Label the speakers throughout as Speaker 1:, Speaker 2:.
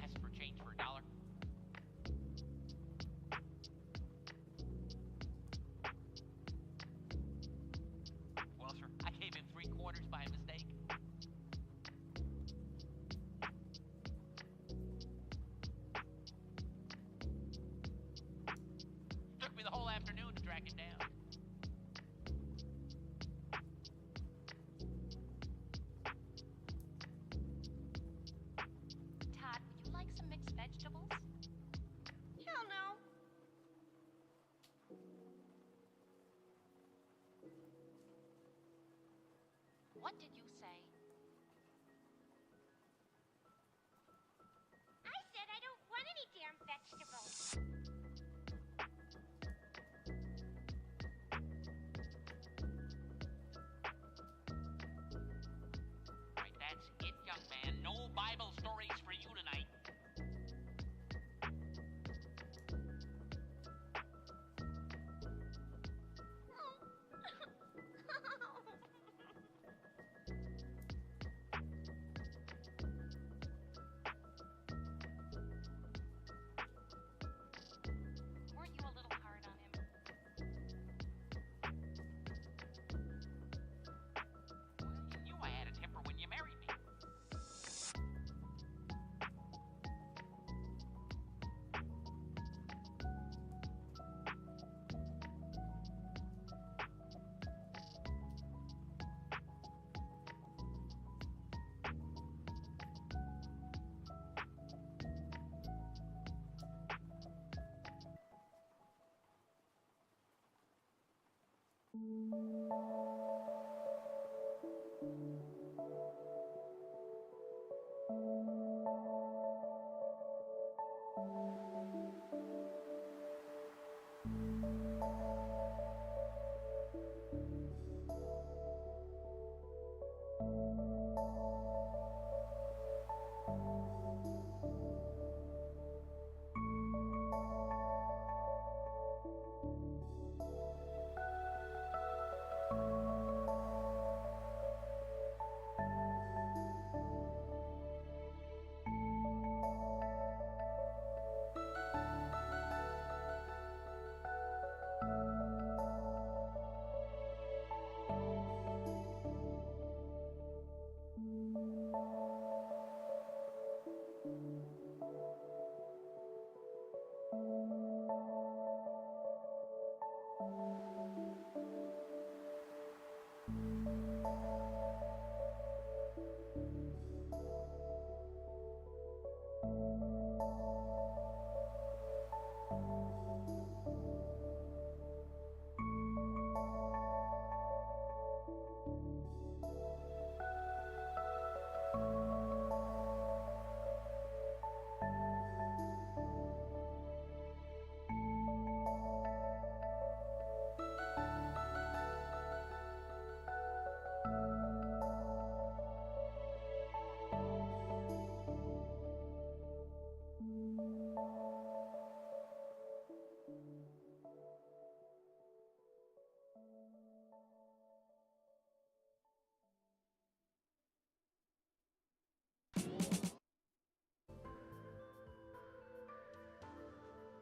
Speaker 1: asked for change for $1. Well, sir, I gave him 3/4 by mistake. Took me the whole afternoon to track him down.
Speaker 2: Todd, would you like some mixed vegetables?
Speaker 3: Hell no.
Speaker 2: What did you say?
Speaker 3: I said I don't want any damn vegetables.
Speaker 1: Right, that's it, young man. No Bible stories for you tonight.
Speaker 2: Weren't you a little hard on him?
Speaker 1: Well, you knew I had a temper when you married me.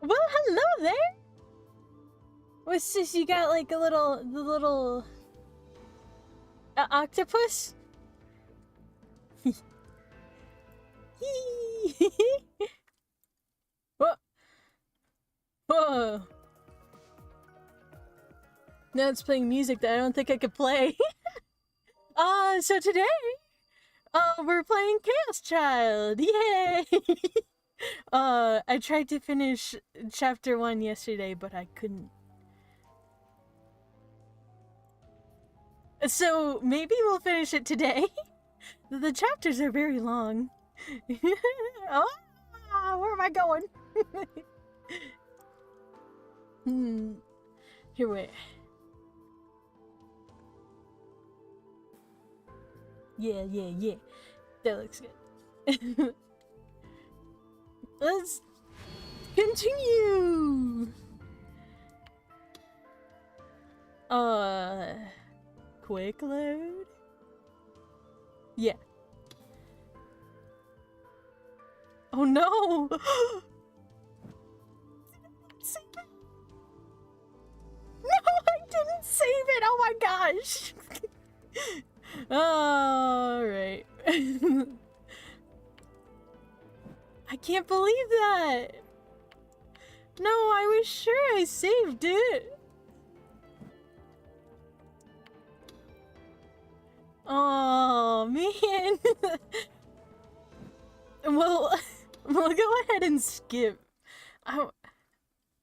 Speaker 4: Well, hello there. What's this? You got like the little octopus? Whoa. Whoa. Now it's playing music that I don't think I could play. So today, we're playing Chaos Child. Yay! I tried to finish chapter 1 yesterday, but I couldn't. So maybe we'll finish it today. The chapters are very long. Oh, where am I going? Here, wait. Yeah. That looks good. Let's continue. Quick load? Yeah. Oh no! Save it! No, I didn't save it! Oh my gosh! Alright. I can't believe that! No, I was sure I saved it! Oh man! Well, we'll go ahead and skip.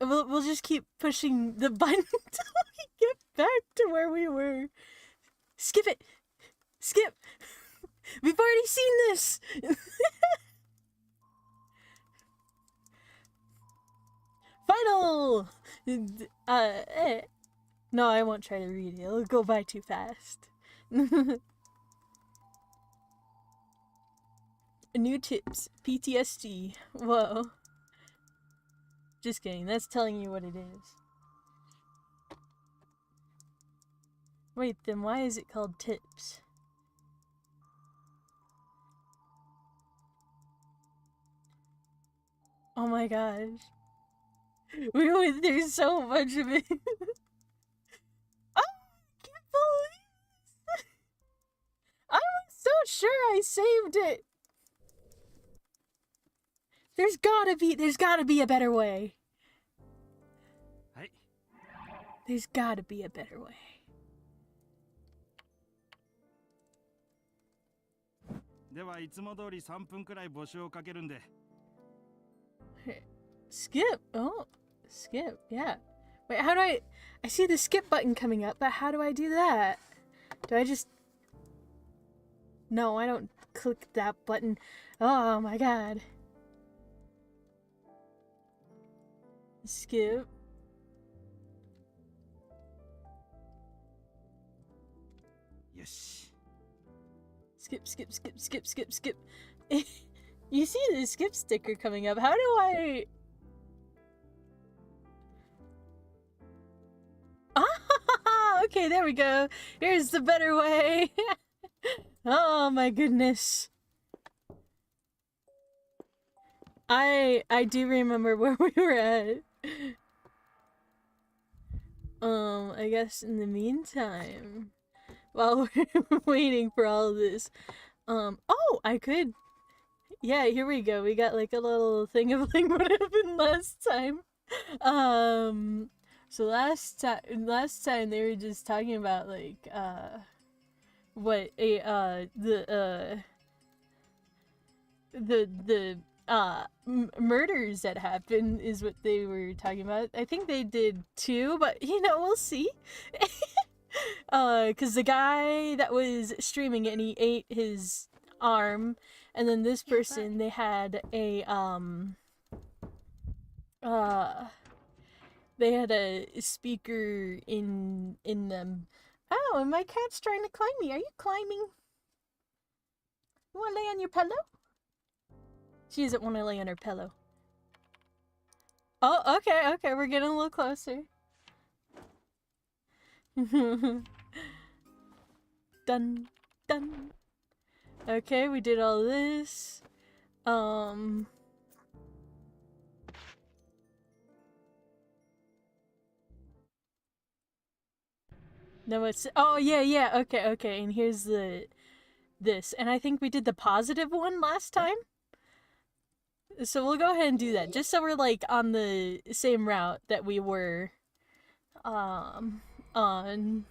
Speaker 4: We'll just keep pushing the button until we get back to where we were. Skip it! Skip! We've already seen this! Final! No, I won't try to read it. It'll go by too fast. New tips. PTSD. Whoa. Just kidding. That's telling you what it is. Wait, then why is it called tips? Oh my gosh. We went through so much of it. I can't believe this. I was so sure I saved it. There's gotta be a better way. There's gotta be a better way. Skip. Oh, skip. Yeah. Wait, how do I see the skip button coming up, but how do I do that? Do I just... No, I don't click that button. Oh my god. Skip.
Speaker 5: Yes.
Speaker 4: Skip, skip, skip, skip, skip, skip. You see the skip sticker coming up. How do I... Ah, okay, there we go. Here's the better way. Oh my goodness. I do remember where we were at. I guess in the meantime, while we're waiting for all of this, oh, I could, yeah, here we go. We got like a little thing of like what happened last time. So last time they were just talking about like, what the murders that happened is what they were talking about. I think they did 2, but you know, we'll see. Cause the guy that was streaming it and he ate his arm, and then this person, they had a they had a speaker in them. Oh, and my cat's trying to climb me. Are you climbing? You wanna lay on your pillow? She doesn't want to lay on her pillow. Oh, okay, okay, we're getting a little closer. Dun, dun. Okay, we did all this. No, it's... Oh, yeah, yeah, okay, okay, and here's this. And I think we did the positive one last time. So we'll go ahead and do that, just so we're like on the same route that we were on. Okay,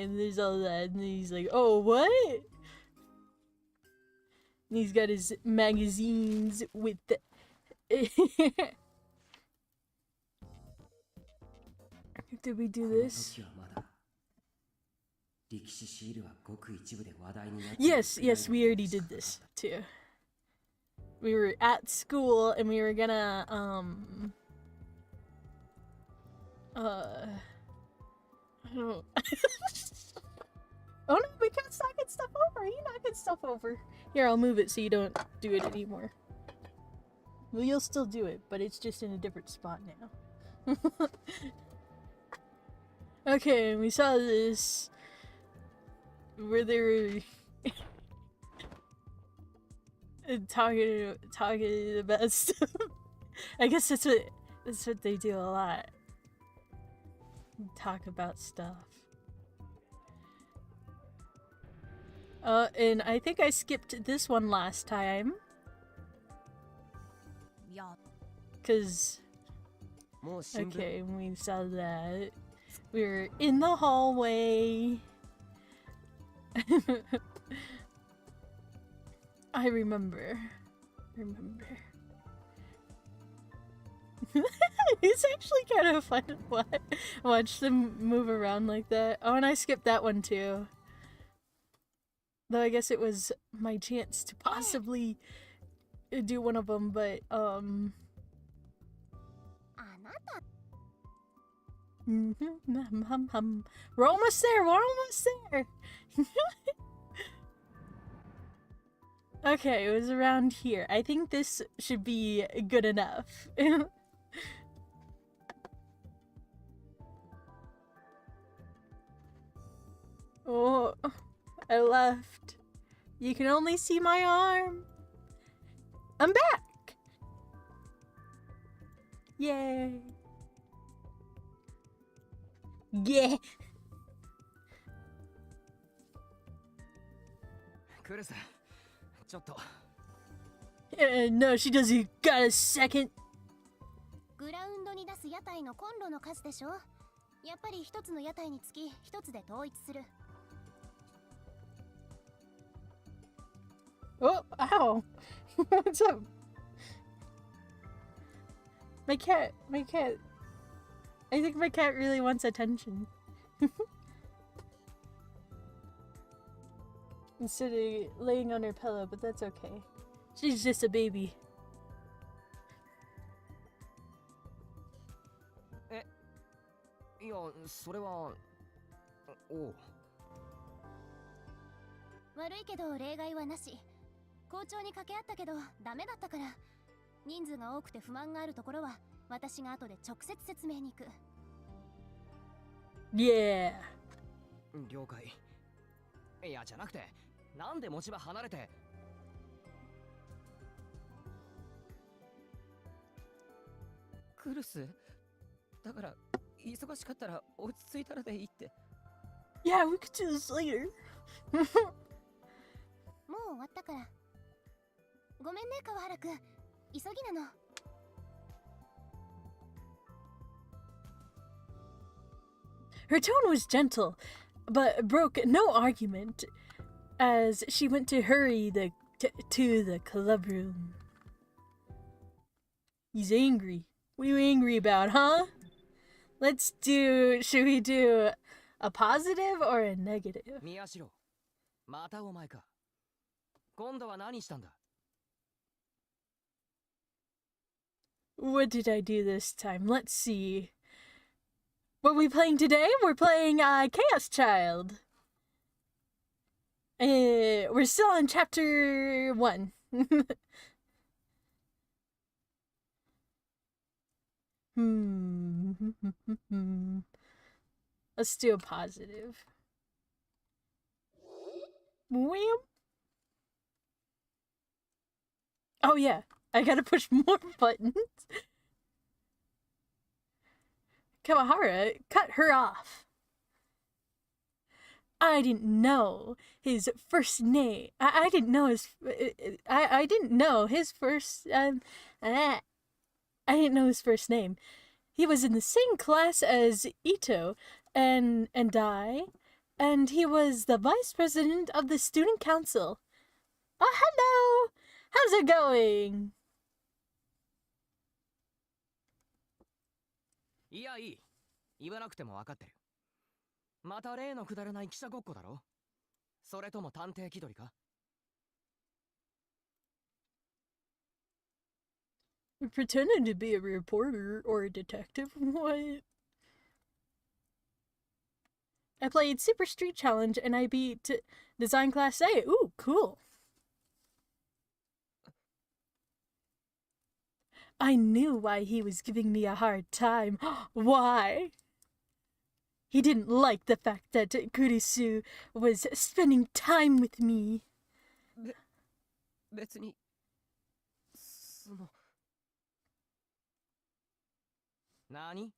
Speaker 4: and there's all that, and he's like, oh, what? And he's got his magazines with the... Did we do this? Yes, yes, we already did this too. We were at school and we were gonna I don't Oh no, we can't knocking stuff over. You knocking stuff over. Here, I'll move it so you don't do it anymore. Well, you'll still do it, but it's just in a different spot now. Okay, we saw this where they were talking about stuff. I guess that's what they do a lot. Talk about stuff. And I think I skipped this one last time.
Speaker 5: Yeah.
Speaker 4: Cause okay, we saw that. We were in the hallway. I remember. It's actually kind of fun to watch them move around like that. Oh, and I skipped that one too. Though I guess it was my chance to possibly do one of them, but we're almost there. Okay, it was around here. I think this should be good enough. Oh, I left. You can only see my arm. I'm back. Yay. Yeah. No, she doesn't got a second.
Speaker 5: グラウンドに出す屋台のコンロの数でしょ。やっぱり一つの屋台につき一つで統一する。
Speaker 4: Oh, ow. What's up? My cat. I think my cat really wants attention. Instead of laying on her pillow, but that's okay. She's just a baby.
Speaker 5: Worry けど例外はなし。校長に掛け合ったけどダメだったから。人数が多くて不満があるところは私が後で直接説明に行く。
Speaker 4: Yeah.
Speaker 6: 了解。いやじゃなくて、なんで持ち場離れて。クルス。だから忙しかったら落ち着いたらでいいって。
Speaker 4: Yeah, we could do this later.
Speaker 5: もう終わったから。ごめんね川原くん。急ぎなの。
Speaker 4: Her tone was gentle, but broke no argument as she went to hurry to the club room. He's angry. What are you angry about, huh? Should we do a positive or a negative?
Speaker 6: 宮代、またお前か。今度は何したんだ?
Speaker 4: What did I do this time? Let's see. What are we playing today? We're playing Chaos Child. We're still on chapter 1. Let's do a positive. Wham! Oh yeah, I gotta push more buttons. Kawahara, cut her off. I didn't know his first name. I didn't know his. I didn't know his first. I didn't know his first name. He was in the same class as Ito and I, and he was the vice president of the student council. Oh, hello! How's it going?
Speaker 6: いやいい。言わなくても分かってる。また例のくだらない記者ごっこだろ。それとも探偵気取りか。
Speaker 4: Pretending to be a reporter or a detective? What? I played Super Street Challenge and I beat Design Class A. Ooh, cool. I knew why he was giving me a hard time. Why? He didn't like the fact that Kurisu was spending time with me.
Speaker 6: 別にその何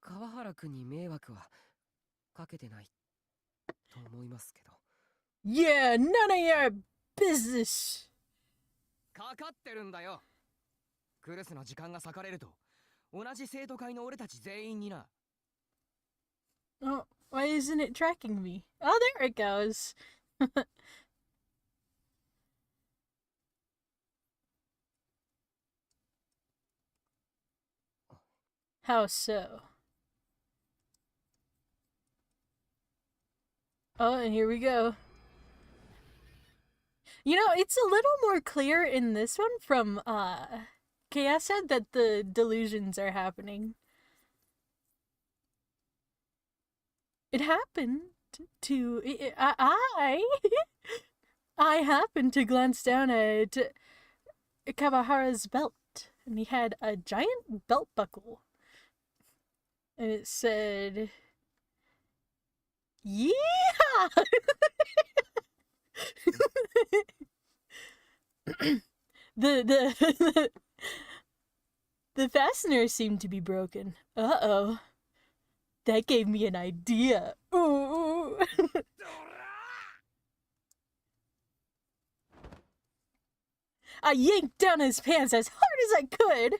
Speaker 6: 川原くんに迷惑はかけてないと思いますけど。
Speaker 4: Yeah, none of your business.
Speaker 6: かかってるんだよ。クルスの時間が割かれると同じ生徒会の俺たち全員にな。
Speaker 4: Oh, why isn't it tracking me? Oh, there it goes. How so? Oh, and here we go. You know, it's a little more clear in this one from, Chaos said that the delusions are happening. It happened to... I happened to glance down at Kawahara's belt, and he had a giant belt buckle. And it said... Yeah! the fastener seemed to be broken. Uh-oh. That gave me an idea. Ooh. I yanked down his pants as hard as I could.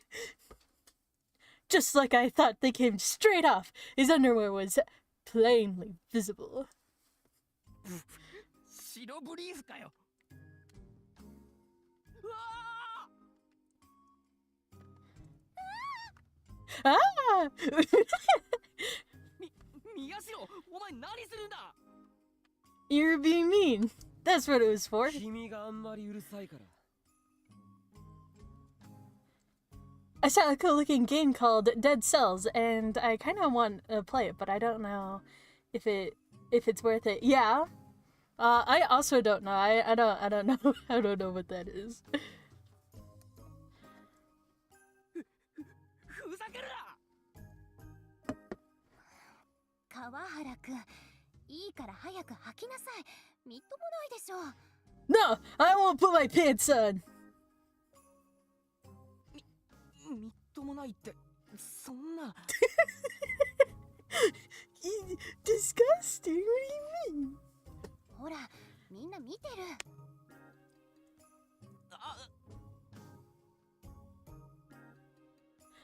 Speaker 4: Just like I thought they came straight off. His underwear was plainly visible.
Speaker 6: 白ブリーフかよ。
Speaker 4: Ah!
Speaker 6: 宮代、お前何するんだ。
Speaker 4: You're being mean. That's what it was for.
Speaker 6: 君があんまりうるさいから。
Speaker 4: I saw a cool looking game called Dead Cells, and I kind of want to play it, but I don't know if it's worth it. Yeah. I also don't know. I don't know. I don't know what that is.
Speaker 6: ふざけるな。
Speaker 5: 川原くん、いいから早く履きなさい。みっともないでしょ。
Speaker 4: No, I won't put my pants on.
Speaker 6: みっともないってそんな。
Speaker 4: Disgusting. What do you mean?
Speaker 5: ほら、みんな見てる。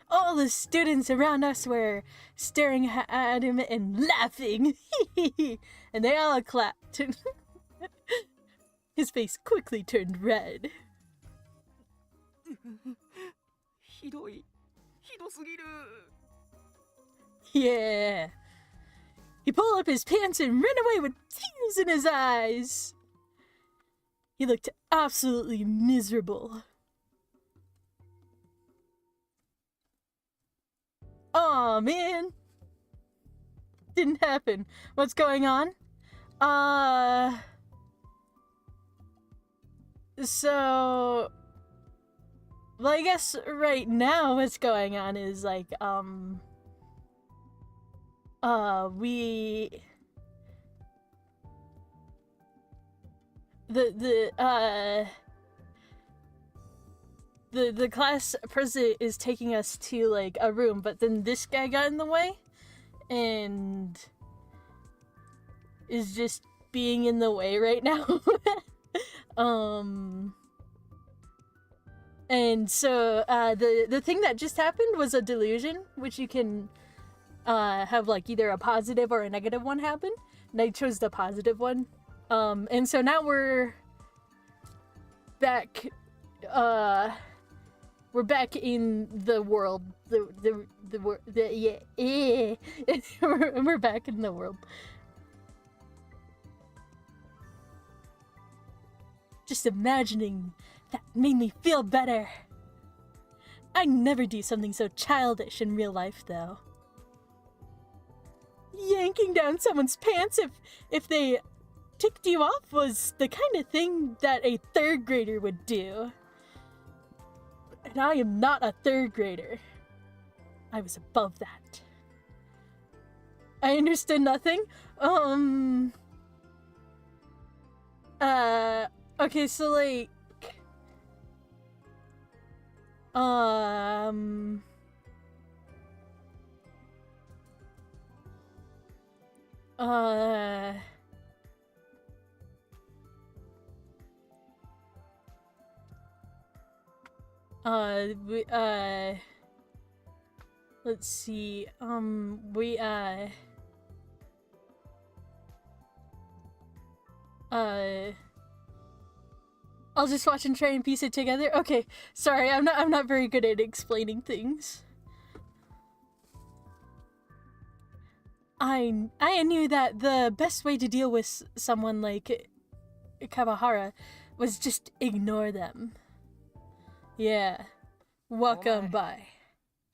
Speaker 4: All the students around us were staring at him and laughing. And they all clapped. His face quickly turned red.
Speaker 6: ひどい。ひどすぎる。
Speaker 4: Yeah. He pulled up his pants and ran away with tears in his eyes. He looked absolutely miserable. Aw, man. Didn't happen. What's going on? So... Well, I guess right now what's going on is, like, the class president is taking us to, like, a room, but then this guy got in the way and is just being in the way right now. And so the thing that just happened was a delusion, which you can have, like, either a positive or a negative one happen, and I chose the positive one. And so now we're back in the world. We're back in the world. Just imagining that made me feel better. I never do something so childish in real life, though. Yanking down someone's pants if they ticked you off was the kind of thing that a third grader would do. And I am not a third grader. I was above that. I understood nothing. Okay, so like, let's see, I'll just watch and try and piece it together. Okay, sorry, I'm not very good at explaining things. I knew that the best way to deal with someone like Kawahara was just ignore them. Yeah. Welcome by.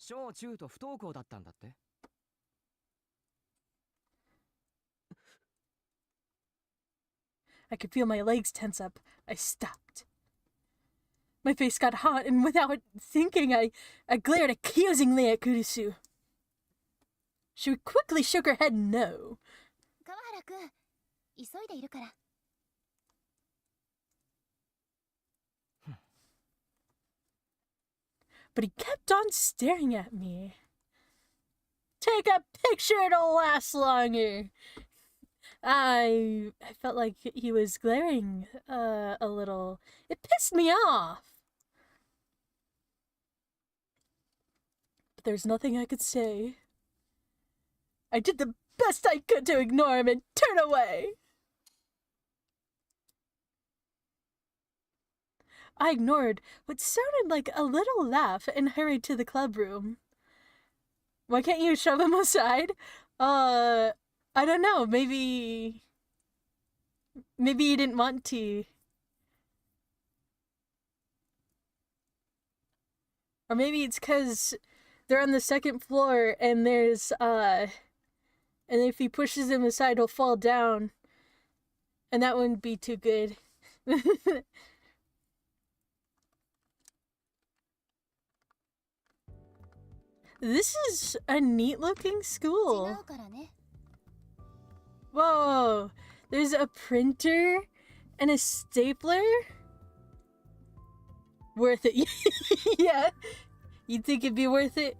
Speaker 6: 小中と不登校だったんだって
Speaker 4: I could feel my legs tense up. I stopped. My face got hot, and without thinking, I glared accusingly at Kurisu. She quickly shook her head no.
Speaker 5: 川原くん、急いでいるから。
Speaker 4: But he kept on staring at me. Take a picture, it'll last longer. I felt like he was glaring a little. It pissed me off. But there's nothing I could say. I did the best I could to ignore him and turn away. I ignored what sounded like a little laugh and hurried to the club room. Why can't you shove him aside? I don't know, maybe you didn't want to. Or maybe it's because they're on the second floor and there's, and if he pushes him aside, he'll fall down. And that wouldn't be too good. This is a neat-looking school. Whoa, there's a printer and a stapler. Worth it. Yeah, you'd think it'd be worth it.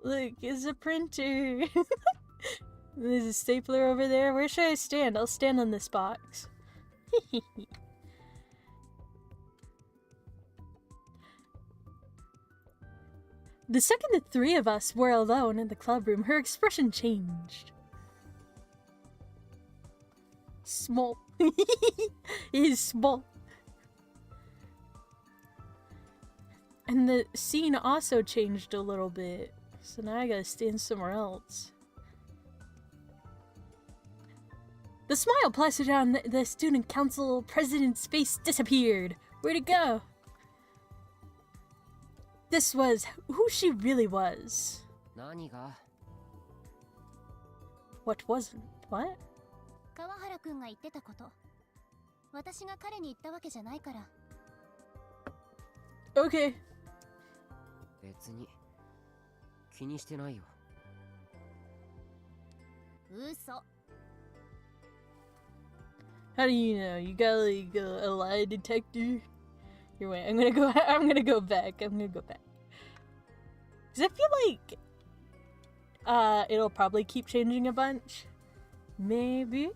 Speaker 4: Look, it's a printer. There's a stapler over there. Where should I stand? I'll stand on this box. The second the three of us were alone in the club room, her expression changed. Small. It is small. And the scene also changed a little bit. So now I gotta stand somewhere else. The smile plastered on the student council president's face disappeared. Where'd it go? This was who she really was.
Speaker 6: 何が
Speaker 4: What wasn't? What?
Speaker 5: 川原くんが言ってたこと。私が彼に言ったわけじゃないから。
Speaker 4: Okay.
Speaker 6: 別に気にしてないよ。
Speaker 5: 嘘。
Speaker 4: How do you know? You got like a lie detector? Here, wait. I'm gonna go back. Cause I feel like it'll probably keep changing a bunch. Maybe.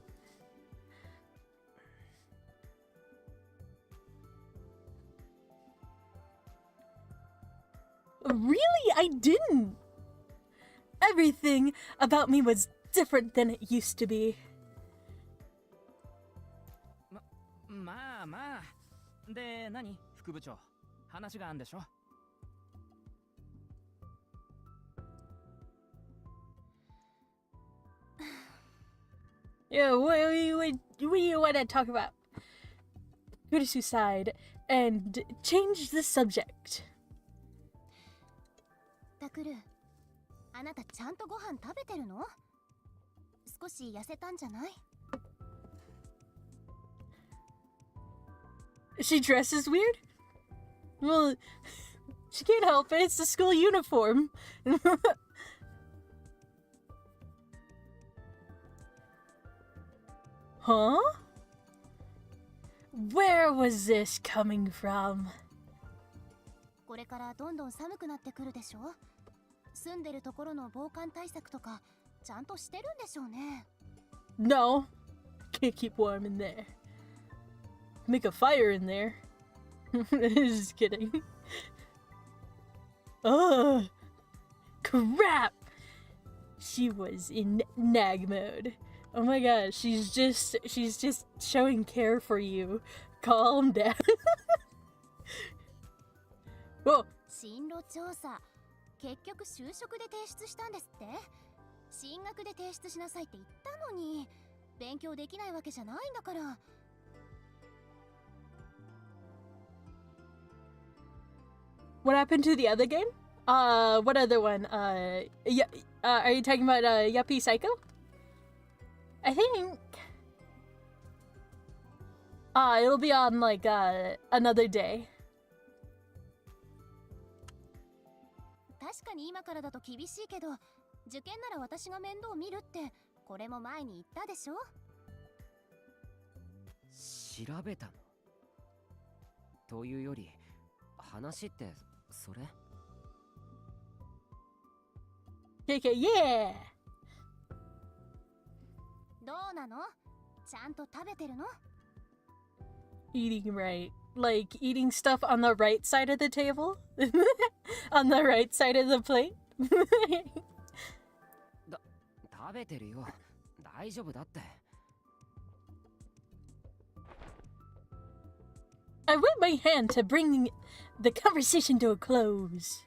Speaker 4: Really? I didn't. Everything about me was different than it used to be.
Speaker 6: まあまあ。で、何副部長。話があんでしょ
Speaker 4: Yeah, what do you want to talk about? Kurisu sighed and changed the subject.
Speaker 5: タクル、あなたちゃんとご飯食べてるの？少し痩せたんじゃない？
Speaker 4: She dresses weird? Well, she can't help it. It's the school uniform. Huh? Where was this coming from?
Speaker 5: これからどんどん寒くなってくるでしょ？住んでるところの防寒対策とかちゃんとしてるんでしょうね。
Speaker 4: No. Can't keep warm in there. Make a fire in there. Just kidding. Oh, crap! She was in nag mode. Oh my gosh, she's just showing care for you. Calm down. Whoa.
Speaker 5: 進路調査、結局就職で提出したんですって？進学で提出しなさいって言ったのに、勉強できないわけじゃないんだから。
Speaker 4: What happened to the other game? What other one? Are you talking about Yuppie Psycho? I think. It'll be on like another day.
Speaker 5: 確かに今からだと厳しいけど、受験なら私が面倒見るってこれも前に言ったでしょ？
Speaker 6: 調べたのというより、話ってそれ？
Speaker 4: KK, yeah!
Speaker 5: どうなの？ちゃんと食べてるの？
Speaker 4: Eating right. Like eating stuff on the right side of the table? On the right side of the plate?
Speaker 6: 食べてるよ。大丈夫だって。
Speaker 4: I wet my hand to bring the conversation to a close.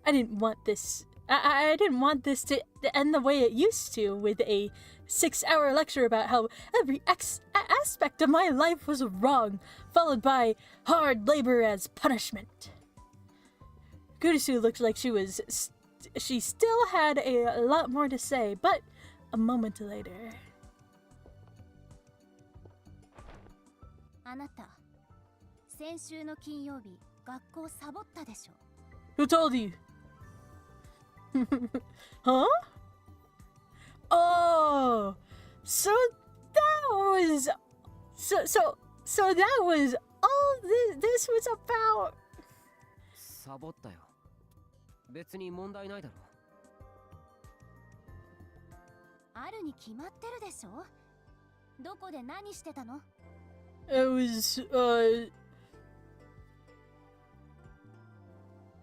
Speaker 4: I didn't want this. I didn't want this to end the way it used to, with a 6-hour lecture about how every aspect of my life was wrong, followed by hard labor as punishment. Kurisu looked like she still had a lot more to say, but a moment later.
Speaker 5: あなた、先週の金曜日、学校サボったでしょ？
Speaker 4: Who told you? Huh? Oh, so that was so that was all this was about.
Speaker 6: サボったよ。別に問題ないだろ。
Speaker 5: あるに決まってるでしょ？どこで何してたの？
Speaker 4: It was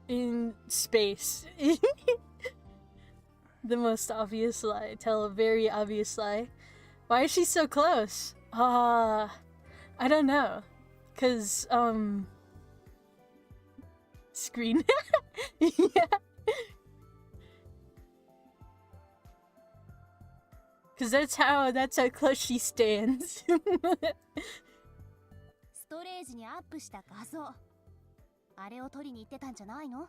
Speaker 4: in space. The most obvious lie. Tell a very obvious lie. Why is she so close? I don't know. 'Cause screen. Yeah. 'Cause that's how close she stands.
Speaker 5: ストレージにアップした画像、あれを撮りに行ってたんじゃないの？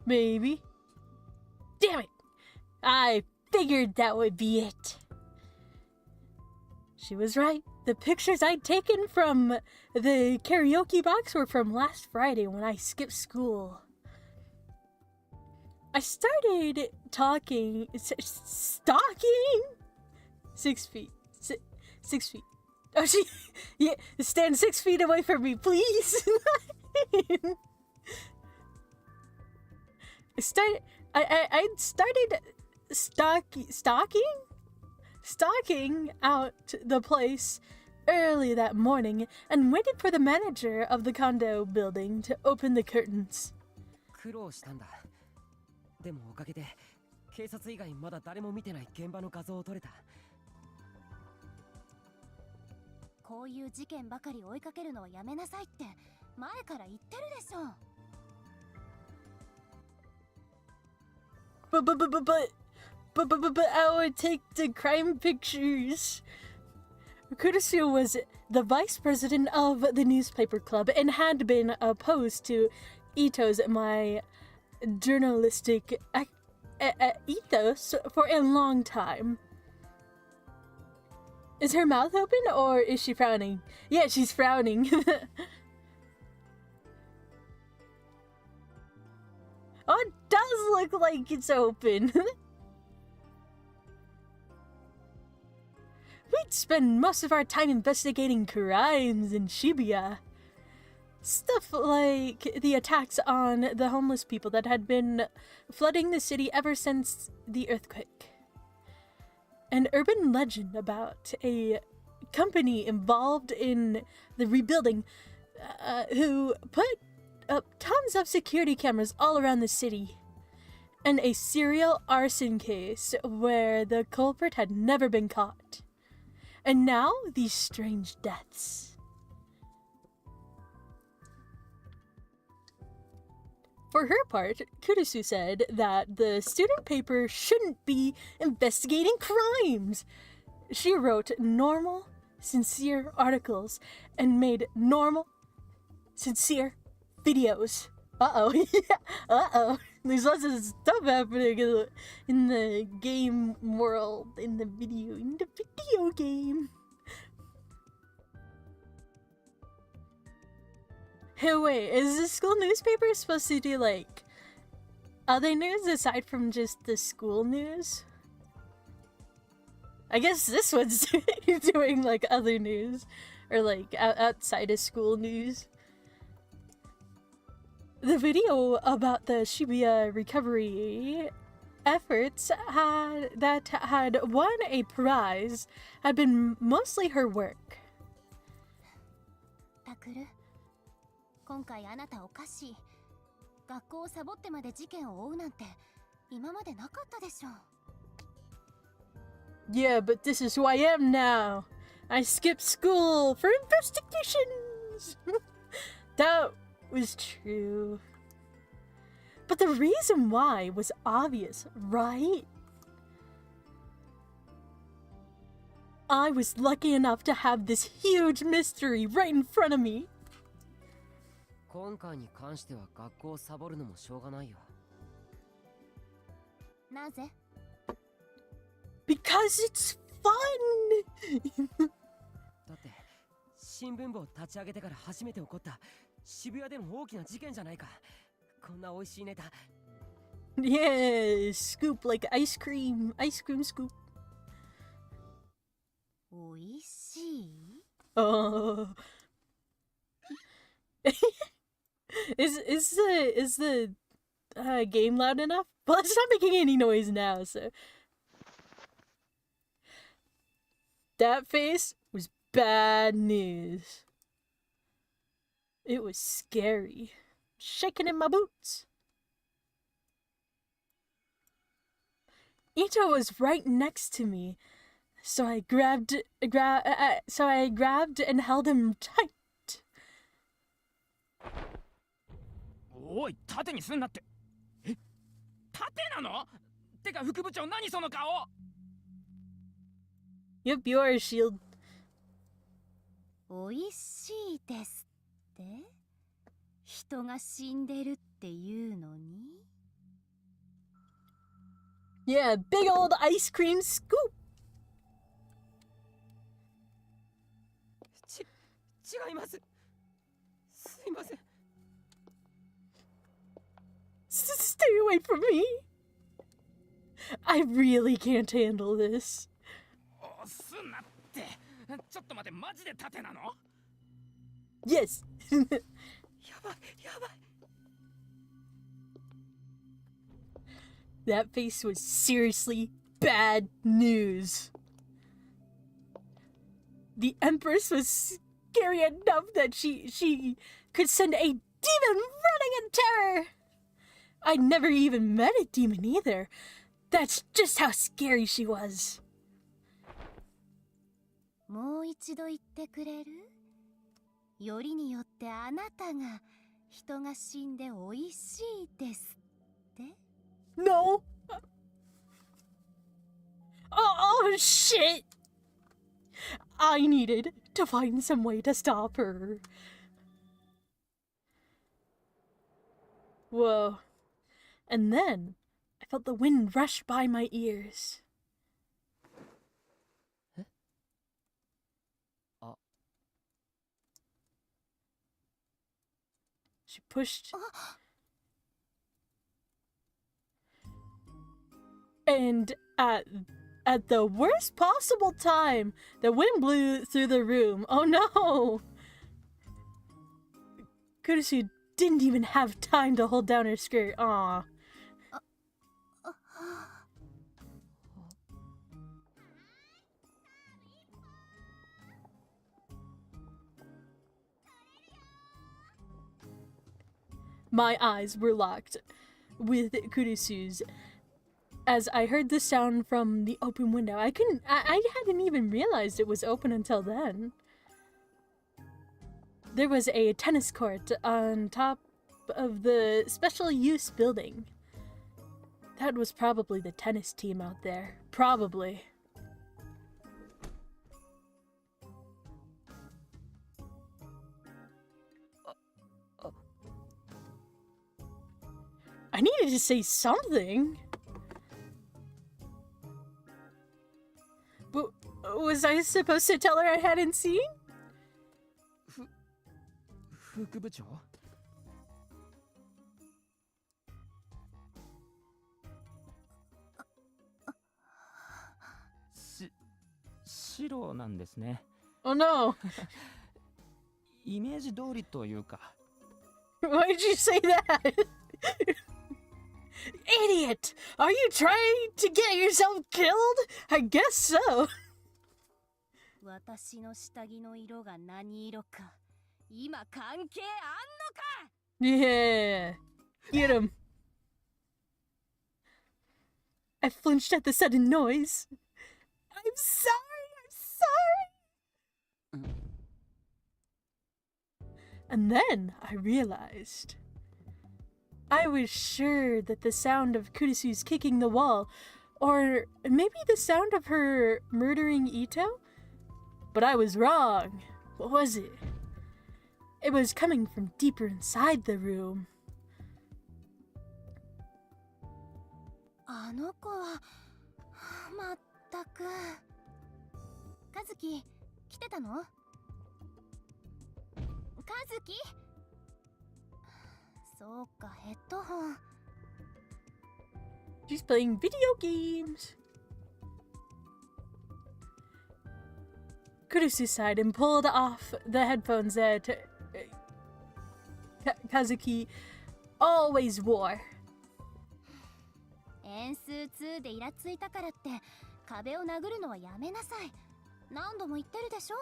Speaker 4: Maybe. Damn it! I figured that would be it. She was right. The pictures I'd taken from the karaoke box were from last Friday when I skipped school. I started stalking 6 feet. 6 feet. Oh, yeah, stand 6 feet away from me, please. I started stalking out the place early that morning and waited for the manager of the condo building to open the curtains.
Speaker 6: 苦労したんだ。でもおかげで警察以外まだ誰も見てない現場の画像を撮れた。
Speaker 5: こういう事件ばかり追いかけるのはやめなさいって前から言ってるでしょ。
Speaker 4: But I would take the crime pictures. Kurisu was the vice president of the newspaper club and had been opposed to Ito's my journalistic ethos for a long time. Is her mouth open or is she frowning? Yeah, she's frowning. Oh, it does look like it's open. We'd spend most of our time investigating crimes in Shibuya. Stuff like the attacks on the homeless people that had been flooding the city ever since the earthquake. An urban legend about a company involved in the rebuilding who put up tons of security cameras all around the city. And a serial arson case where the culprit had never been caught. And now, these strange deaths. For her part, Kurisu said that the student paper shouldn't be investigating crimes. She wrote normal, sincere articles and made normal, sincere videos. Uh-oh. Uh-oh. There's lots of stuff happening in the game world, in the video game. Hey, wait, is the school newspaper supposed to do, like, other news aside from just the school news? I guess this one's doing, like, other news. Or, like, outside of school news. The video about the Shibuya recovery efforts that had won a prize had been mostly her work.
Speaker 5: タクル、今回あなたおかしい。学校をサボってまで事件を追うなんて今までなかったでしょ。
Speaker 4: Yeah, but this is who I am now. I skipped school for investigations. That was true. But the reason why was obvious, right? I was lucky enough to have this huge mystery right in front of me.
Speaker 6: 今回に関しては学校をサボるのもしょうがないよ。
Speaker 5: なぜ？
Speaker 4: Because it's fun!
Speaker 6: だって新聞部を立ち上げてから初めて起こった渋谷での大きな事件じゃないか。こんな美味しいネタ。
Speaker 4: Yeah, scoop like ice cream scoop.
Speaker 5: おいしい？
Speaker 4: Oh. Is the game loud enough? Well, it's not making any noise now, so. That face was bad news. It was scary. Shaking in my boots. Ito was right next to me, so I grabbed and held him tight.
Speaker 7: おい、縦にすんなって。え、縦なの？てか副部長、何その顔？
Speaker 4: Yep, you are a shield.
Speaker 5: おいしいですって？人が死んでるっていうのに？
Speaker 4: Yeah, big old ice cream scoop.
Speaker 6: 違います。すいません。
Speaker 4: Stay away from me. I really can't handle this.
Speaker 7: おすなって。ちょっと待って、マジで縦なの？
Speaker 4: Yes.
Speaker 6: やばい、やばい。
Speaker 4: That face was seriously bad news. The Empress was scary enough that she could send a demon running in terror. I'd never even met a demon either. That's just how scary she was.
Speaker 5: もう一度言ってくれる？よりによってあなたが人が死んでおいしいですって？
Speaker 4: No. Oh, shit. I needed to find some way to stop her. Whoa. And then I felt the wind rush by my ears. She pushed. And at the worst possible time, the wind blew through the room. Oh no! Kurisu didn't even have time to hold down her skirt. Aw. My eyes were locked with Kurisu's as I heard the sound from the open window. I hadn't even realized it was open until then. There was a tennis court on top of the special use building. That was probably the tennis team out there. Probably. I needed to say something. But was I supposed to tell her I hadn't seen?
Speaker 7: 副部長白なんですね。
Speaker 4: Oh no.
Speaker 7: イメージ通りというか。
Speaker 4: Why did you say that? Idiot! Are you trying to get yourself killed? I guess so.
Speaker 5: 私の下着の色が何色か今関係あんのか
Speaker 4: Yeah. Get him. I flinched at the sudden noise. I'm sorry. And then I realized. I was sure that the sound of Kurisu's kicking the wall, or maybe the sound of her murdering Ito? But I was wrong. What was it? It was coming from deeper inside the room.
Speaker 5: あの子はまったく和樹来てたの？和樹？そうか、ヘッドホン。
Speaker 4: She's playing video games. Kurisu sighed and pulled off the headphones that Kazuki always wore.
Speaker 5: 円数2でイラついたからって壁を殴るのはやめなさい。何度も言ってるでしょ。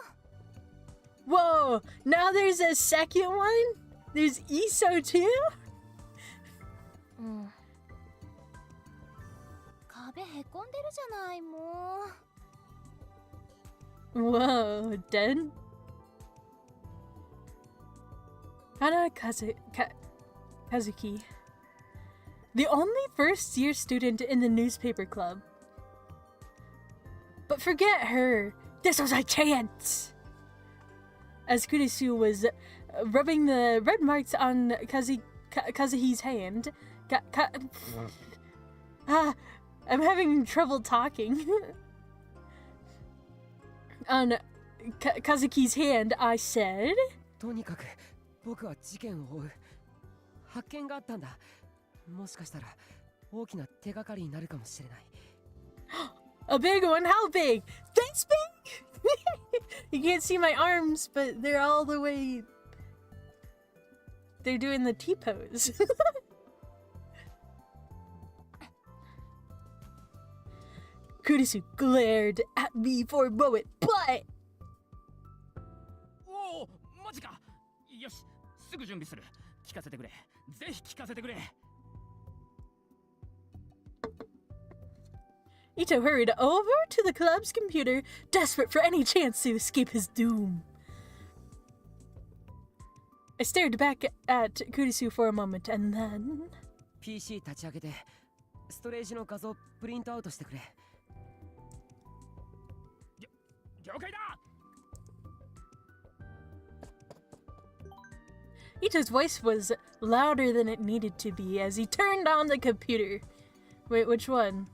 Speaker 4: Whoa! Now there's a second one? There's Iso too?
Speaker 5: うん。壁へこんでるじゃないもう。
Speaker 4: Whoa, dead? Hana Kazuki. The only first-year student in the newspaper club. But forget her. This was a chance! As Kurisu was rubbing the red marks on Kazuhi's hand, I'm having trouble talking. On Kazuki's hand, I said,
Speaker 6: とにかく僕は事件を追う。発見があったんだ。もしかしたら大きな手がかりになるかもしれない。
Speaker 4: A big one? How big? This big? You can't see my arms, but they're all the way... They're doing the T-pose. Kurisu glared at me for a moment, but...
Speaker 7: おお、マジか。よし、すぐ準備する。聞かせてくれ。ぜひ聞かせてくれ。
Speaker 4: Ito hurried over to the club's computer, desperate for any chance to escape his doom. I stared back at Kurisu for a moment, and then...
Speaker 6: PC 立ち上げてストレージの画像プリントアウトしてくれ。
Speaker 7: 了解だ。
Speaker 4: Ito's voice was louder than it needed to be as he turned on the computer. Wait, which one?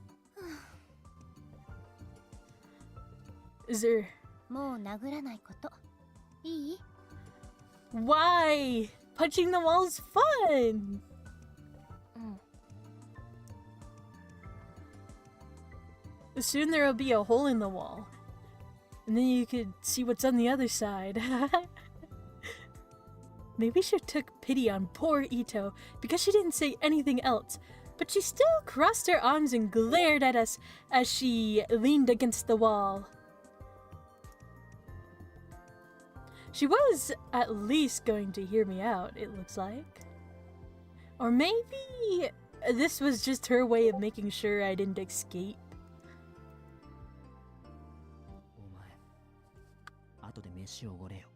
Speaker 4: Is there...
Speaker 5: もう殴らないこと。いい？
Speaker 4: Why? Punching the wall's fun! Soon there will be a hole in the wall. And then you could see what's on the other side. Maybe she took pity on poor Ito because she didn't say anything else, but she still crossed her arms and glared at us as she leaned against the wall. She was at least going to hear me out, it looks like. Or maybe this was just her way of making sure I didn't escape.
Speaker 7: お前、後で飯をおごれよ。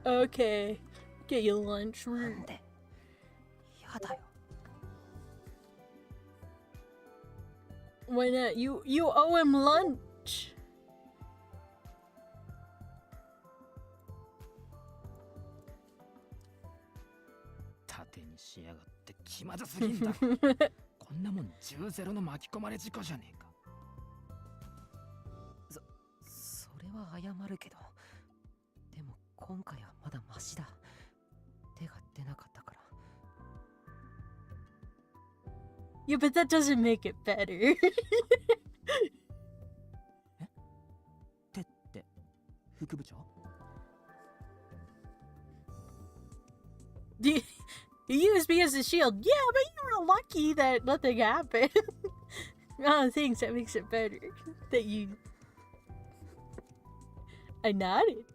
Speaker 4: Okay, get you lunch.
Speaker 6: なんで？やだよ。
Speaker 4: Why not? You owe him lunch.
Speaker 7: 盾にしやがって気まずすぎんだろ。こんなもん10-0の巻き込まれ事故じゃねえか。
Speaker 6: それは謝るけど、でも今回はまだマシだ。手が出なかったから。
Speaker 4: Yeah, but that doesn't make it better.
Speaker 7: 手って副部長？
Speaker 4: You used me as a shield. Yeah, but you were lucky that nothing happened. Oh, thanks. That makes it better. That you... I nodded.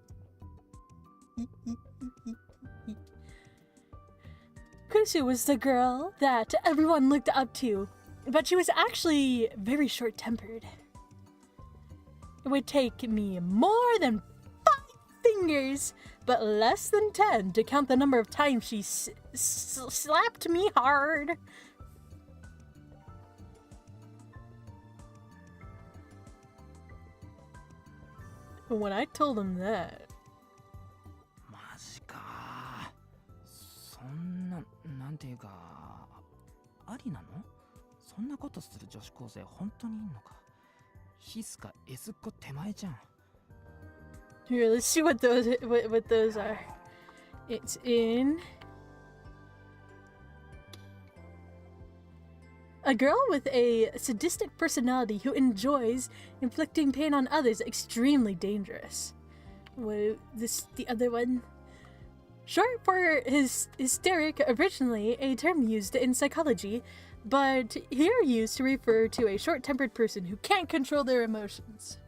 Speaker 4: Kusu was the girl that everyone looked up to, but she was actually very short-tempered. It would take me more than 5 fingers, but less than 10 to count the number of times she slapped me hard. When I told him that...
Speaker 7: マジか。そんな、なんていうか、ありなの？そんなことする女子高生本当にいんのか？ヒスか S っ子手前じゃん。
Speaker 4: Here, let's see what those are. It's in... A girl with a sadistic personality who enjoys inflicting pain on others, extremely dangerous. What, the other one? Short for hysteric, originally a term used in psychology, but here used to refer to a short-tempered person who can't control their emotions.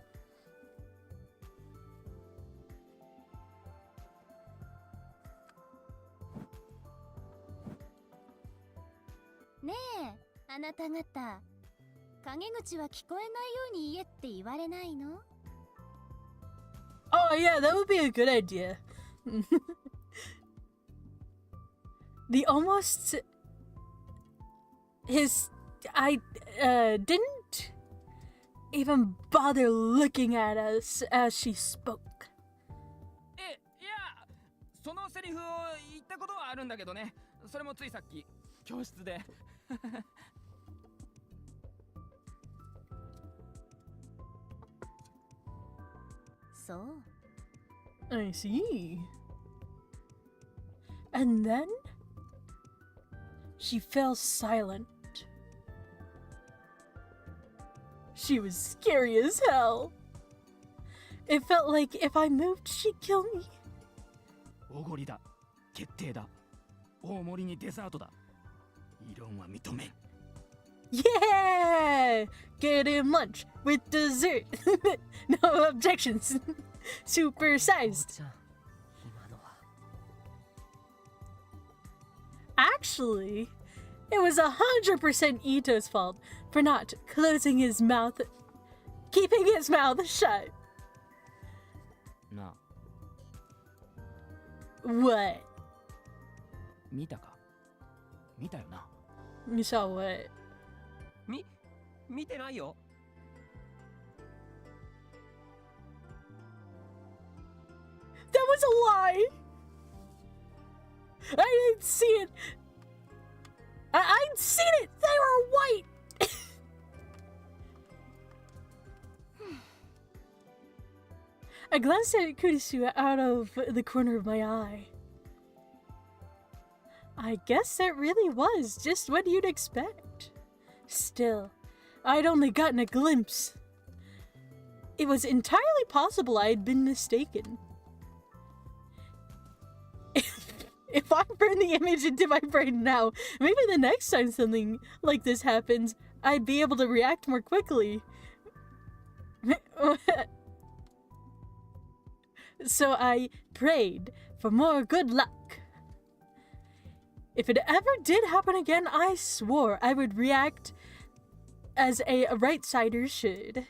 Speaker 5: Ne, あなた方、陰口は聞こえないように言えって言われないの？
Speaker 4: Oh yeah, that would be a good idea. The almost... I didn't even bother looking at us as she spoke.
Speaker 7: いや、そのセリフを言ったことはあるんだけどね。それもついさっき、教室で。
Speaker 5: そう。
Speaker 4: I see. And then she fell silent. She was scary as hell. It felt like if I moved, she'd kill me.
Speaker 7: おごりだ。決定だ。大盛りにデザートだ。異論は認めん。
Speaker 4: Yeah! Get him lunch with dessert. No objections. Super sized.
Speaker 6: ちゃん、今のは。
Speaker 4: Actually, it was 100% Ito's fault for not closing his mouth, keeping his mouth shut.
Speaker 7: なあ、
Speaker 4: What?
Speaker 7: 見たか？見たよな。
Speaker 4: You saw what?
Speaker 6: 見てないよ。
Speaker 4: That was a lie! I didn't see it! I'd seen it! They were white! I glanced at Kurisu out of the corner of my eye. I guess that really was just what you'd expect. Still, I'd only gotten a glimpse. It was entirely possible I had been mistaken. If I burn the image into my brain now, maybe the next time something like this happens, I'd be able to react more quickly. So I prayed for more good luck. If it ever did happen again, I swore I would react as a right-sider should.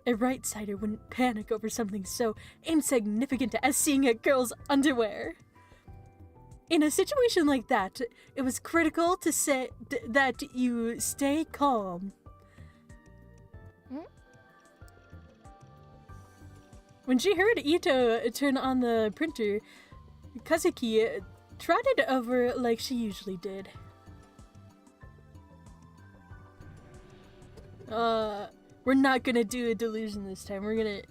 Speaker 4: A right-sider wouldn't panic over something so insignificant as seeing a girl's underwear. In a situation like that, it was critical to say that you stay calm. When she heard Ito turn on the printer, Kazuki trotted over like she usually did. We're not gonna do a delusion this time. We're gonna...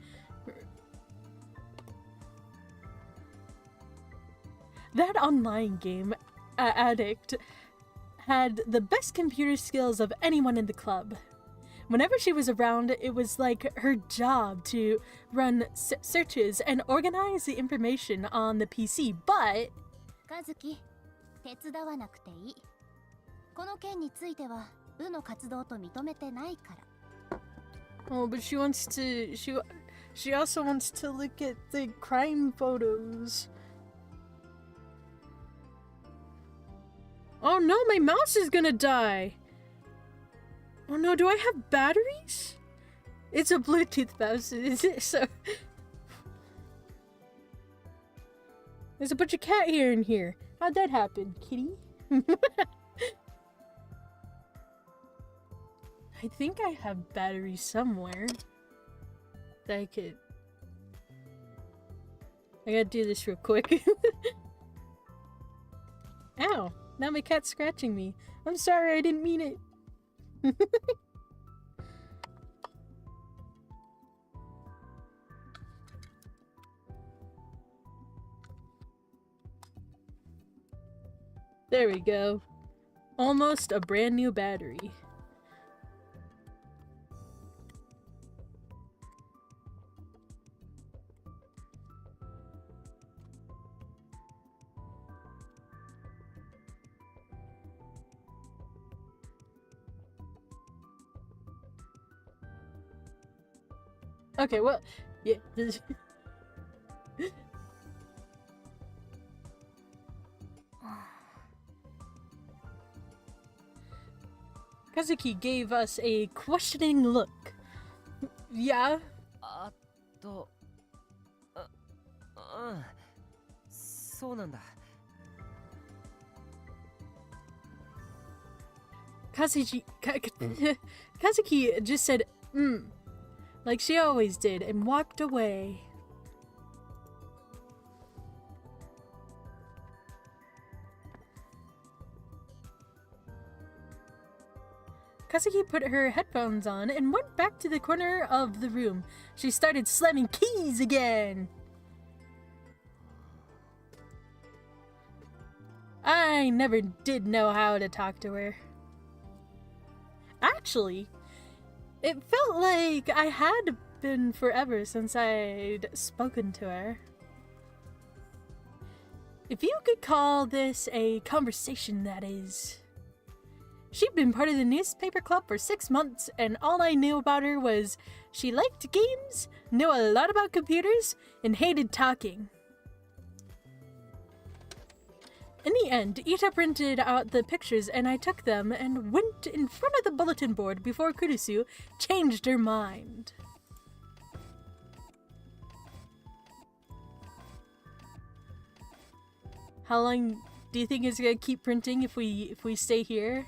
Speaker 4: That online game, Addict, had the best computer skills of anyone in the club. Whenever she was around, it was like her job to run searches and organize the information on the PC, but...
Speaker 5: Kazuki, 手伝わなくていい。この件については部の活動と認めてないから。
Speaker 4: Oh, but she wants to... She also wants to look at the crime photos. Oh no, my mouse is gonna die! Oh no, do I have batteries? It's a Bluetooth mouse, is it? So... There's a bunch of cat hair in here. How'd that happen, kitty? I think I have batteries somewhere that I could... I gotta do this real quick. Ow! Now my cat's scratching me. I'm sorry, I didn't mean it. There we go. Almost a brand new battery. Okay, well, yeah. Kazuki gave us a questioning look. Yeah?
Speaker 6: そうなんだ。
Speaker 4: Kazuki just said, like she always did, and walked away. Kazuki put her headphones on and went back to the corner of the room. She started slamming keys again. I never did know how to talk to her. Actually, it felt like I had been forever since I'd spoken to her. If you could call this a conversation, that is. She'd been part of the newspaper club for 6 months, and all I knew about her was she liked games, knew a lot about computers, and hated talking. In the end, Ita printed out the pictures and I took them and went in front of the bulletin board before Kurisu changed her mind. How long do you think it's gonna keep printing if we stay here?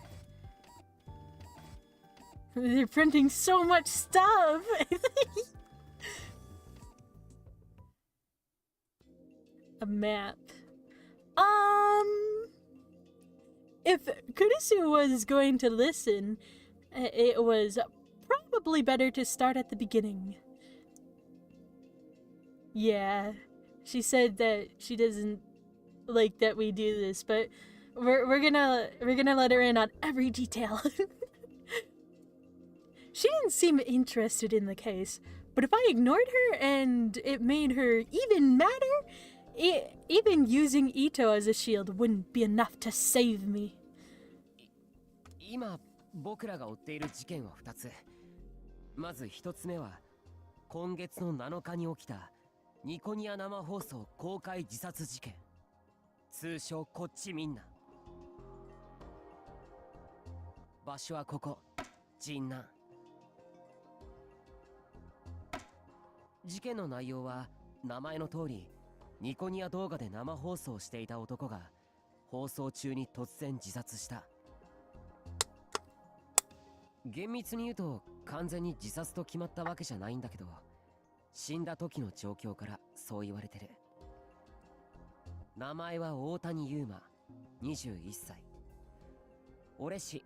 Speaker 4: They're printing so much stuff! A map. if Kurisu was going to listen, it was probably better to start at the beginning. Yeah, she said that she doesn't like that we do this, but we're gonna let her in on every detail. She didn't seem interested in the case, but if I ignored her and it made her even madder, even using Ito as a shield wouldn't be enough to save me.
Speaker 6: 今僕らが追っている事件は2つ。まず1つ目は今月の7日に起きたニコニア生放送公開自殺事件、通称こっちみんな。場所はここ、神南。事件の内容は名前の通り、ニコニア動画で生放送していた男が放送中に突然自殺した。厳密に言うと完全に自殺と決まったわけじゃないんだけど、死んだ時の状況からそう言われてる。名前は大谷優馬、21歳。俺氏、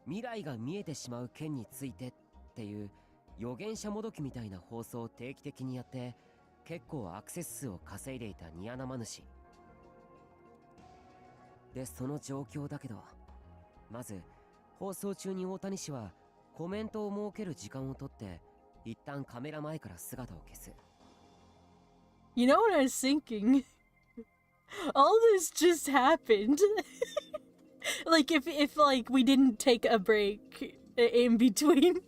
Speaker 6: 未来が見えてしまう件についてっていう預言者もどきみたいな放送を定期的にやって結構アクセス数を稼いでいたニア生主で、その状況だけど、まず放送中に大谷氏はコメントを設ける時間をとって一旦カメラ前から姿を消す。
Speaker 4: You know what I was thinking? All this just happened. Like if like we didn't take a break in between.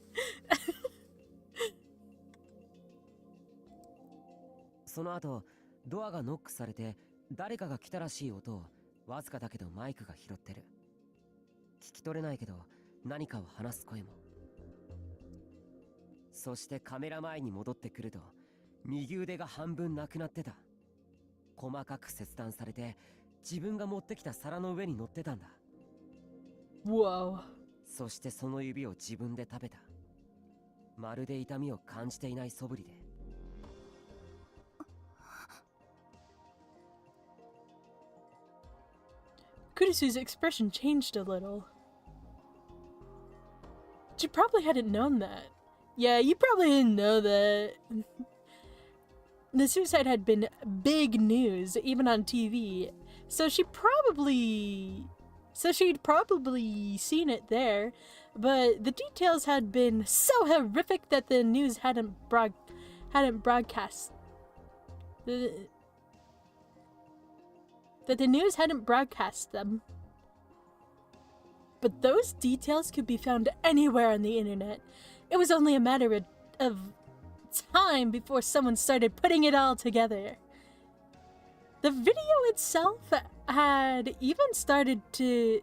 Speaker 6: その後ドアがノックされて誰かが来たらしい音をわずかだけどマイクが拾ってる。聞き取れないけど何かを話す声も。そしてカメラ前に戻ってくると右腕が半分なくなってた。細かく切断されて自分が持ってきた皿の上に乗ってたんだ。
Speaker 4: Whoa.
Speaker 6: そしてその指を自分で食べた。まるで痛みを感じていない素振りで。
Speaker 4: Kurisu's expression changed a little. She probably hadn't known that. Yeah, you probably didn't know that. The suicide had been big news, even on TV, so she'd probably seen it there, but the details had been so horrific that the news hadn't broadcast. That the news hadn't broadcast them. But those details could be found anywhere on the internet. It was only a matter of time before someone started putting it all together. The video itself had even started to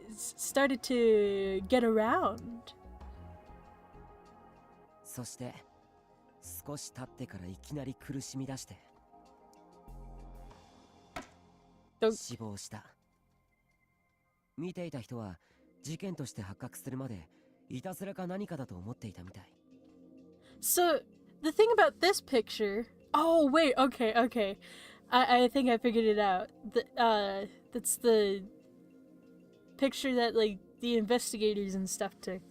Speaker 4: get around.
Speaker 6: そして少し経ってからいきなり苦しみ出して死亡した。見ていた人は事件として発覚するまでいたずらか何かだと思っていたみたい。
Speaker 4: So the thing about this picture, oh wait, okay. I think I figured it out. That's the picture that like the investigators and stuff took,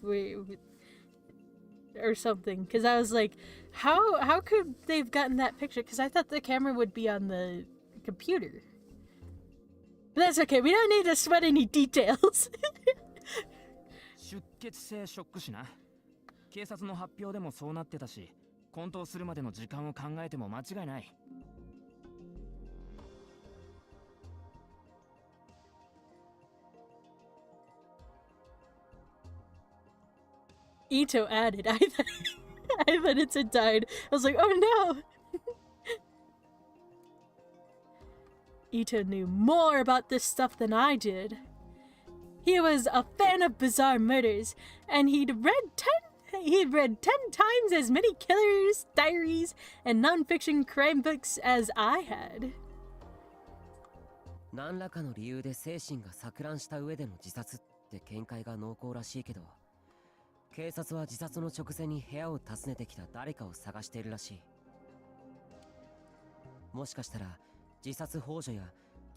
Speaker 4: or something. Because I was like, how could they've gotten that picture? Because I thought the camera would be on the computer. But that's okay. We don't need to sweat any details.
Speaker 7: 出血性ショック死な。警察の発表でもそうなってたし、混沌するまでの時間を考えても間違いない。
Speaker 4: Ito added, I thought it had died. I was like, oh no! Ito knew more about this stuff than I did. He was a fan of bizarre murders, and he'd read 10 times as many killers, diaries, and non-fiction crime books as I had.
Speaker 6: 何らかの理由で精神が錯乱した上での自殺って見解が濃厚らしいけど、警察は自殺の直前に部屋を訪ねてきた誰かを探しているらしい。もしかしたら自殺幇助や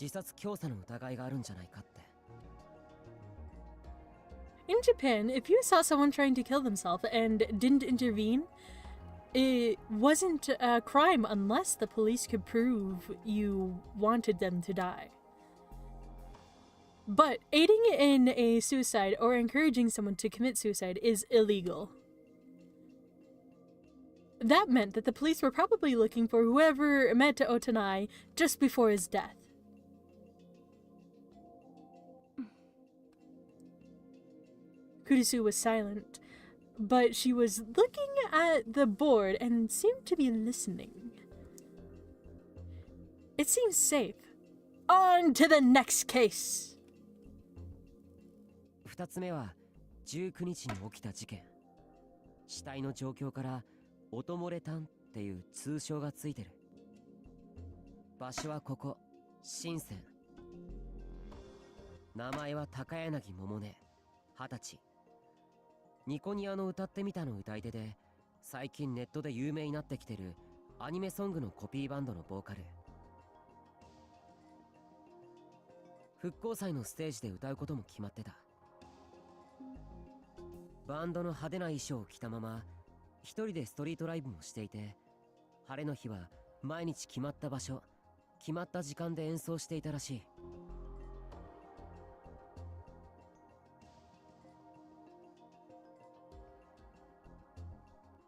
Speaker 6: 自殺教唆の疑いがあるんじゃないかって。
Speaker 4: In Japan, if you saw someone trying to kill themselves and didn't intervene, it wasn't a crime unless the police could prove you wanted them to die. But aiding in a suicide or encouraging someone to commit suicide is illegal. That meant that the police were probably looking for whoever met Otanai just before his death. Kurisu was silent, but she was looking at the board and seemed to be listening. It seems safe. On to the next case!
Speaker 6: 2つ目は19日に起きた事件。死体の状況から音漏れ炭っていう通称がついてる。場所はここ、深セン。名前は高柳桃音、20歳。ニコニアの歌ってみたの歌い手で、最近ネットで有名になってきてるアニメソングのコピーバンドのボーカル。復興祭のステージで歌うことも決まってた。バンドの派手な衣装を着たまま一人でストリートライブもしていて、晴れの日は毎日決まった場所、決まった時間で演奏していたらしい。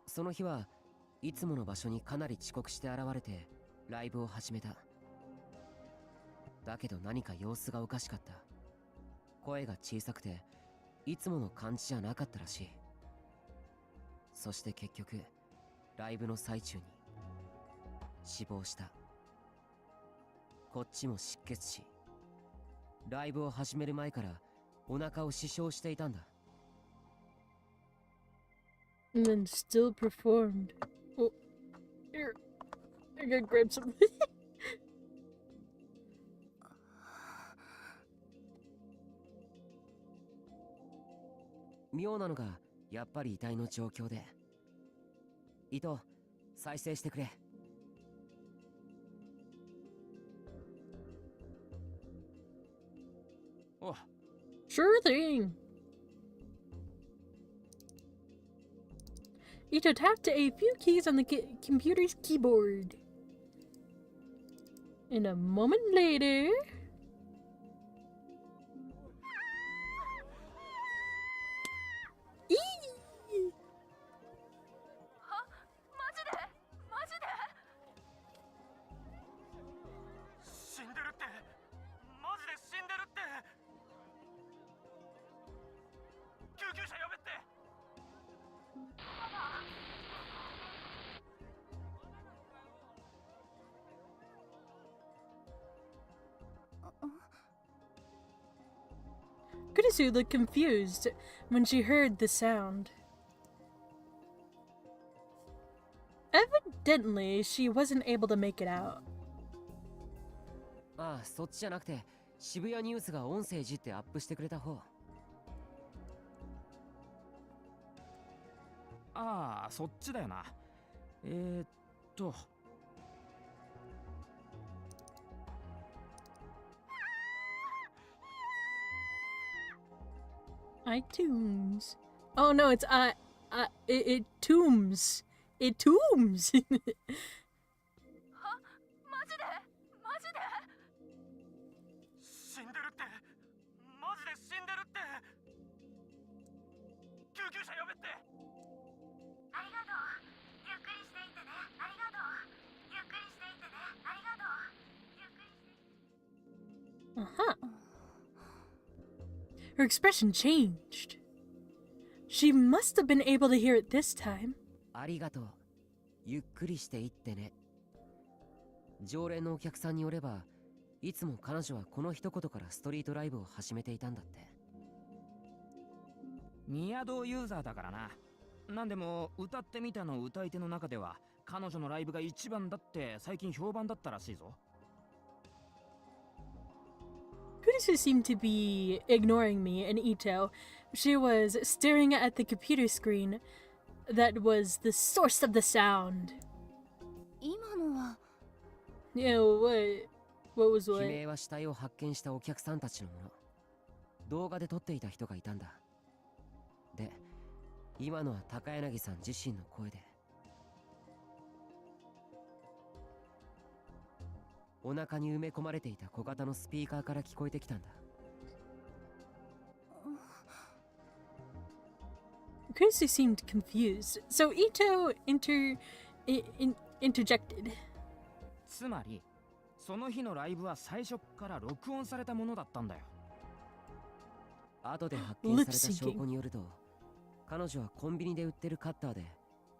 Speaker 6: その日はいつもの場所にかなり遅刻して現れてライブを始めた。だけど何か様子がおかしかった。声が小さくていつもの感じじゃなかったらしい。そして結局ライブの最中に死亡した。こっちも失血死。ライブを始める前からお腹を刺傷していたんだ。
Speaker 4: And then still performed. Oh, here. I gotta grab something.
Speaker 6: 妙なのがやっぱり遺体の状況で。糸、再生してくれ。
Speaker 7: お、
Speaker 4: Sure thing. Ito tapped a few keys on the computer's keyboard. And a moment later... Eee!
Speaker 5: マジでマジで
Speaker 7: 死んでるって、マジで死んでるって。救急車呼べって。
Speaker 4: Kurisu looked confused when she heard the sound. Evidently, she wasn't able to make it out.
Speaker 6: ああ、そっちじゃなくて渋谷ニュースが音声いじってアップしてくれた方。
Speaker 7: ああ、そっちだよな。
Speaker 4: iTunes. Oh no, it's it tombs. It tombs.
Speaker 5: マジでマジで
Speaker 7: 死んでるって、マジで死んでるって。救急車呼べって。
Speaker 5: ありがとう。ゆっくりしていってね。ありがとう。ゆっくりしていってね。ありがとう。ゆっくりしていって。
Speaker 4: Uh-huh. Her expression changed. She must have been able to hear it this time.
Speaker 6: ありがとう。ゆっくりしていってね。常連のお客さんによれば、いつも彼女はこの一言からストリートライブを始めていたんだって。
Speaker 7: ニアドユーザーだからな。なんでも歌ってみたの歌い手の中では彼女のライブが一番だって最近評判だったらしいぞ。
Speaker 4: Kurisu seemed to be ignoring me and Ito. She was staring at the computer screen that was the source of the sound.
Speaker 5: 今のは
Speaker 4: Yeah, what was
Speaker 6: 悲
Speaker 4: what?
Speaker 6: 鳴は死体を発見したお客さんたちのもの。動画で撮っていた人がいたんだ。で、今のは高柳さん自身の声で。お腹に埋め込まれていた小型のスピーカーから聞こえてきたんだ。
Speaker 4: Kurusu seemed confused, so Ito interjected.
Speaker 7: つまりその日のライブは最初から録音されたものだったんだよ。
Speaker 6: 後で発見された証拠によると、彼女はコンビニで売ってるカッターで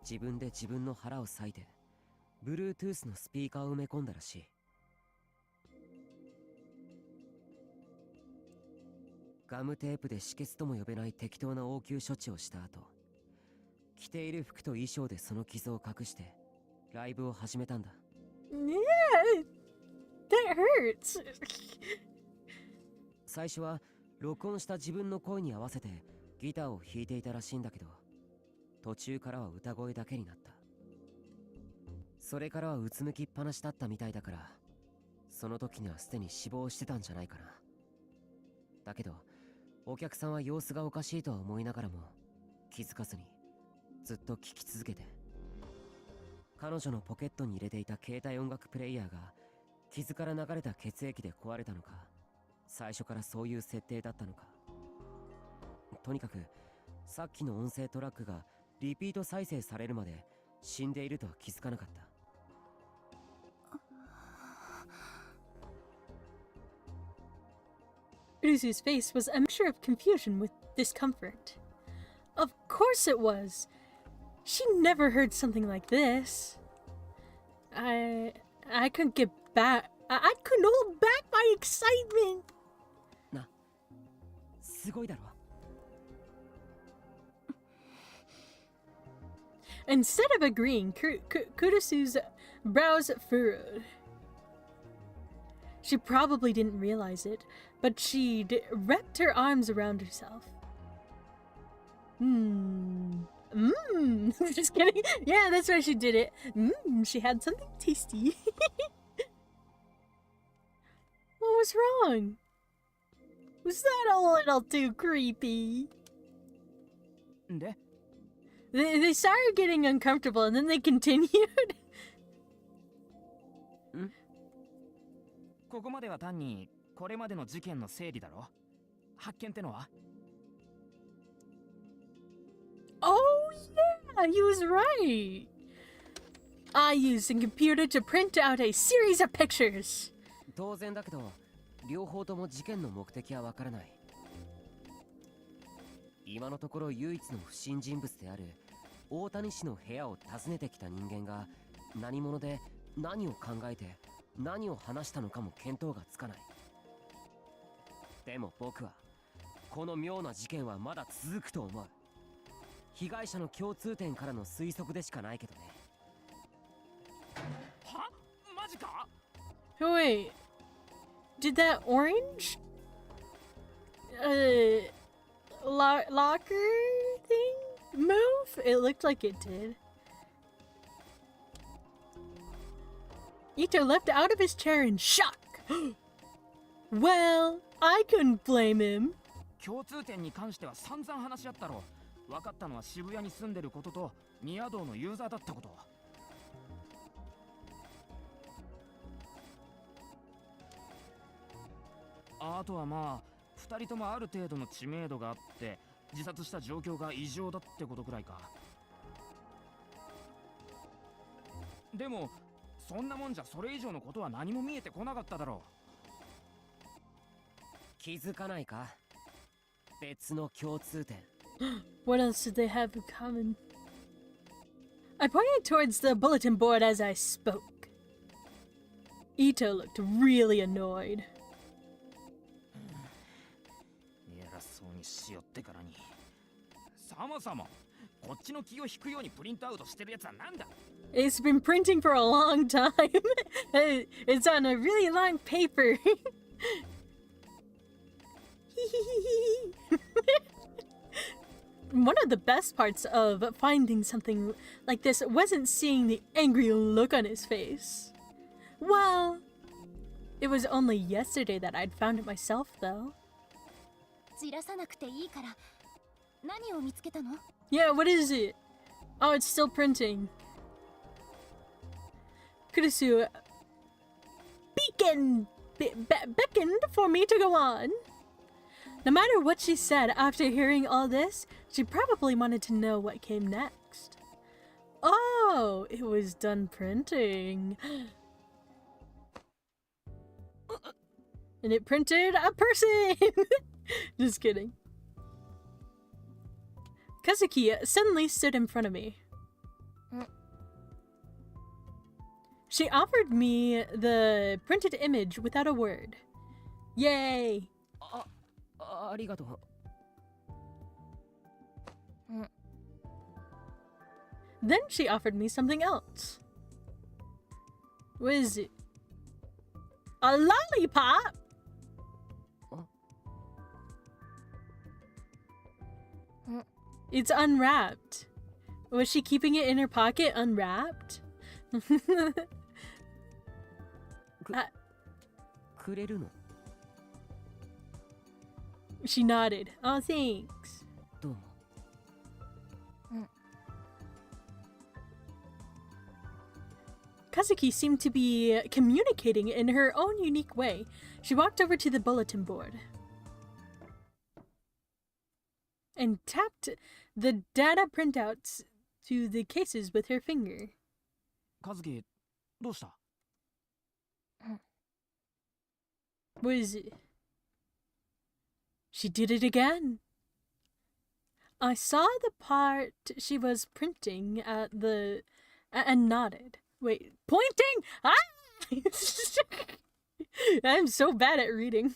Speaker 6: 自分で自分の腹を裂いて Bluetooth のスピーカーを埋め込んだらしい。ガムテープで止血とも呼べない適当な応急処置をした後、着ている服と衣装でその傷を隠してライブを始めたんだ。
Speaker 4: Yeah, that hurts.
Speaker 6: 最初は録音した自分の声に合わせてギターを弾いていたらしいんだけど、途中からは歌声だけになった。それからはうつむきっぱなしだったみたいだから、その時にはすでに死亡してたんじゃないかな。だけどお客さんは様子がおかしいとは思いながらも気づかずにずっと聴き続けて、彼女のポケットに入れていた携帯音楽プレイヤーが傷から流れた血液で壊れたのか、最初からそういう設定だったのか。とにかくさっきの音声トラックがリピート再生されるまで死んでいるとは気づかなかった。
Speaker 4: Uruzu's face was a mixture of confusion with discomfort. Of course it was. She never heard something like this. I couldn't get back. I couldn't hold back my excitement.
Speaker 6: な、すごいだろ。
Speaker 4: Instead of agreeing, Kurusu's brows furrowed. She probably didn't realize it, but she'd wrapped her arms around herself. Just kidding. Yeah, that's why she did it. She had something tasty. What was wrong? Was that a little too creepy?
Speaker 7: で、
Speaker 4: They started getting uncomfortable and then they continued.
Speaker 7: ここまでは単にこれまでの事件の整理だろ。発見ってのは？
Speaker 4: Oh yeah, he was right. I used a computer to print out a series of pictures.
Speaker 6: 当然だけど、両方とも事件の目的はわからない。今のところ唯一の不審人物である大谷氏の部屋を訪ねてきた人間が何者で何を考えて何を話したのかも見当がつかない。でも僕はこの妙な事件はまだ続くと思う。被害者の共通点からの推測でしかないけどね。
Speaker 7: は？マジか？
Speaker 4: Wait, did that orange locker thing move? It looked like it did. Ito leapt out of his chair in shock. Well, I couldn't blame him.
Speaker 7: 共通点に関しては散々話し合ったろ。分かったのは渋谷に住んでることとニア道のユーザーだったこと。あとはまあ2人ともある程度の知名度があって自殺した状況が異常だってことくらいか。でもそんなもんじゃそれ以上のことは何も見えてこなかっただろう。
Speaker 6: 気づかないか？別の共通点。
Speaker 4: What else did they have in common? I pointed towards the bulletin board as I spoke. Ito looked really annoyed.
Speaker 7: 偉そうにしよってからに。そもそもこっちの気を引くようにプリントアウトしてるやつはなんだ？
Speaker 4: It's been printing for a long time. It's on a really long paper. One of the best parts of finding something like this wasn't seeing the angry look on his face. Well, it was only yesterday that I'd found it myself, though.
Speaker 5: じらさなくていいから何を見つけたの？
Speaker 4: Yeah, what is it? Oh, it's still printing. Kurisu beckoned for me to go on. No matter what she said after hearing all this, she probably wanted to know what came next. Oh, it was done printing. And it printed a person! Just kidding. Kazuki suddenly stood in front of me. She offered me the printed image without a word. Yay!
Speaker 6: ありがとう。
Speaker 4: Then she offered me something else. What is it? A lollipop? It's unwrapped. Was she keeping it in her pocket unwrapped?
Speaker 6: くれるの？
Speaker 4: She nodded. Oh, thanks.
Speaker 6: どうも。
Speaker 4: Kazuki seemed to be communicating in her own unique way. She walked over to the bulletin board and tapped the data printouts to the cases with her finger.
Speaker 7: 和樹、どうした？
Speaker 4: What is it? She did it again. I saw the part she was printing at the... and nodded. Wait, pointing? Ah! I'm so bad at reading.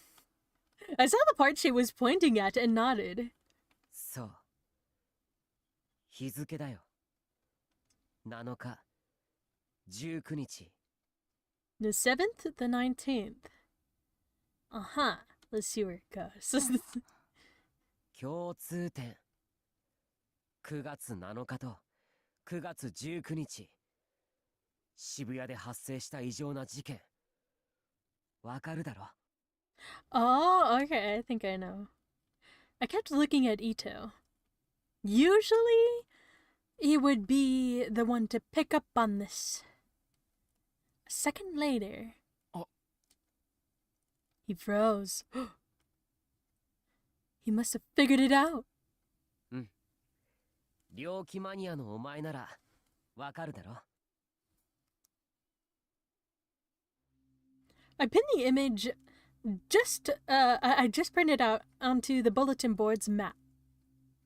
Speaker 4: I saw the part she was pointing at and nodded.
Speaker 6: そう。日付だよ。7日、19日。
Speaker 4: The 7th, the 19th. Uh-huh. Let's see where it goes.
Speaker 6: 共通点。9月7日と9月19日。渋谷で発生した異常な事件。わかるだろ？
Speaker 4: Oh, okay. I think I know. I kept looking at Ito. Usually, he would be the one to pick up on this. A second later, he froze. He must have figured it out.
Speaker 6: うん。猟奇マニアのお前ならわかるだろ？
Speaker 4: I pinned the image I just printed out onto the bulletin board's map.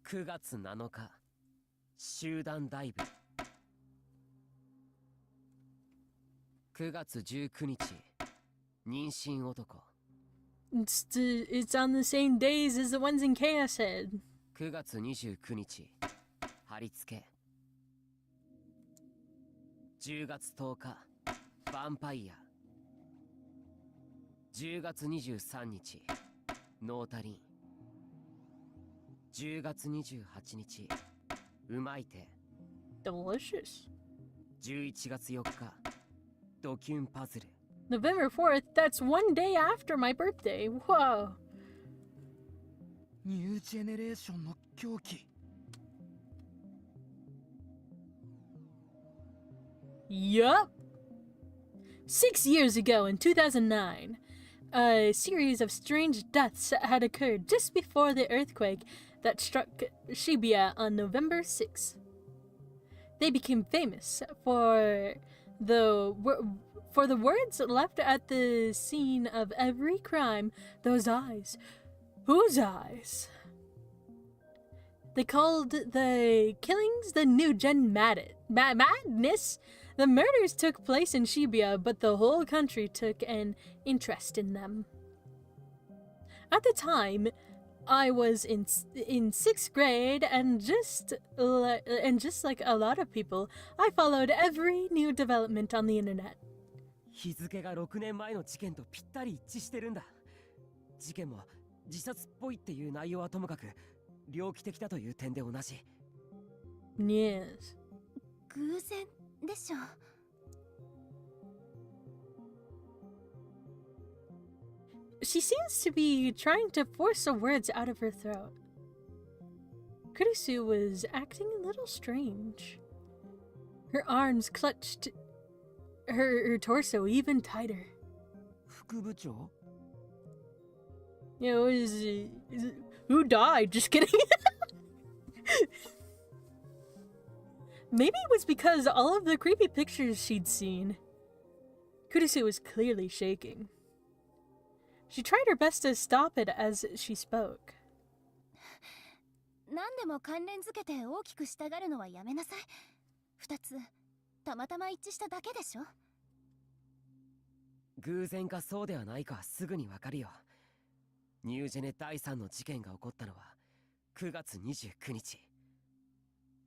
Speaker 6: 9月7日、集団ダイブ。9月19日、妊娠男。
Speaker 4: It's on the same days as the ones in Chaos Head.
Speaker 6: 9月29日、貼り付け。10月10日、ヴァンパイア。10月23日、ノータリン。10月28日、うまい手。
Speaker 4: Delicious.
Speaker 6: 11月4日、ドキュンパズル。
Speaker 4: November 4th, that's one day after my birthday. Whoa.
Speaker 7: ニュージェネレーションの狂気。
Speaker 4: Yup. 6 years ago in 2009, a series of strange deaths had occurred just before the earthquake that struck Shibuya on November 6th. They became famous for the words left at the scene of every crime. Those eyes. Whose eyes? They called the killings the New Gen Madness. The murders took place in Shibuya, but the whole country took an interest in them. At the time, I was in 6th grade, and just like a lot of people, I followed every new development on the internet.
Speaker 6: 日付が6年前の事件とぴったり一致してるんだ。事件も自殺っぽいっていう内容はともかく、猟奇的だという点で同じ。
Speaker 4: Yes.
Speaker 5: 偶然でしょ。
Speaker 4: She seems to be trying to force the words out of her throat. Kurisu was acting a little strange. Her arms clutched her torso even tighter.
Speaker 7: 副部長
Speaker 4: You know, who died? Just kidding. Maybe it was because all of the creepy pictures she'd seen. Kurisu was clearly shaking. She tried her best to stop it as she spoke.
Speaker 5: 何でも関連づけて大きくしたがるのはやめなさい。二つたまたま一致しただけでしょ。
Speaker 6: 偶然かそうではないかすぐにわかるよ。ニュージェネ第3の事件が起こったのは9月29日。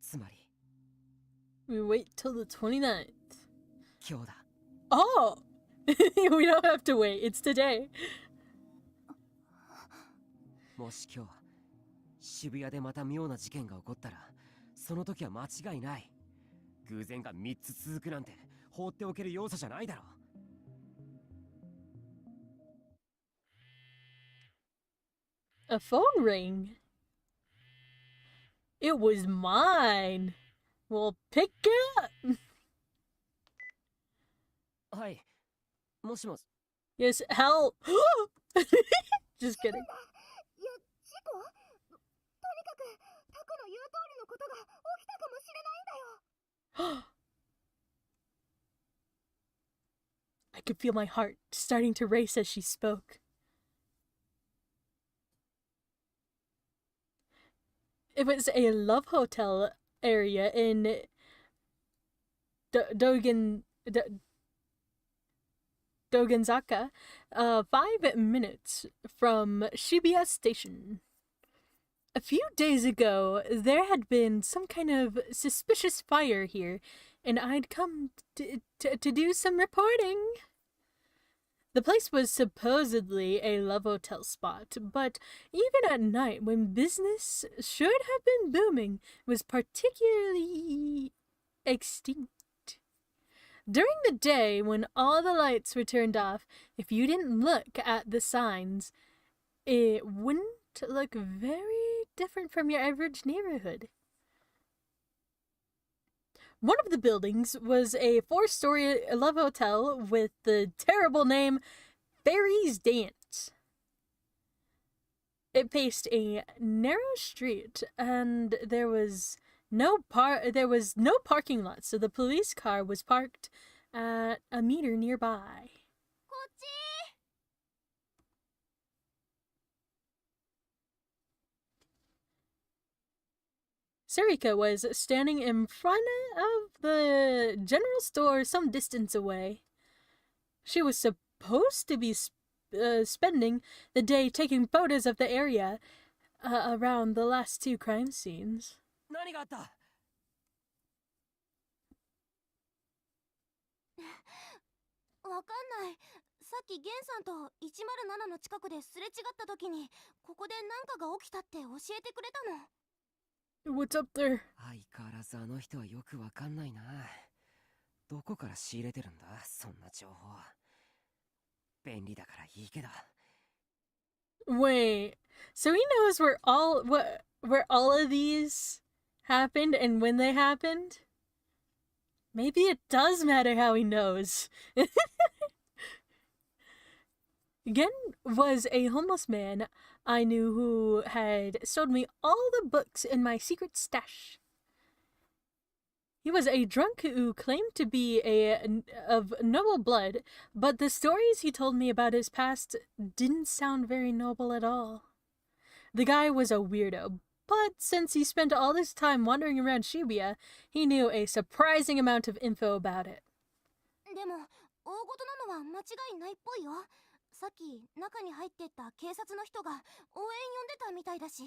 Speaker 6: つまり
Speaker 4: We wait till the 29th.
Speaker 6: 今日だ。
Speaker 4: Oh! We don't have to wait. It's today.
Speaker 6: もし今日渋谷でまた妙な事件が起こったらその時は間違いない。偶然が3つ続くなんて放っておける要素じゃないだろう。
Speaker 4: A phone ring. It was mine. Well, pick it up.
Speaker 6: はい。もしもし。
Speaker 4: Yes, help. Just kidding.
Speaker 5: いや、事故？とにかくタコの言う通りのことが起きたかもしれないんだよ。
Speaker 4: I could feel my heart starting to race as she spoke. It was a love hotel area in Dogenzaka, 5 minutes from Shibuya Station. A few days ago, there had been some kind of suspicious fire here, and I'd come to do some reporting. The place was supposedly a love hotel spot, but even at night, when business should have been booming, it was particularly extinct. During the day, when all the lights were turned off, if you didn't look at the signs, it wouldn't look very different from your average neighborhood. One of the buildings was a 4-story love hotel with the terrible name Fairy's Dance. It faced a narrow street, and there was no parking lot, so the police car was parked at a meter nearby.
Speaker 5: こっち。
Speaker 4: Sarika was standing in front of the general store some distance away. She was supposed to be spending the day taking photos of the area around the last 2 crime scenes.
Speaker 6: 何があった？
Speaker 5: わかんない。さっきゲンさんと107の近くですれ違った時にここで何かが起きたって教えてくれたの。
Speaker 4: What's up there?
Speaker 6: 相変わらずあの人はよくわかんないな。どこから仕入れてるんだそんな情報。便利だからいいけど。
Speaker 4: Wait, so he knows where all of these happened and when they happened? Maybe it does matter how he knows. Gen was a homeless man I knew who had sold me all the books in my secret stash. He was a drunk who claimed to be of noble blood, but the stories he told me about his past didn't sound very noble at all. The guy was a weirdo, but since he spent all this time wandering around Shibuya, he knew a surprising amount of info about it.
Speaker 5: でも大事なのは間違いないっぽいよ。さっき中に入ってった警察の人が応援呼んでたみたいだし。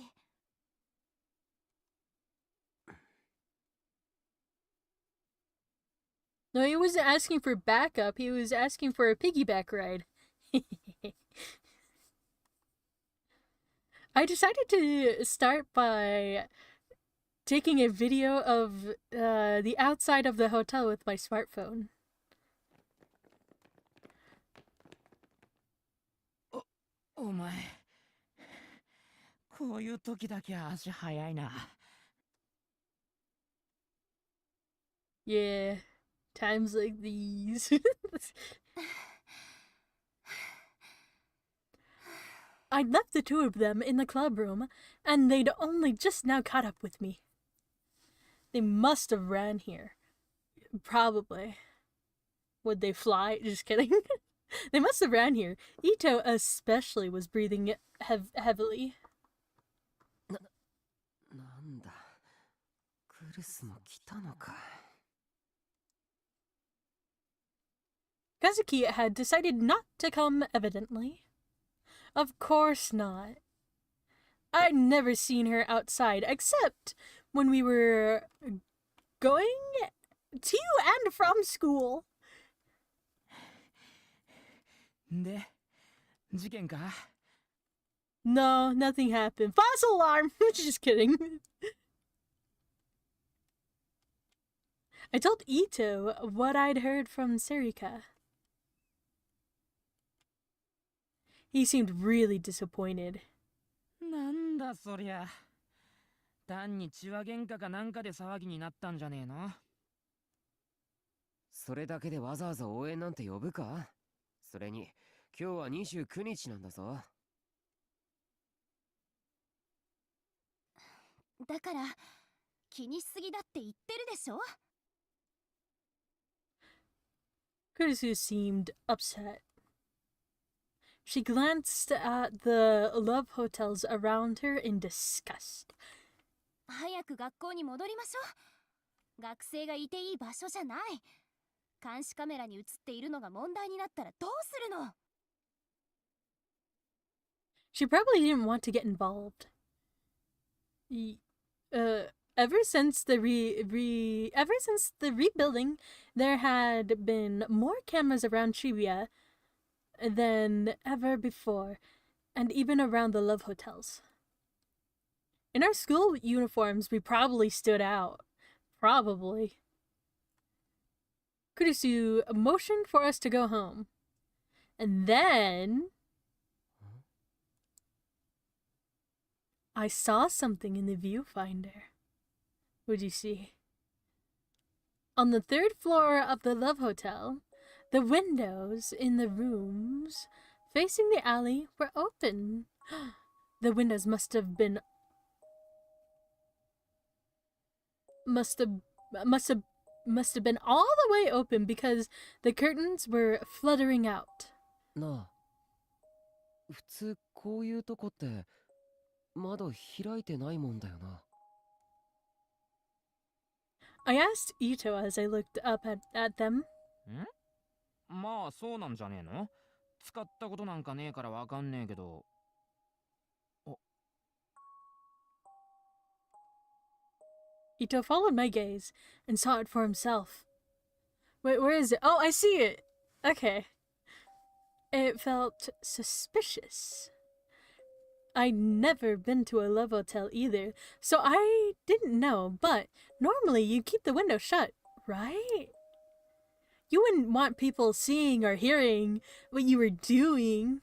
Speaker 4: No, he wasn't asking for backup, he was asking for a piggyback ride. I decided to start by taking a video of the outside of the hotel with my smartphone.
Speaker 7: お前こういう時だけ足早いな。
Speaker 4: Yeah, times like these. I'd left the two of them in the club room, and they'd only just now caught up with me. They must have ran here. Probably. Would they fly? Just kidding. They must have ran here. Ito especially was breathing heavily.
Speaker 6: なんだ、クルスも来たのか。
Speaker 4: Kazuki had decided not to come, evidently. Of course not. I'd never seen her outside, except when we were going to and from school.
Speaker 7: で、事件か？
Speaker 4: No, nothing happened. False alarm! Just kidding. I told Ito what I'd heard from Serika. He seemed really disappointed.
Speaker 7: なんだそりゃ。単に血は喧嘩かなんかで騒ぎになったんじゃねえの？
Speaker 6: それだけでわざわざ応援なんて呼ぶか？それに、今日は29日なんだぞ。
Speaker 5: だから気にしすぎだって言ってるでしょ。
Speaker 4: Kurisu seemed upset. She glanced at the love hotels around her in disgust.
Speaker 5: 早く学校に戻りましょう。学生がいていい場所じゃない。監視カメラに映っているのが問題になったらどうするの？
Speaker 4: She probably didn't want to get involved. Ever since the rebuilding, there had been more cameras around Shibuya than ever before, and even around the love hotels. In our school uniforms, we probably stood out. Probably. Kurisu motioned for us to go home. And then I saw something in the viewfinder. What'd you see? On the 3rd floor of the Love Hotel, the windows in the rooms facing the alley were open. The windows must have been all the way open because the curtains were fluttering out.
Speaker 6: なあ、普通こういうとこって窓開いてないもんだよな。
Speaker 4: I asked Ito as I looked up at them.
Speaker 7: ん？まあそうなんじゃねえの？使ったことなんかねえからわかんねえけど。
Speaker 4: Ito followed my gaze and saw it for himself. Wait, where is it? Oh, I see it! Okay. It felt suspicious. I'd never been to a love hotel either, so I didn't know, but normally you keep the window shut, right? You wouldn't want people seeing or hearing what you were doing.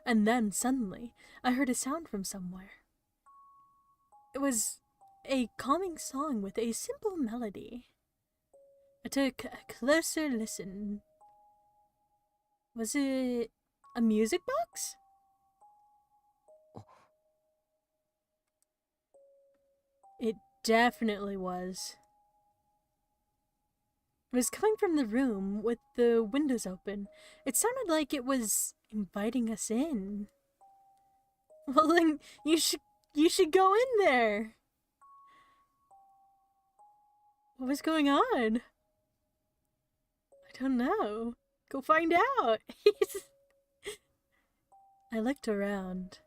Speaker 4: And then suddenly, I heard a sound from somewhere. It was a calming song with a simple melody. I took a closer listen. Was it a music box? It definitely was. It was coming from the room with the windows open. It sounded like it was inviting us in. Well, then you should go in there. What was going on? I don't know. Go find out. I looked around.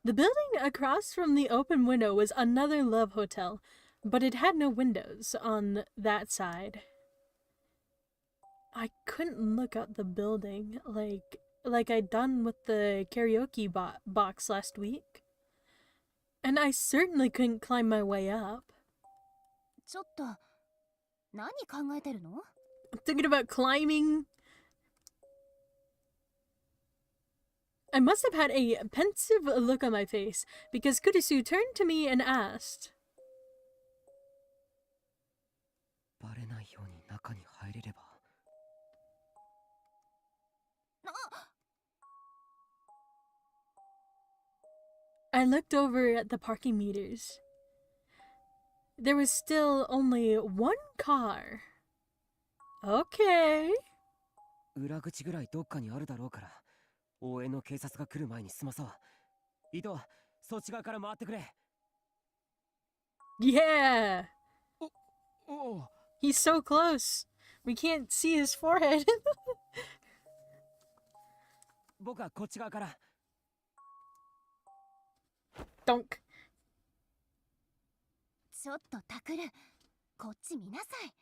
Speaker 4: The building across from the open window was another love hotel, but it had no windows on that side. I couldn't look out the building like I'd done with the karaoke box last week. And I certainly couldn't climb my way up.
Speaker 5: ちょっと何考えてるの？
Speaker 4: I'm thinking about climbing. I must have had a pensive look on my face because Kurisu turned to me and asked,
Speaker 6: バレないように中に入れれば。
Speaker 4: I looked over at the parking meters. There was still only one car. Okay.
Speaker 6: 裏口ぐらいどっかにあるだろうから、応援の警察が来る前に済まそう。伊藤、そっち側から回ってくれ。
Speaker 4: Yeah.
Speaker 7: お
Speaker 4: He's so close. We can't see his forehead.
Speaker 6: 僕はこっち側から。
Speaker 4: Donk.
Speaker 5: ちょっとタクル、こっち見なさい。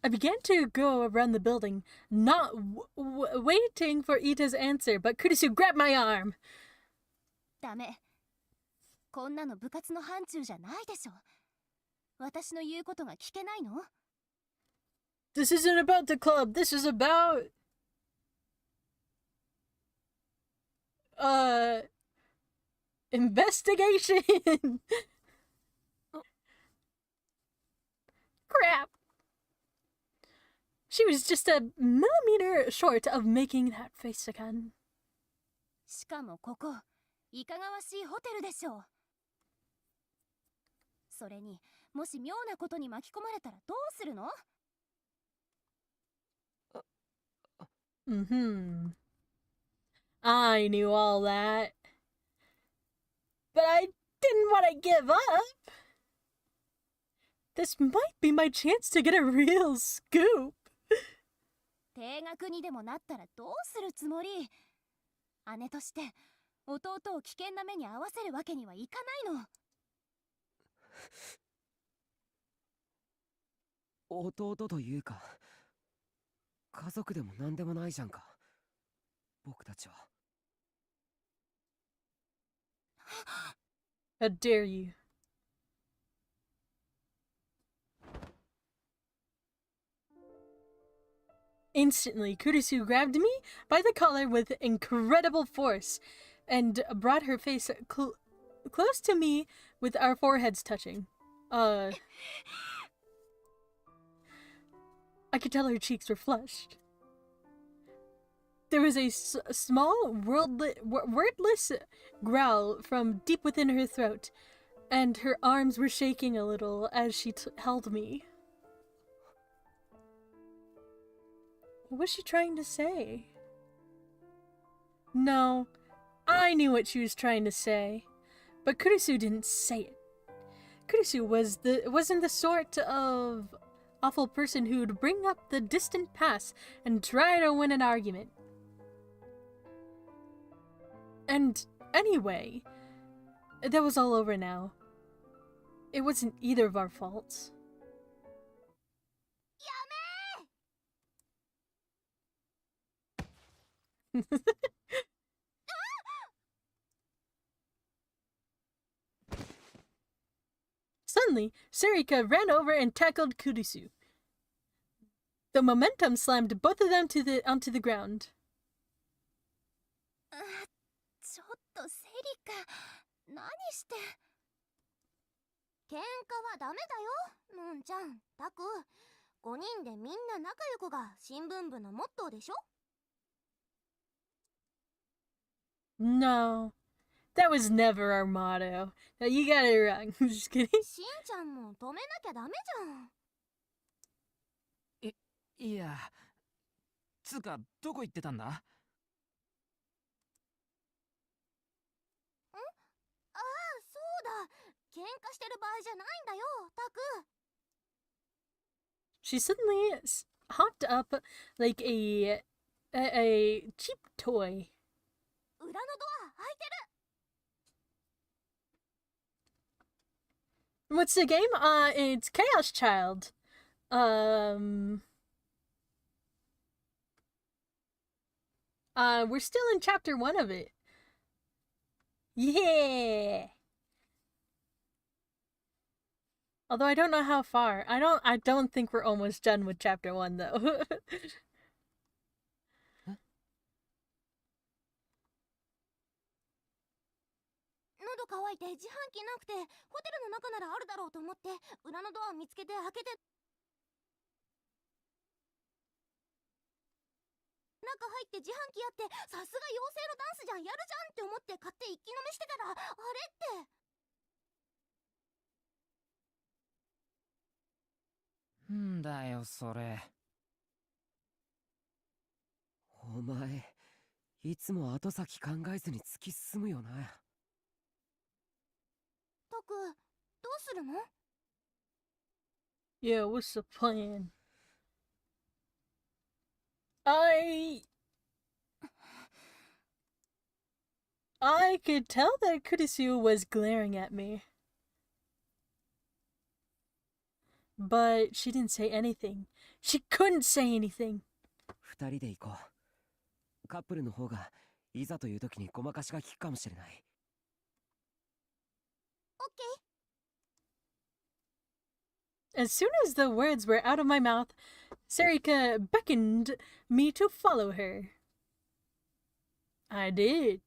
Speaker 4: I began to go around the building, not waiting for Ita's answer, but Kurisu grabbed my arm.
Speaker 5: ダメ。こんなの部活の範疇じゃないでしょ。私の言うことが聞けないの？
Speaker 4: This isn't about the club. This is about... investigation. Crap. She was just a millimeter short of making that face again.
Speaker 5: しかもここ、いかがわしいホテルでしょう。それに、もし妙なことに巻き込まれたらどうするの？
Speaker 4: I knew all that. But I didn't want to give up. This might be my chance to get a real scoop.
Speaker 5: 定額にでもなったらどうするつもり？姉として弟を危険な目に遭わせるわけにはいかないの。
Speaker 6: 弟というか、家族でも何でもないじゃんか。僕たちは。
Speaker 4: How dare you? Instantly, Kurisu grabbed me by the collar with incredible force and brought her face close to me with our foreheads touching. I could tell her cheeks were flushed. There was a small, wordless growl from deep within her throat, and her arms were shaking a little as she held me. What was she trying to say? No, I knew what she was trying to say, but Kurisu didn't say it. Kurisu wasn't the sort of awful person who'd bring up the distant past and try to win an argument. And anyway, that was all over now. It wasn't either of our faults. Suddenly, Sarika ran over and tackled Kurisu. The momentum slammed both of them onto the ground.
Speaker 5: ちょっとセリカ、何して。喧嘩はダメだよ、のんちゃん、タク。5人でみんな仲良くが新聞部のモットーでしょ？
Speaker 4: No, that was never our motto. No, you got it wrong. I'm just kidding.
Speaker 5: しんちゃんも止めなきゃダメじゃん。
Speaker 7: いや、つうかどこ行ってたんだ？
Speaker 5: ああ、そうだ。喧嘩してる場合じゃないんだよ、タク。
Speaker 4: She suddenly hopped up like a cheap toy.
Speaker 5: 裏のドア開いてる。
Speaker 4: What's the game? It's Chaos Child. We're still in chapter 1 of it. Yeah. Although I don't know how far. I don't think we're almost done with chapter 1 though.
Speaker 5: 喉乾いて自販機なくて、ホテルの中ならあるだろうと思って裏のドア見つけて開けて、中入って自販機やって、さすが妖精のダンスじゃん、やるじゃんって思って買って一気飲みしてたら、あれって
Speaker 7: んだよそれ。
Speaker 6: お前いつも後先考えずに突き進むよな。
Speaker 5: タク、どうするの？
Speaker 4: Yeah, what's the plan? I could tell that Kurisu was glaring at me. But she didn't say anything. She couldn't say anything.
Speaker 6: 二人で行こう。カップルの方がいざという時にごまかしが効くかもしれない。
Speaker 5: OK。
Speaker 4: As soon as the words were out of my mouth, Sarika beckoned me to follow her. I did.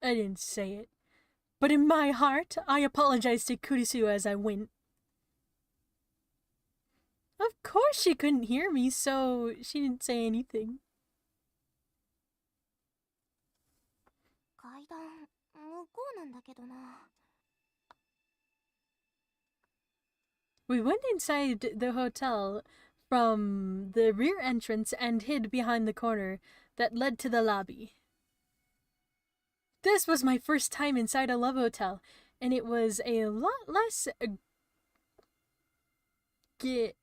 Speaker 4: I didn't say it, but in my heart, I apologized to Kurisu as I went. Of course she couldn't hear me, so she didn't say anything.
Speaker 5: 階段、向こうなんだけどな。
Speaker 4: We went inside the hotel from the rear entrance and hid behind the corner that led to the lobby. This was my first time inside a love hotel, and it was a lot less gay.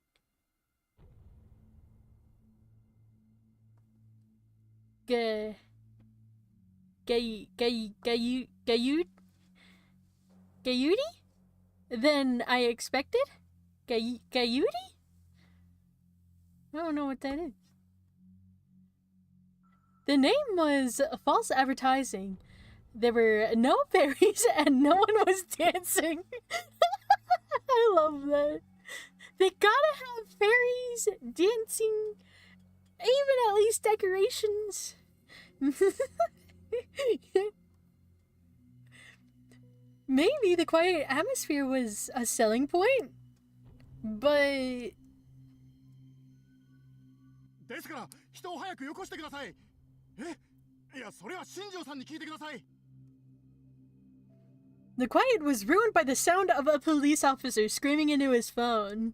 Speaker 4: Than I expected? Gayudi? I don't know what that is. The name was false advertising. There were no fairies and no one was dancing. I love that. They gotta have fairies, dancing, even at least decorations. Maybe the quiet atmosphere was a selling point, but...
Speaker 8: ですから、人を早くよこしてください。いや、それは新庄さんに聞いてください。
Speaker 4: The quiet was ruined by the sound of a police officer screaming into his phone.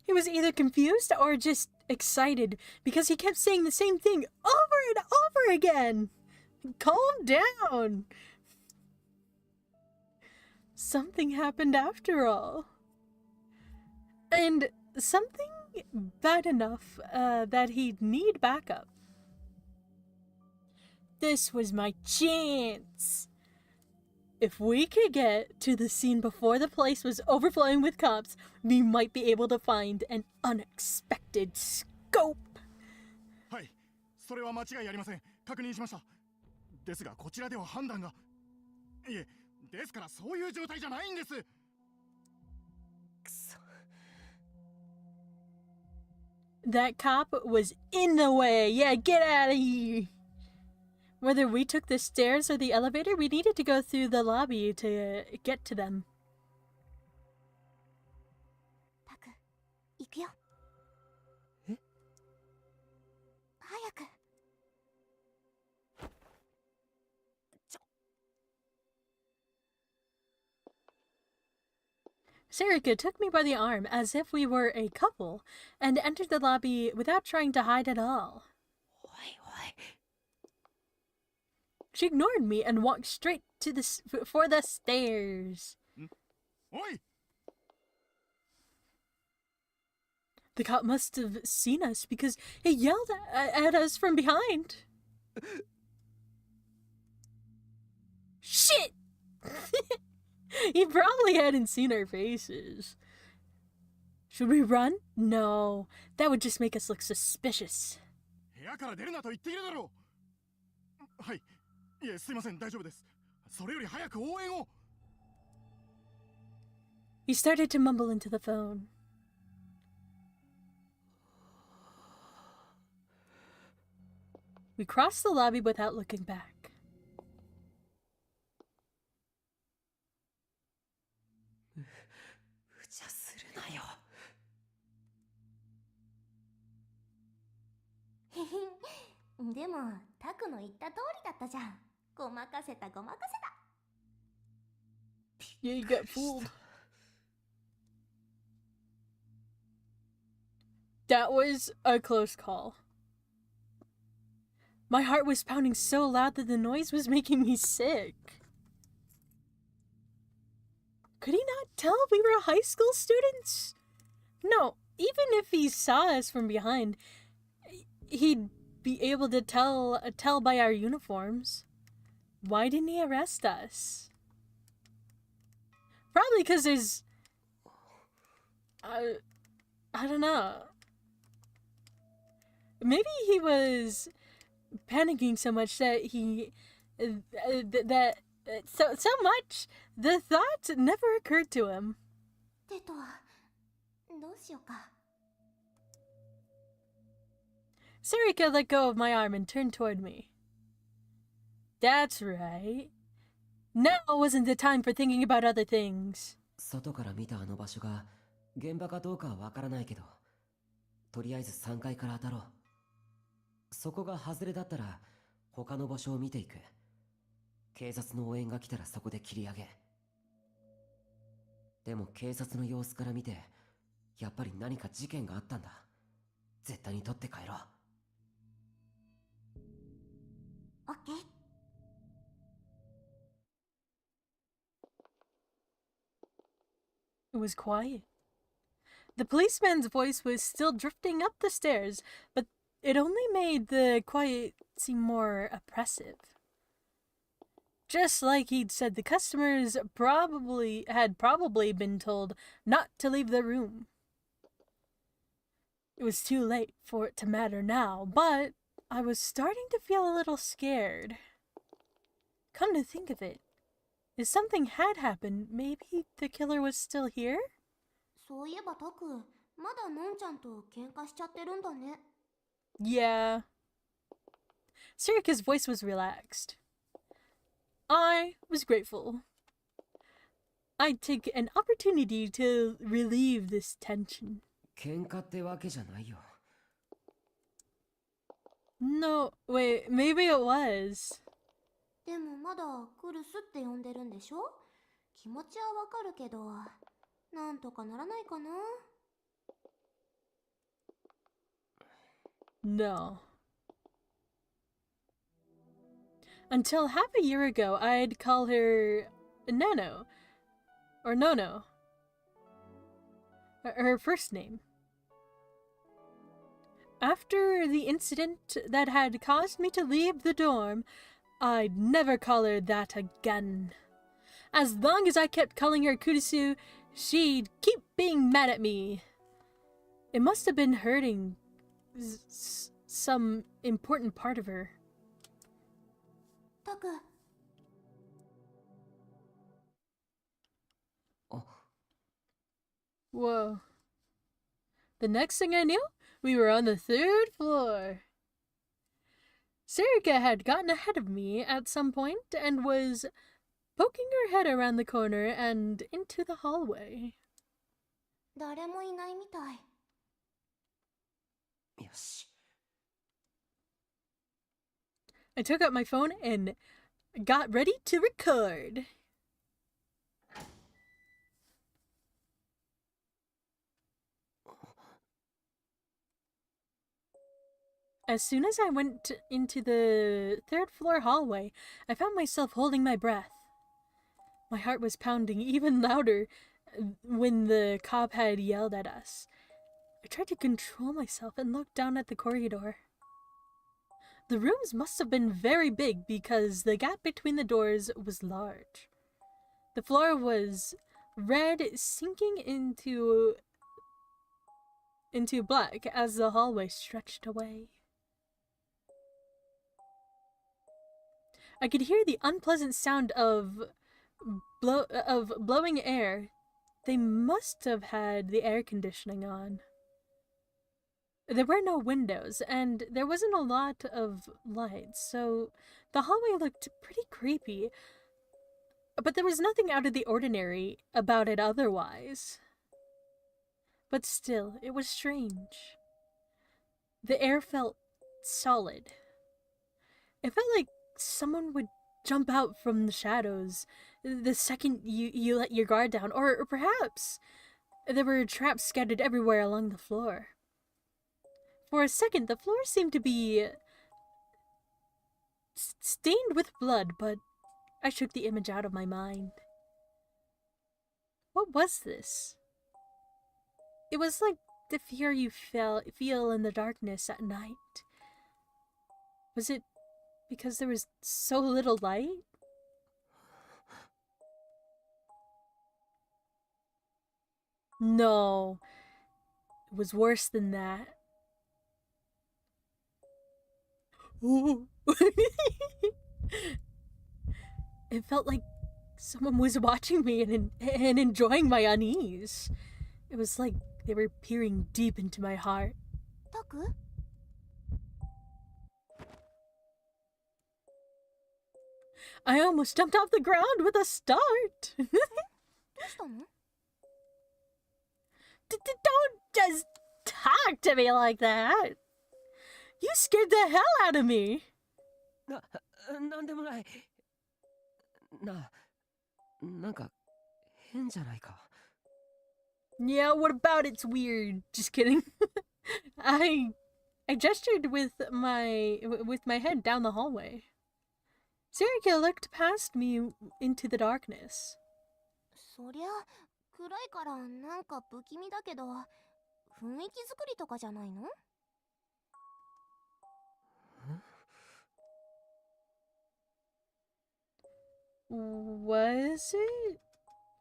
Speaker 4: He was either confused or just excited because he kept saying the same thing over and over again. Calm down. Something happened after all. And something bad enough that he'd need backup. This was my chance. If we could get to the scene before the place was overflowing with cops, we might be able to find an unexpected scope.
Speaker 8: はい、それは間違いありません。確認しました。ですが、こちらでは判断が。いえ、ですからそういう状態じゃないんです。
Speaker 6: くそ。
Speaker 4: That cop was in the way. Yeah, get out of here. Whether we took the stairs or the elevator, we needed to go through the lobby to get to them.
Speaker 5: タク、行くよ。
Speaker 6: え？
Speaker 5: 早く。
Speaker 4: Sarika took me by the arm as if we were a couple and entered the lobby without trying to hide at all. She ignored me and walked straight to for the stairs.
Speaker 8: Oi!
Speaker 4: The cop must have seen us because he yelled at us from behind. Shit! He probably hadn't seen our faces. Should we run? No, that would just make us look suspicious.
Speaker 8: 部屋から出るなと言っているだろう。はい。いえ、すいません、大丈夫です。それより早く応援を。
Speaker 4: He started to mumble into the phone. We crossed the lobby without looking back.
Speaker 5: Hehe. でも、タクの言った通りだったじゃん。ごまかせたごまかせた。
Speaker 4: Yeah, you got fooled. That was a close call. My heart was pounding so loud that the noise was making me sick. Could he not tell we were high school students? No, even if he saw us from behind, he'd be able to tell by our uniforms. Why didn't he arrest us? Probably because there's... I don't know. Maybe he was panicking so much that so much the thought never occurred to him.
Speaker 5: てと、どうしようか。
Speaker 4: Sarika let go of my arm and turned toward me. That's right. Now wasn't the time for thinking about other things.
Speaker 6: 外から見たあの場所が現場かどうかはわからないけど、とりあえず3階から当たろう。そこが外れだったら他の場所を見ていく。警察の応援が来たらそこで切り上げ。でも警察の様子から見て、やっぱり何か事件があったんだ。絶対に取って帰ろう。
Speaker 5: オッケー。
Speaker 4: It was quiet. The policeman's voice was still drifting up the stairs, but it only made the quiet seem more oppressive. Just like he'd said, the customers had probably been told not to leave the room. It was too late for it to matter now, but I was starting to feel a little scared. Come to think of it, if something had happened, maybe the killer was still here?
Speaker 5: そういえばタク、まだのんちゃんと喧嘩しちゃってるんだね。
Speaker 4: Yeah. Sarika's voice was relaxed. I was grateful. I'd take an opportunity to relieve this tension.
Speaker 6: 喧嘩ってわけじゃないよ。
Speaker 4: No, wait, maybe it was.
Speaker 5: でもまだクルスって呼んでるんでしょ。気持ちはわかるけど、なんとかならないかな。
Speaker 4: No. Until half a year ago, I'd call her Nano. Or Nono. Her first name. After the incident that had caused me to leave the dorm, I'd never call her that again. As long as I kept calling her Kurisu, she'd keep being mad at me. It must have been hurting some important part of her.
Speaker 5: タク。
Speaker 4: Whoa. The next thing I knew, we were on the 3rd floor. Sarika had gotten ahead of me at some point and was poking her head around the corner and into the hallway.
Speaker 5: 誰もいないみたい。
Speaker 6: よし。
Speaker 4: I took out my phone and got ready to record. As soon as I went into the 3rd floor hallway, I found myself holding my breath. My heart was pounding even louder when the cop had yelled at us. I tried to control myself and looked down at the corridor. The rooms must have been very big because the gap between the doors was large. The floor was red, sinking into black as the hallway stretched away. I could hear the unpleasant sound of blowing air. They must have had the air conditioning on. There were no windows, and there wasn't a lot of light, so the hallway looked pretty creepy. But there was nothing out of the ordinary about it otherwise. But still, it was strange. The air felt solid. It felt like someone would jump out from the shadows the second you let your guard down, or perhaps there were traps scattered everywhere along the floor. For a second, the floor seemed to be stained with blood, but I shook the image out of my mind. What was this? It was like the fear you feel in the darkness at night. Was it because there was so little light? No, it was worse than that. Ooh. It felt like someone was watching me and enjoying my unease. It was like they were peering deep into my heart.
Speaker 5: Taku?
Speaker 4: I almost jumped off the ground with a start. Don't just talk to me like that. You scared the hell out of me.
Speaker 6: なんでもない。なんか変じゃないか。
Speaker 4: Yeah, what about it's weird? Just kidding. I gestured with my head down the hallway. Serika looked past me into the darkness.
Speaker 5: そりゃ暗いからなんか不気味だけど、雰囲気作りとかじゃないの？
Speaker 4: Was it?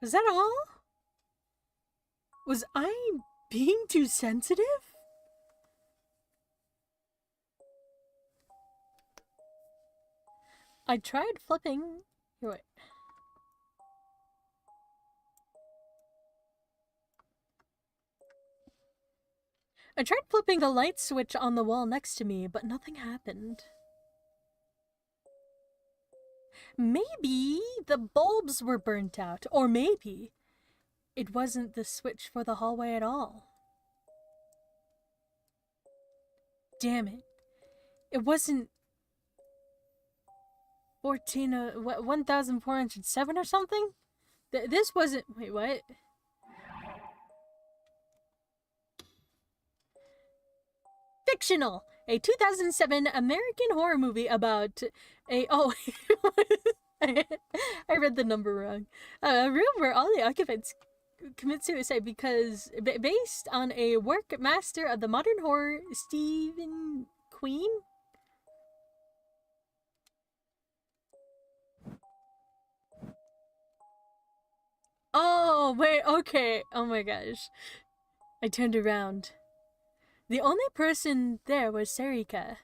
Speaker 4: Was that all? Was I being too sensitive? I tried flipping. Here, wait. I tried flipping the light switch on the wall next to me, but nothing happened. Maybe the bulbs were burnt out, or maybe it wasn't the switch for the hallway at all. Damn it. It wasn't 1407 or something? This wasn't... Wait, what? Fictional! A 2007 American horror movie about a... Oh, I read the number wrong. A room where all the occupants commit suicide because... Based on a work master of the modern horror, Stephen Queen? Oh, wait, okay. Oh my gosh. I turned around. The only person there was Serika.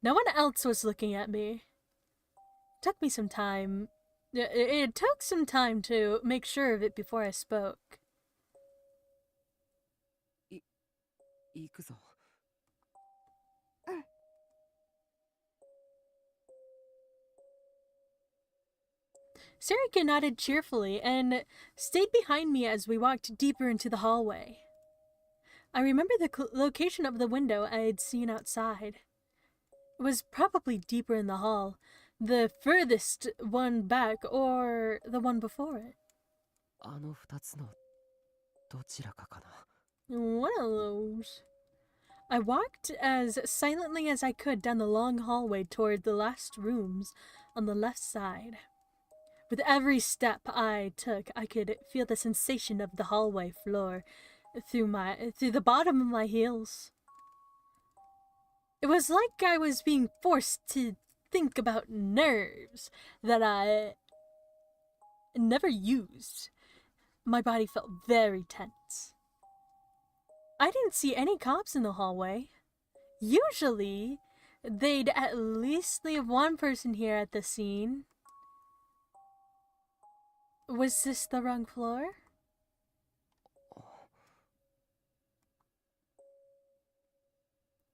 Speaker 4: No one else was looking at me. It took me some time. It took some time to make sure of it before I spoke.
Speaker 6: 行くぞ。
Speaker 4: Serika nodded cheerfully and stayed behind me as we walked deeper into the hallway. I remember the location of the window I had seen outside. It was probably deeper in the hall, the furthest one back or the one before it.
Speaker 6: あの二つのどちらかかな。
Speaker 4: One of those. I walked as silently as I could down the long hallway toward the last rooms on the left side. With every step I took, I could feel the sensation of the hallway floor through the bottom of my heels. It was like I was being forced to think about nerves that I never used. My body felt very tense. I didn't see any cops in the hallway. Usually, they'd at least leave one person here at the scene. Was this the wrong floor?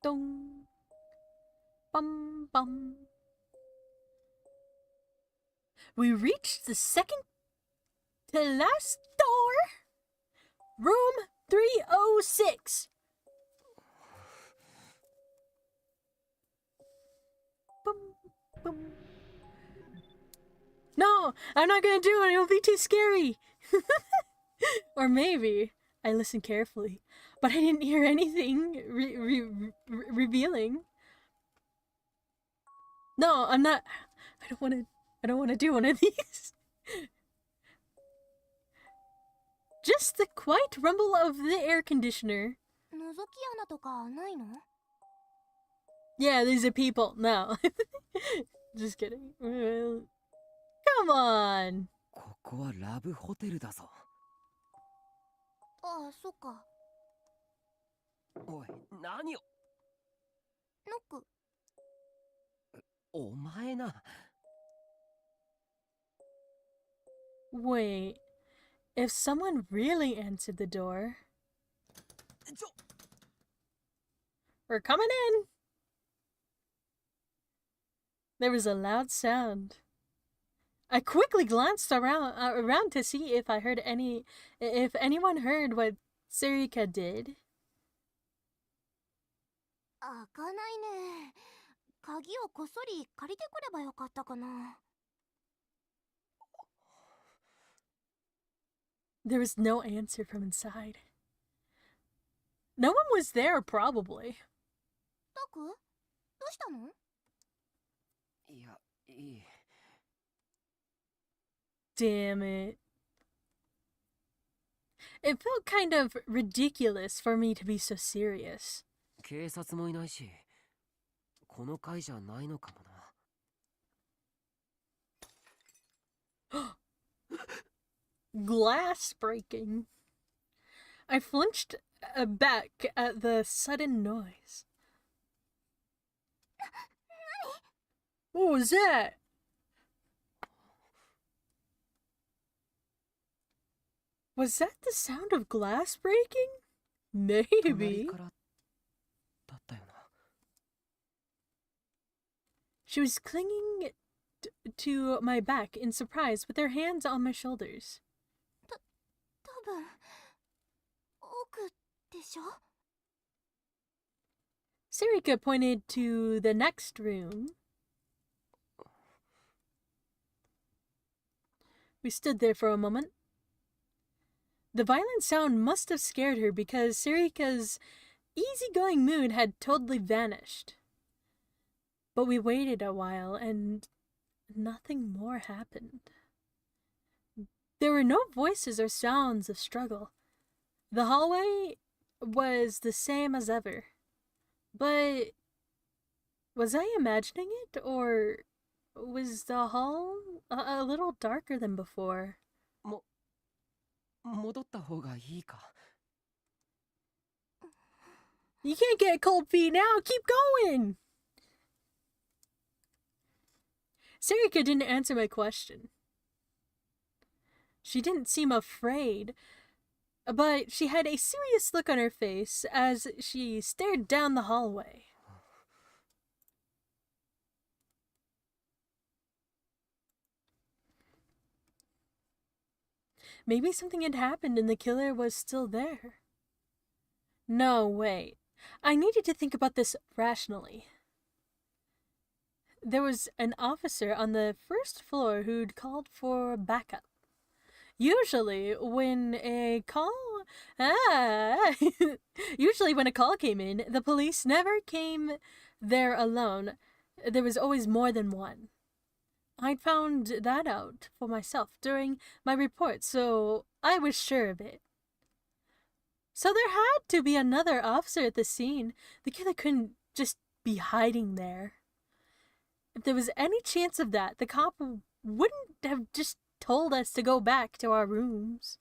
Speaker 4: Dong. Bum bum. We reached the second to last door. Room 306. Boom, boom. No, I'm not gonna do it. It'll be too scary. Or maybe I listened carefully, but I didn't hear anything revealing. No, I'm not. I don't want to do one of these. Just the quiet rumble of the air conditioner.
Speaker 5: 覗き穴とかないの？
Speaker 4: Yeah, these are people. No. Just kidding. Come on.
Speaker 6: ここはラブホテルだぞ。
Speaker 5: ああ、そっか。
Speaker 6: おい、何を。
Speaker 5: ノック。
Speaker 6: お前な。
Speaker 4: Wait. If someone really answered the door. We're coming in. There was a loud sound. I quickly glanced around to see if if anyone heard what Sarika did.
Speaker 5: 開かないね。鍵をこっそり借りてくればよかったかな。
Speaker 4: There was no answer from inside. No one was there, probably.
Speaker 5: タク？どうしたの？
Speaker 6: いや、いい。
Speaker 4: Damn it. It felt kind of ridiculous for me to be so serious.
Speaker 6: 警察もいないし、この階じゃないのかもな。
Speaker 4: Glass breaking. I flinched back at the sudden noise. What was that? Was that the sound of glass breaking? Maybe. She was clinging to my back in surprise with her hands on my shoulders.
Speaker 5: 多分奥でしょ？
Speaker 4: Sarika pointed to the next room. We stood there for a moment. The violent sound must have scared her because Sarika's easygoing mood had totally vanished. But we waited a while and nothing more happened. There were no voices or sounds of struggle. The hallway was the same as ever. But was I imagining it, or was the hall a little darker than before?
Speaker 6: 戻った方がいいか。
Speaker 4: You can't get cold feet now. Keep going. Sarika didn't answer my question. She didn't seem afraid, but she had a serious look on her face as she stared down the hallway. Maybe something had happened and the killer was still there. No, wait. I needed to think about this rationally. There was an officer on the first floor who'd called for backup. Usually when a call came in, the police never came there alone. There was always more than one. I'd found that out for myself during my report, so I was sure of it. So there had to be another officer at the scene. The killer couldn't just be hiding there. If there was any chance of that, the cop wouldn't have just told us to go back to our rooms.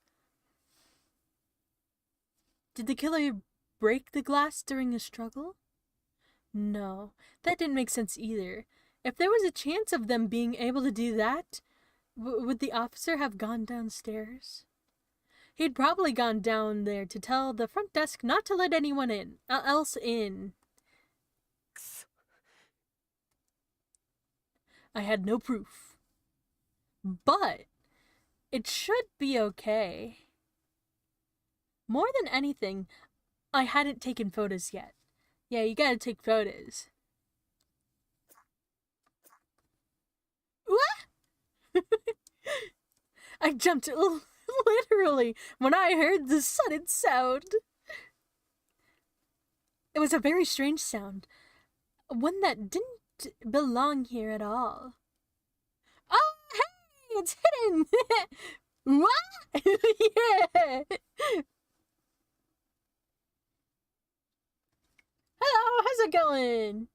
Speaker 4: Did the killer break the glass during a struggle? No, that didn't make sense either. If there was a chance of them being able to do that, would the officer have gone downstairs? He'd probably gone down there to tell the front desk not to let anyone else in. I had no proof. But it should be okay. More than anything, I hadn't taken photos yet. Yeah, you gotta take photos. What? I jumped literally when I heard the sudden sound. It was a very strange sound. One that didn't belong here at all. Oh, hey! It's hidden! What? Yeah! Hello, how's it going?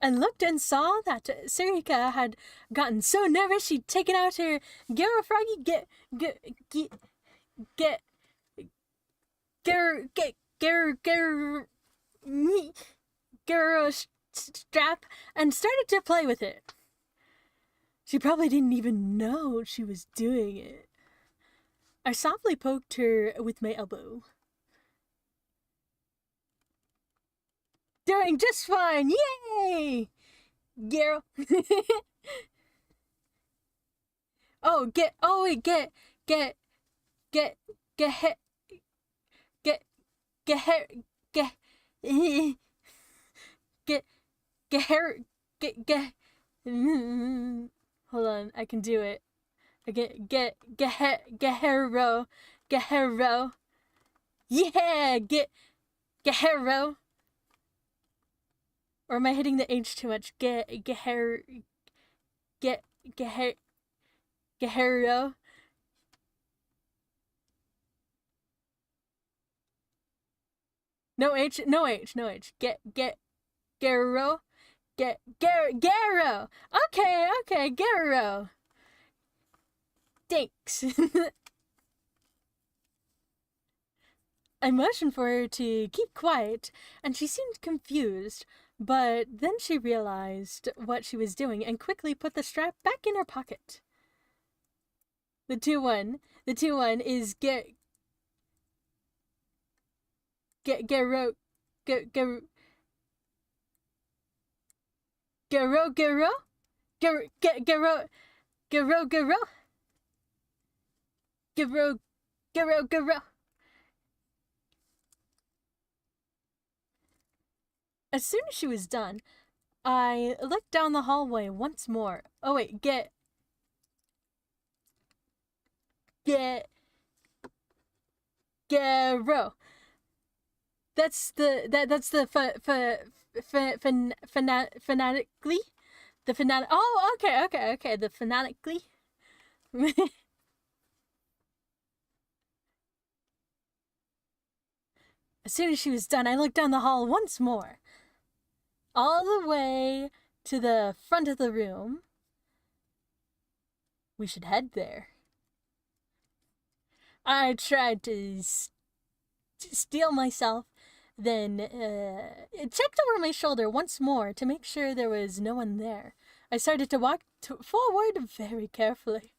Speaker 4: I looked and saw that Sarika had gotten so nervous she'd taken out her Garo Froggy Garo strap and started to play with it. She probably didn't even know she was doing it. I softly poked her with my elbow. Doing just fine, yay! Garo. Get hold on, I can do it. Gehero. Yeah, Gehero. Or am I hitting the H too much? Gehero. No H. Gero. Gero. Okay, Gero. Thanks. I motioned for her to keep quiet, and she seemed confused, but then she realized what she was doing and quickly put the strap back in her pocket. The 2-1 is Gero. As soon as she was done, I looked down the hallway once more. Oh wait, Gero. That's the phonetically. The phonetic. Oh, okay. The phonetically. As soon as she was done, I looked down the hall once more. All the way to the front of the room. We should head there. I tried to steel myself, then checked over my shoulder once more to make sure there was no one there. I started to walk forward very carefully.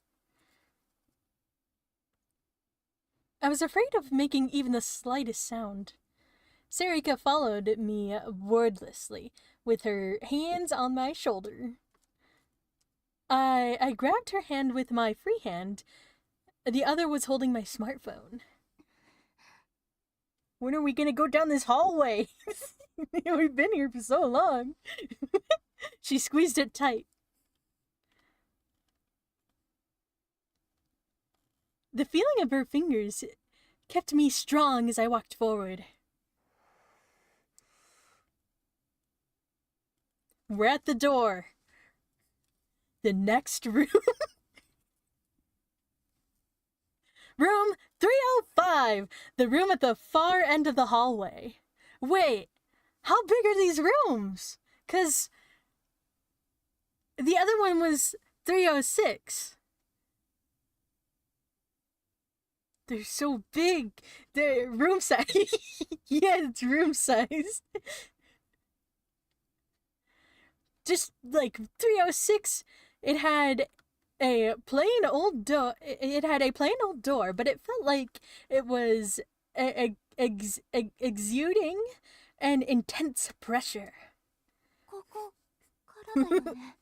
Speaker 4: I was afraid of making even the slightest sound. Sarika followed me wordlessly, with her hands on my shoulder. I grabbed her hand with my free hand. The other was holding my smartphone. When are we gonna go down this hallway? We've been here for so long. She squeezed it tight. The feeling of her fingers kept me strong as I walked forward. We're at the door. The next room. Room 305, the room at the far end of the hallway. Wait, how big are these rooms? 'Cause the other one was 306. They're so big. They're room size. Yeah, it's room size. Just like 306, it had a plain old door. It had a plain old door, but it felt like it was exuding an intense pressure.
Speaker 5: だよね。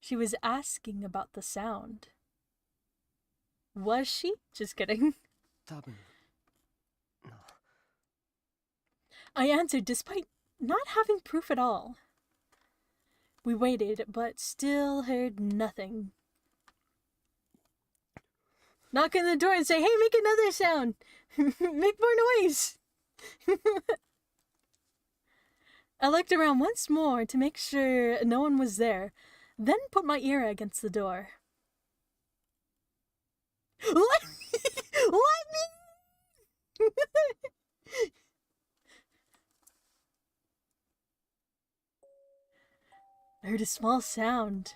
Speaker 4: She was asking about the sound. Was she? Just kidding.
Speaker 6: 多分な。
Speaker 4: I answered despite not having proof at all. We waited, but still heard nothing. Knock on the door and say, hey, make another sound! Make more noise! I looked around once more to make sure no one was there, then put my ear against the door. Let me! I heard a small sound.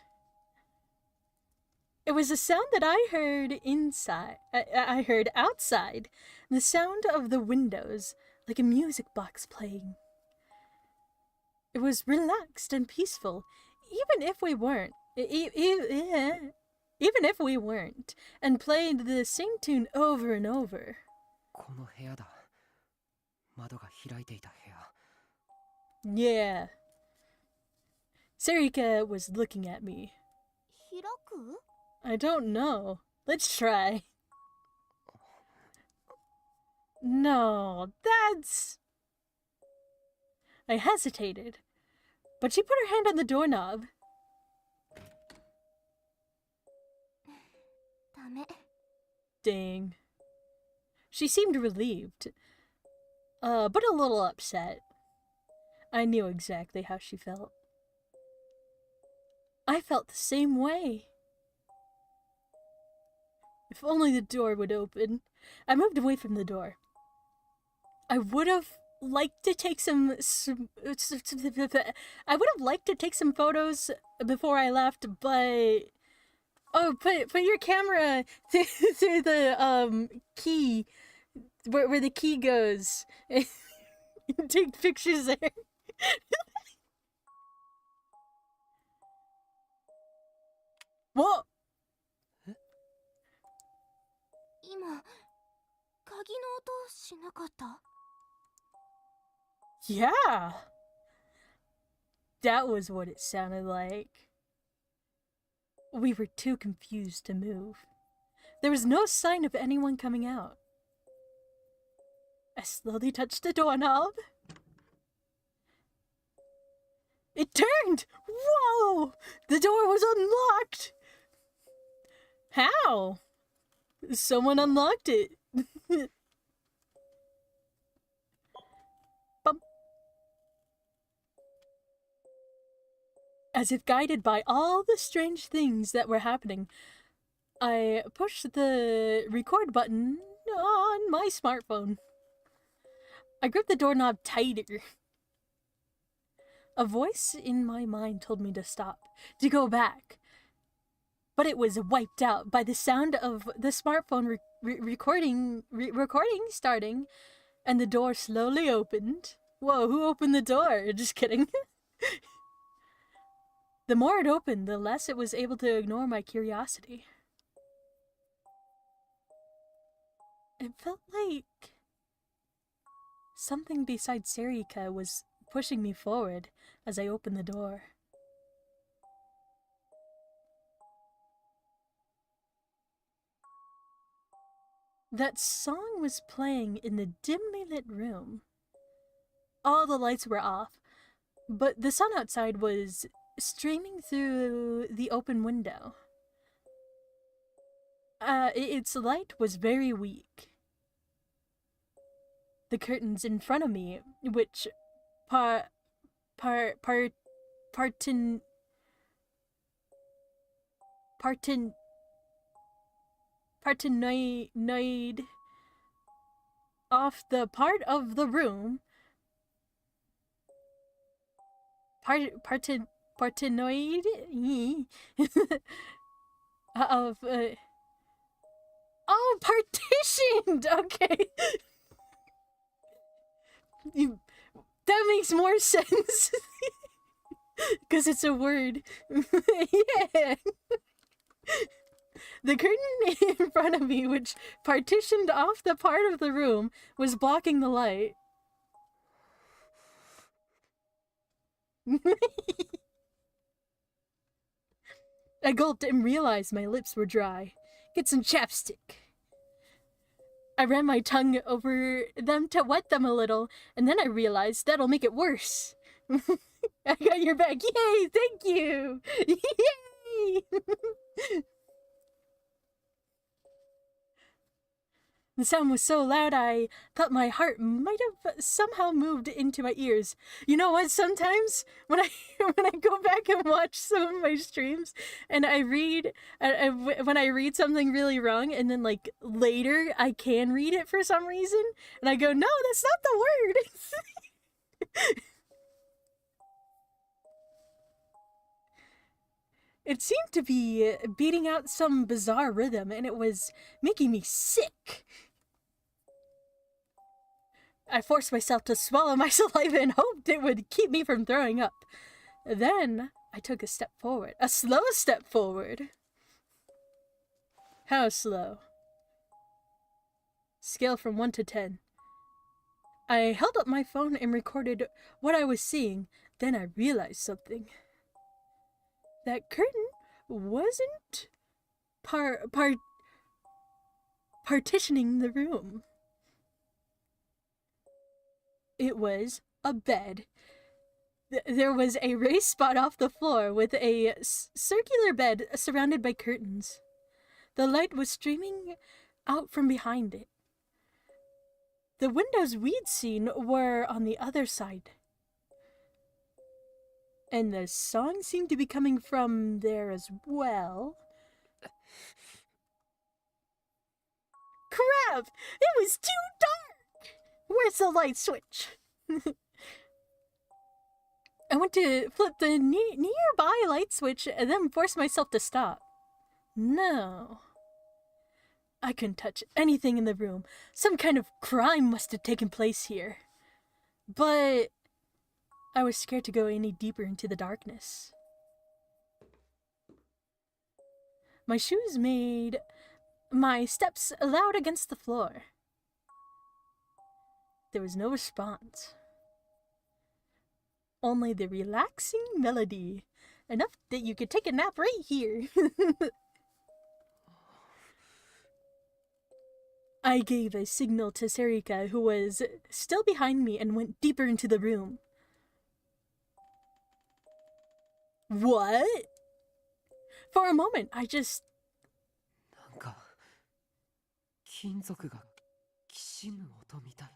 Speaker 4: It was a sound that I heard inside. I heard outside. The sound of the windows, like a music box playing. It was relaxed and peaceful, even if we weren't. Even if we weren't, and played the same tune over and over.
Speaker 6: この部屋だ。窓が開いていた部屋。
Speaker 4: Yeah. Sarika was looking at me.
Speaker 5: 開く？
Speaker 4: I don't know. Let's try. No, that's... I hesitated, but she put her hand on the doorknob.
Speaker 5: ダメ。
Speaker 4: Dang. She seemed relieved, but a little upset. I knew exactly how she felt. I felt the same way. If only the door would open. I moved away from the door. I would have liked to take some photos before I left, but oh, put your camera through the key where the key goes. Take pictures there. What?
Speaker 5: 今、鍵の音しなかった？
Speaker 4: Yeah. That was what it sounded like. We were too confused to move. There was no sign of anyone coming out. I slowly touched the doorknob. It turned! Whoa! The door was unlocked! How? Someone unlocked it. Bum. As if guided by all the strange things that were happening, I pushed the record button on my smartphone. I gripped the doorknob tighter. A voice in my mind told me to stop, to go back. But it was wiped out by the sound of the smartphone recording starting, and the door slowly opened. Whoa, who opened the door? Just kidding. The more it opened, the less it was able to ignore my curiosity. It felt like something besides Sarika was pushing me forward as I opened the door. That song was playing in the dimly lit room. All the lights were off, but the sun outside was streaming through the open window. Its light was very weak. The curtains in front of me, which partenoid off the part of the room partenoid of oh, partitioned. Okay. That makes more sense because it's a word. Yeah. The curtain in front of me, which partitioned off the part of the room, was blocking the light. I gulped and realized my lips were dry. Get some chapstick. I ran my tongue over them to wet them a little, and then I realized that'll make it worse. I got your back. Yay! Thank you! Yay! The sound was so loud I thought my heart might have somehow moved into my ears. You know what? Sometimes when I go back and watch some of my streams and I read when I read something really wrong and then like later I can read it for some reason and I go, no, that's not the word. It seemed to be beating out some bizarre rhythm, and it was making me sick. I forced myself to swallow my saliva and hoped it would keep me from throwing up. Then I took a step forward. A slow step forward. How slow? Scale from 1 to 10. I held up my phone and recorded what I was seeing. Then I realized something. That curtain wasn't partitioning the room. It was a bed. There was a raised spot off the floor with a circular bed surrounded by curtains. The light was streaming out from behind it. The windows we'd seen were on the other side. And the song seemed to be coming from there as well. Crap! It was too dark! Where's the light switch? I went to flip the nearby light switch and then forced myself to stop. No. I couldn't touch anything in the room. Some kind of crime must have taken place here. But I was scared to go any deeper into the darkness. My shoes made my steps loud against the floor. There was no response. Only the relaxing melody. Enough that you could take a nap right here. I gave a signal to Sarika, who was still behind me, and went deeper into the room. What? For a moment, I just...
Speaker 6: なんか金属がきしむ音みたいな。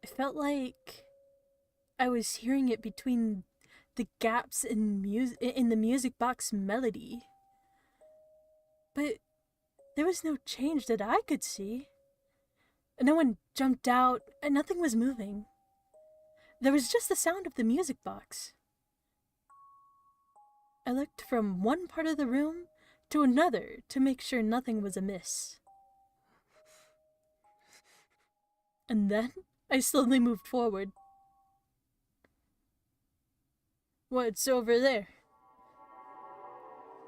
Speaker 4: It felt like I was hearing it between the gaps in the music box melody. But there was no change that I could see. No one jumped out, and nothing was moving. There was just the sound of the music box. I looked from one part of the room to another to make sure nothing was amiss. And then I slowly moved forward. What's over there?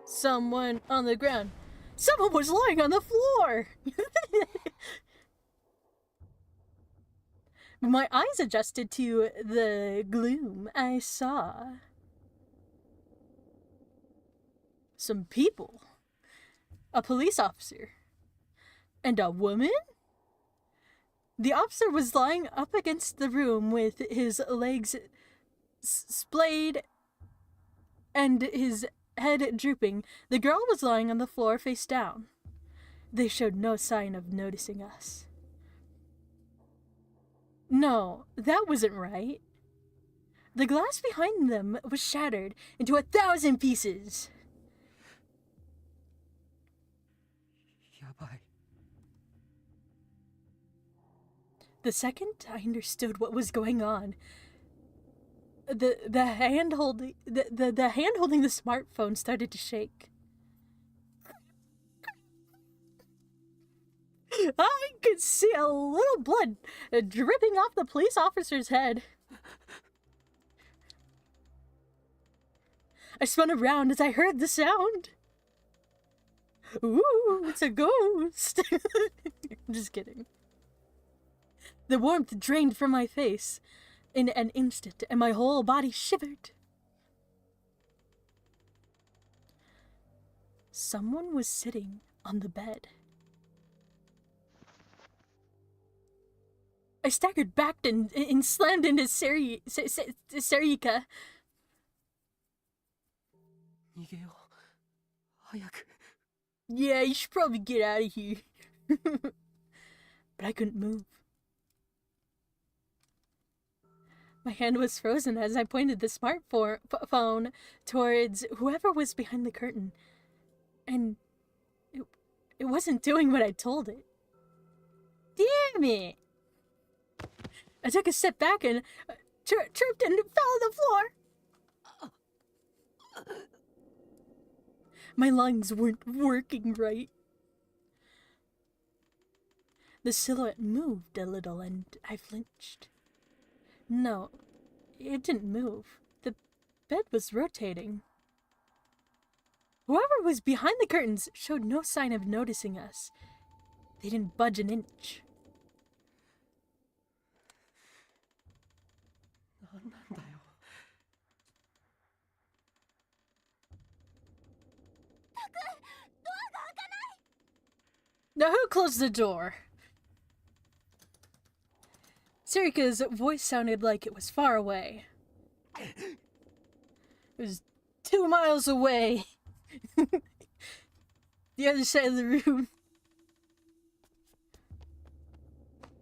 Speaker 4: Someone on the ground. Someone was lying on the floor! My eyes adjusted to the gloom. I saw some people. A police officer. And a woman? The officer was lying up against the room with his legs splayed and his head drooping. The girl was lying on the floor face down. They showed no sign of noticing us. No, that wasn't right. The glass behind them was shattered into 1,000 pieces.
Speaker 6: やばい。
Speaker 4: The second I understood what was going on, the hand holding the smartphone started to shake. I could see a little blood dripping off the police officer's head. I spun around as I heard the sound. Ooh, it's a ghost. Just kidding. The warmth drained from my face. in an instant, and my whole body shivered. Someone was sitting on the bed. I staggered back and slammed into Sarika.
Speaker 6: 逃げよう。早く。
Speaker 4: Yeah, you should probably get out of here. But I couldn't move. My hand was frozen as I pointed the smartphone towards whoever was behind the curtain. And it wasn't doing what I told it. Damn it! I took a step back and tripped and fell on the floor. My lungs weren't working right. The silhouette moved a little and I flinched. No, it didn't move. The bed was rotating. Whoever was behind the curtains showed no sign of noticing us. They didn't budge an inch.
Speaker 6: なんなんだよ。
Speaker 4: Now who closed the door? Sarika's voice sounded like it was far away. It was 2 miles away. The other side of the room.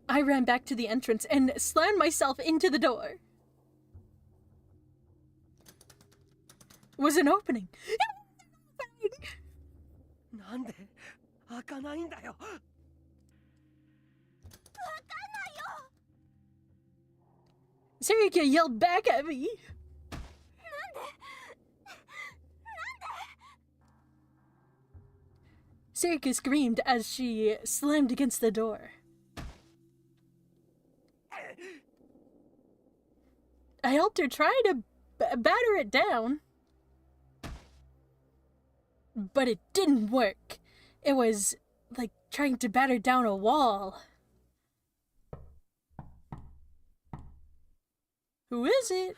Speaker 4: I ran back to the entrance and slammed myself into the door. It was an opening. It was an opening!
Speaker 6: なんで開かないんだよ。
Speaker 4: Sarika yelled back at me. Sarika screamed as she slammed against the door. I helped her try to batter it down. But it didn't work. It was like trying to batter down a wall. Who is it?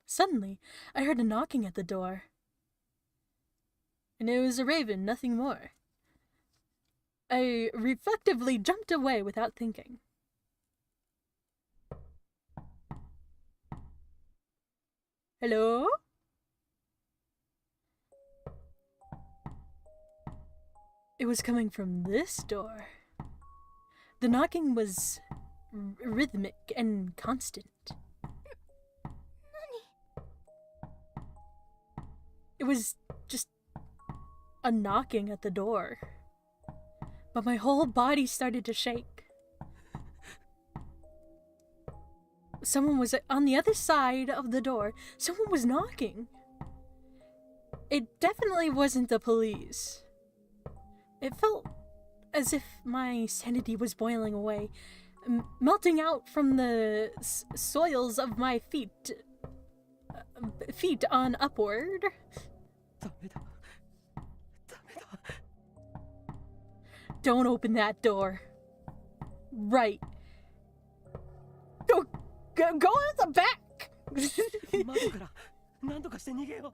Speaker 4: Suddenly, I heard a knocking at the door. And it was a raven, nothing more. I reflectively jumped away without thinking. Hello? It was coming from this door. The knocking was rhythmic and constant. It was just a knocking at the door. But my whole body started to shake. Someone was on the other side of the door. Someone was knocking. It definitely wasn't the police. It felt as if my sanity was boiling away, melting out from the soils of my feet on upward.
Speaker 6: ダメだ。ダメだ。
Speaker 4: Don't open that door. Right. Go out the back.
Speaker 6: 窓から何とかして逃げよう。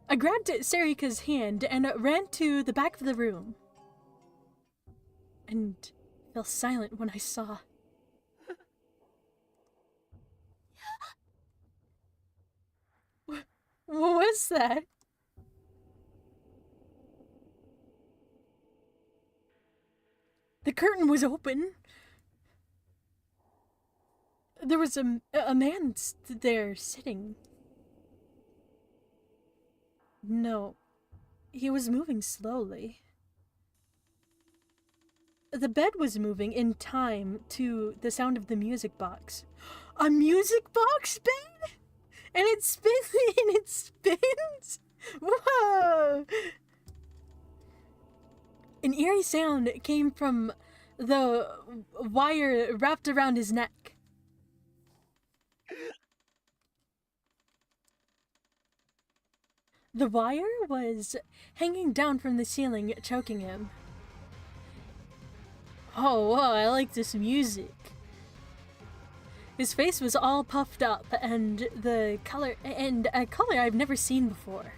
Speaker 4: I grabbed Sarika's hand and ran to the back of the room. And fell silent when I saw. What was that? The curtain was open. There was a man there sitting. No, he was moving slowly. The bed was moving in time to the sound of the music box. A music box bed? And it spins and it spins? Whoa! An eerie sound came from the wire wrapped around his neck. The wire was hanging down from the ceiling, choking him. Oh, whoa, I like this music. His face was all puffed up, and a color I've never seen before.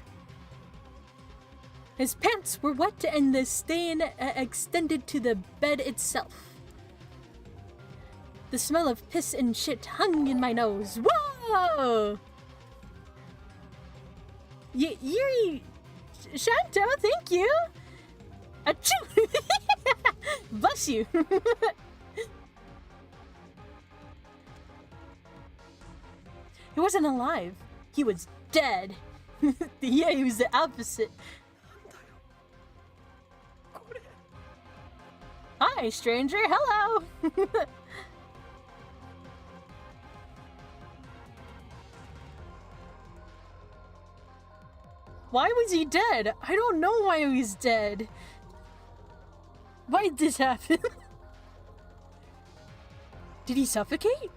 Speaker 4: His pants were wet, and the stain extended to the bed itself. The smell of piss and shit hung in my nose. Whoa! Yuri, Shanto, thank you. Achoo! Bless you. He wasn't alive. He was dead. Yeah, he was the opposite. Hi, stranger. Hello. Why was he dead? I don't know why he was dead. Why did this happen? Did he suffocate?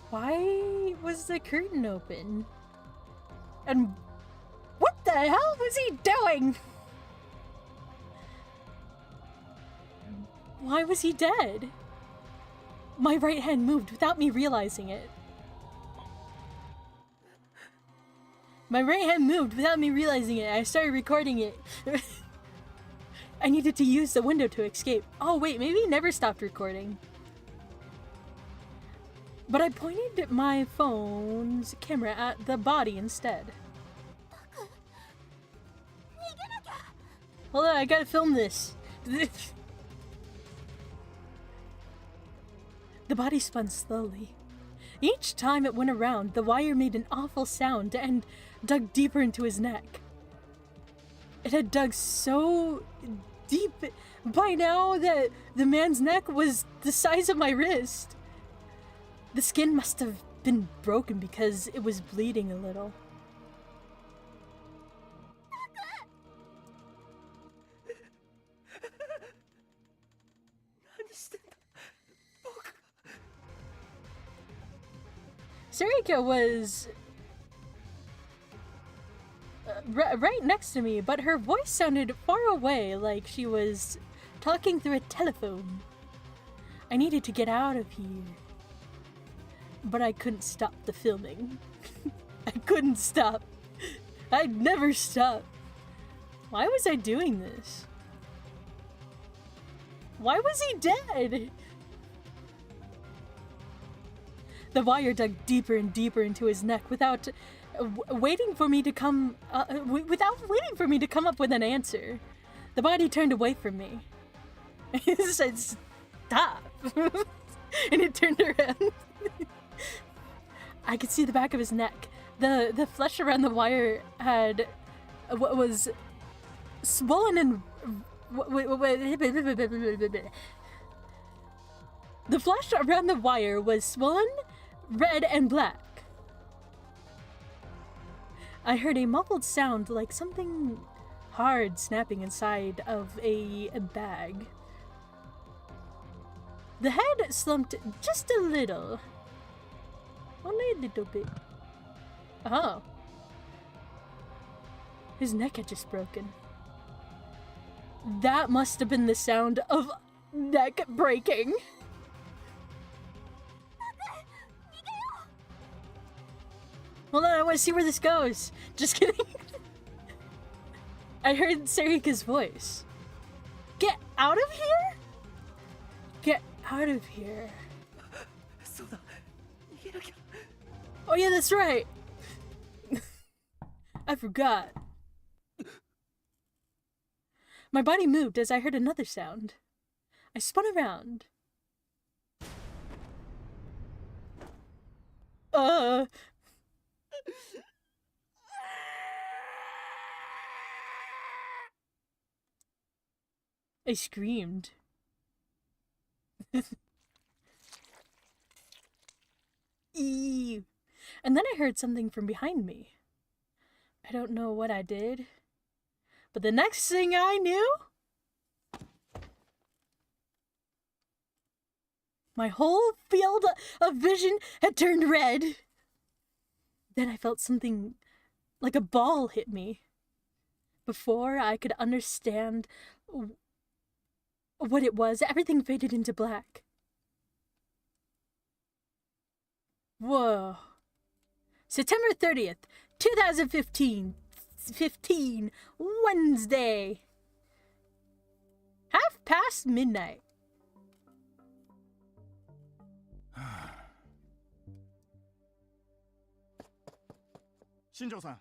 Speaker 4: Why was the curtain open? And what the hell was he doing? Why was he dead? My right hand moved without me realizing it. My right hand moved without me realizing it. I started recording it. I needed to use the window to escape. Oh wait, maybe he never stopped recording. But I pointed my phone's camera at the body instead. Hold on, I gotta film this. The body spun slowly. Each time it went around, the wire made an awful sound and dug deeper into his neck. It had dug so deep by now that the man's neck was the size of my wrist. The skin must have been broken because it was bleeding a little. Sarika was right next to me, but her voice sounded far away, like she was talking through a telephone. I needed to get out of here, but I couldn't stop the filming. I couldn't stop. I'd never stop. Why was I doing this? Why was he dead? The wire dug deeper and deeper into his neck without waiting for me to come up with an answer. The body turned away from me. It said, "Stop!" And it turned around. I could see the back of his neck. The flesh around the wire was swollen and the flesh around the wire was swollen, red, and black. I heard a muffled sound like something hard snapping inside of a bag. The head slumped just a little. Only a little bit. Oh. His neck had just broken. That must have been the sound of neck breaking. Hold on, I want to see where this goes. Just kidding. I heard Sarika's voice. Get out of here? Get out of here. Oh yeah, that's right. I forgot. My body moved as I heard another sound. I spun around. I screamed. Ew. And then I heard something from behind me. I don't know what I did, but the next thing I knew, my whole field of vision had turned red. Then I felt something like a ball hit me. Before I could understand what it was, everything faded into black. Whoa. September 30th, 2015. 15, Wednesday. midnight.
Speaker 8: 新庄さん、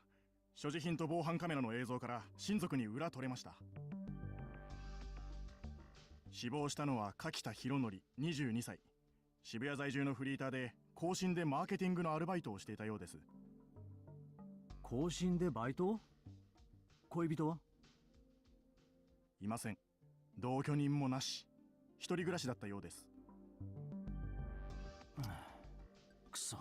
Speaker 8: 所持品と防犯カメラの映像から親族に裏取れました。死亡したのは柿田博則22歳。渋谷在住のフリーターで更新でマーケティングのアルバイトをしていたようです。
Speaker 9: 更新でバイト？恋人はい
Speaker 8: ません。同居人もなし。一人暮らしだったようです。
Speaker 9: くそ。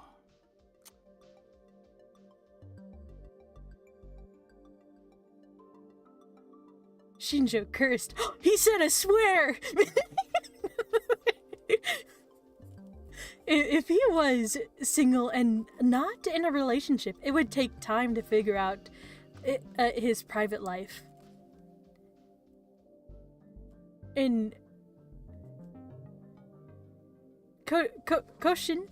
Speaker 4: Shinjo cursed. He said a swear! If he was single and not in a relationship, it would take time to figure out his private life. In Koshin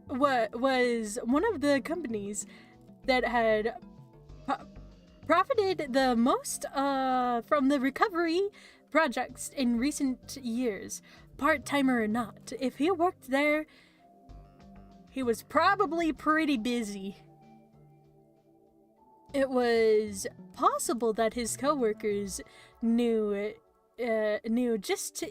Speaker 4: was one of the companies that had profited the most from the recovery projects in recent years, part-timer or not. If he worked there, he was probably pretty busy. It was possible that his coworkers knew just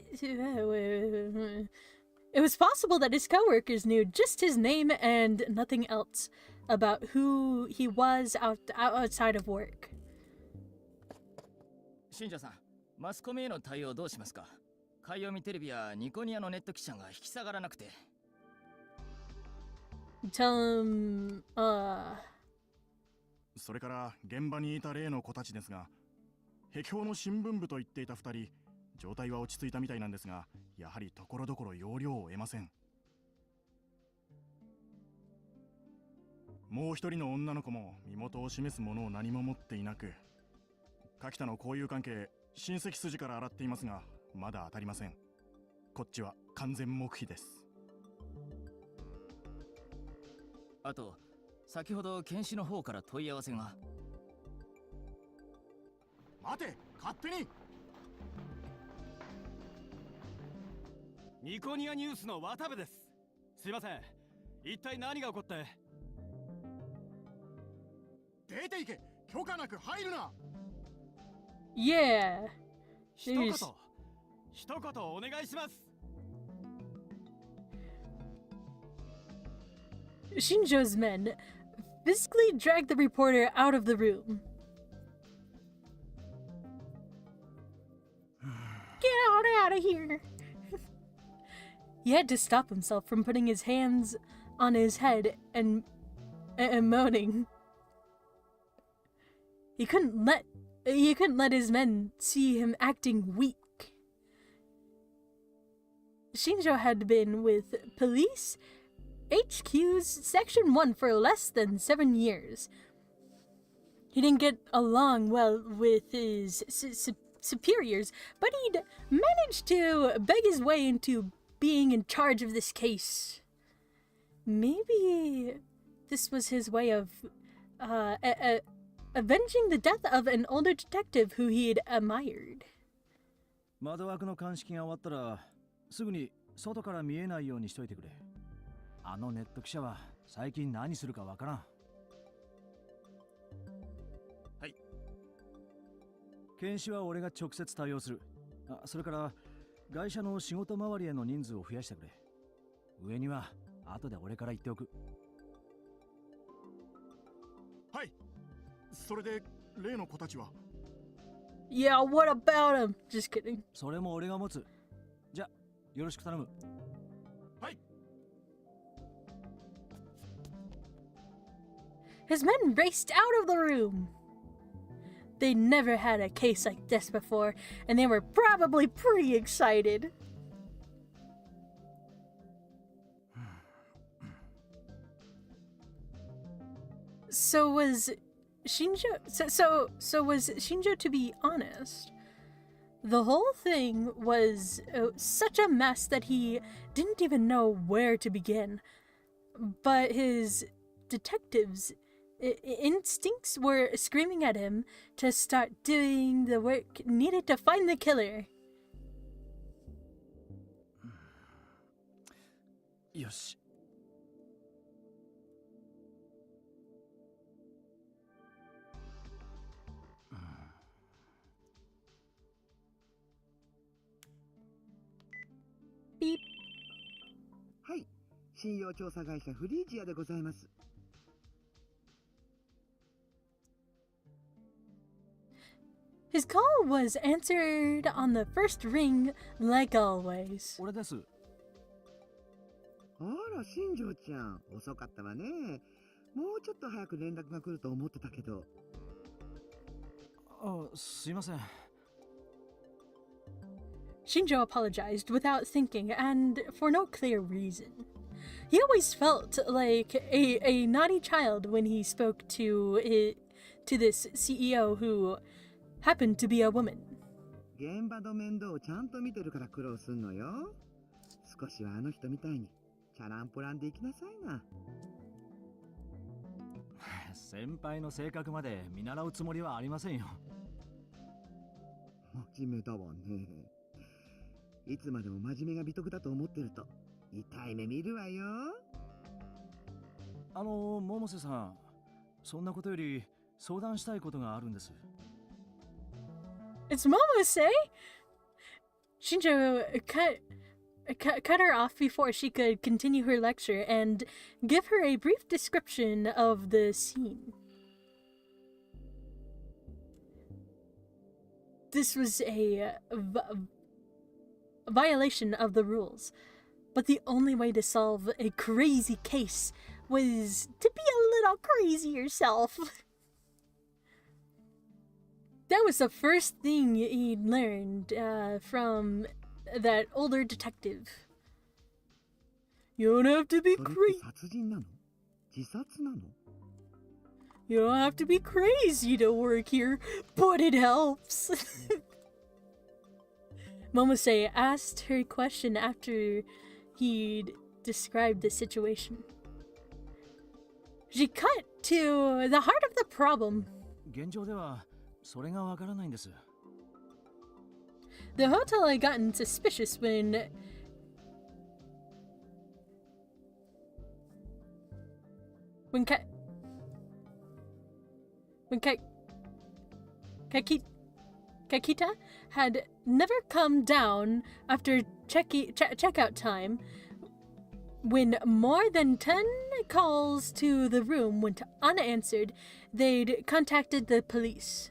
Speaker 4: his name and nothing else about who he was outside of work.
Speaker 10: 新庄さん、マスコミへの対応どうしますか？海洋見テレビやニコニアのネット記者が引き下がらなくて。
Speaker 4: Tell him,
Speaker 8: それから現場にいた例の子たちですが、壁標の新聞部と言っていた2人、状態は落ち着いたみたいなんですが、やはりところどころ要領を得ません。もう一人の女の子も身元を示すものを何も持っていなく、柿田の交友関係、親戚筋から洗っていますが、まだ当たりません。こっちは完全黙秘です。
Speaker 10: あと、先ほど検視の方から問い合わせが。
Speaker 8: 待て、勝手に。
Speaker 11: ニコニアニュースの渡部です。すいません。一体何が起こって？
Speaker 8: 出て行け。許可なく入るな。
Speaker 4: yeah.
Speaker 11: 一言お願いします。
Speaker 4: Shinjo's men physically dragged the reporter out of the room. Get out of here! He had to stop himself from putting his hands on his head and moaning. He couldn't let his men see him acting weak. Shinjo had been with police HQ's Section 1 for less than 7 years. He didn't get along well with his superiors, but he'd managed to beg his way into being in charge of this case. Maybe this was his way of avenging the death of an older detective who he'd admired.
Speaker 9: 窓枠の鑑識が終わったらすぐに外から見えないようにしといてくれ。あのネット記者は最近何するかわからん。
Speaker 11: はい。
Speaker 9: 検視は俺が直接対応する。それから会社の仕事周りへの人数を増やしてくれ。上には後で俺から言っておく。
Speaker 8: はい。それで例の子たちは？
Speaker 4: Yeah, what about him? Just kidding.
Speaker 9: それも俺が持つ。じゃ、よろしく頼む。
Speaker 8: はい。
Speaker 4: His men raced out of the room. They never had a case like this before, and they were probably pretty excited. So was Shinjo so was Shinjo, to be honest, the whole thing was such a mess that he didn't even know where to begin. But his detectives' instincts were screaming at him to start doing the work needed to find the killer.
Speaker 9: よし。
Speaker 4: Beep.
Speaker 12: はい、信用調査会社フリージアでございます。
Speaker 4: His call was answered on the first ring, like always.
Speaker 9: 俺です。
Speaker 12: あら、新庄ちゃん、遅かったわね。もうちょっと早く連絡が来ると思ってたけど。
Speaker 9: あ、すいません。
Speaker 4: Shinjo apologized without thinking and for no clear reason. He always felt like a naughty child when he spoke to this CEO who happened to be a woman.
Speaker 12: 現場の面倒をちゃんと見てるから苦労すんのよ。少しはあの人みたいにチャランポランで行きなさいな。
Speaker 9: 先輩の性格まで見習うつもりはありませんよ。
Speaker 12: 真面目だわね。いつまでも真面目が美徳だと思ってると痛い目見るわよ。
Speaker 9: 百瀬さん、そんなことより相談したいことがあるんです。
Speaker 4: It's Momose! Shinjo cut her off before she could continue her lecture and give her a brief description of the scene. This was a violation of the rules, but the only way to solve a crazy case was to be a little crazy yourself. That was the first thing he learned from that older detective. You don't have to be crazy. You don't have to be crazy to work here, but it helps. Momose asked her question after he'd described the situation. She cut to the heart of the problem.
Speaker 9: 現状ではそれがわからないんです。
Speaker 4: The hotel had gotten suspicious when Kakita had never come down after checkout time. When more than 10 calls to the room went unanswered, they'd contacted the police.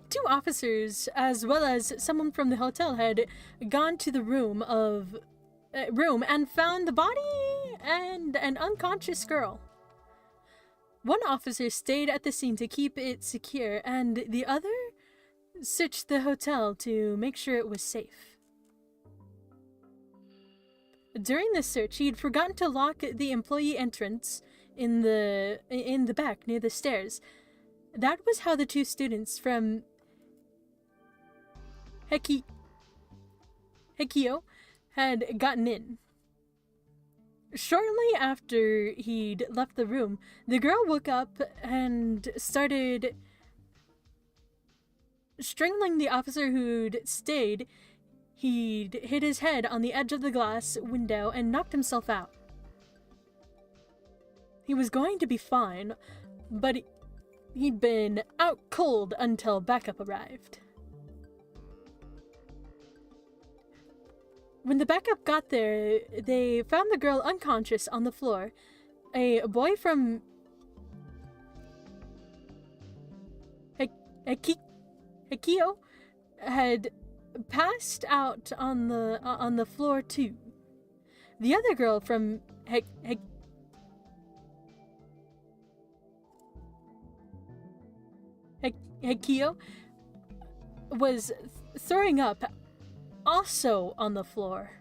Speaker 4: 2 officers, as well as someone from the hotel, had gone to the room and found the body and an unconscious girl. One officer stayed at the scene to keep it secure, and the other searched the hotel to make sure it was safe. During the search, he'd forgotten to lock the employee entrance in the back near the stairs. That was how the 2 students from Hekio had gotten in. Shortly after he'd left the room, the girl woke up and started strangling the officer who'd stayed. He'd hit his head on the edge of the glass window and knocked himself out. He was going to be fine, but he'd been out cold until backup arrived. When the backup got there, they found the girl unconscious on the floor. A boy from Hekio had passed out on the floor too. The other girl from Hekio was throwing up, also on the floor.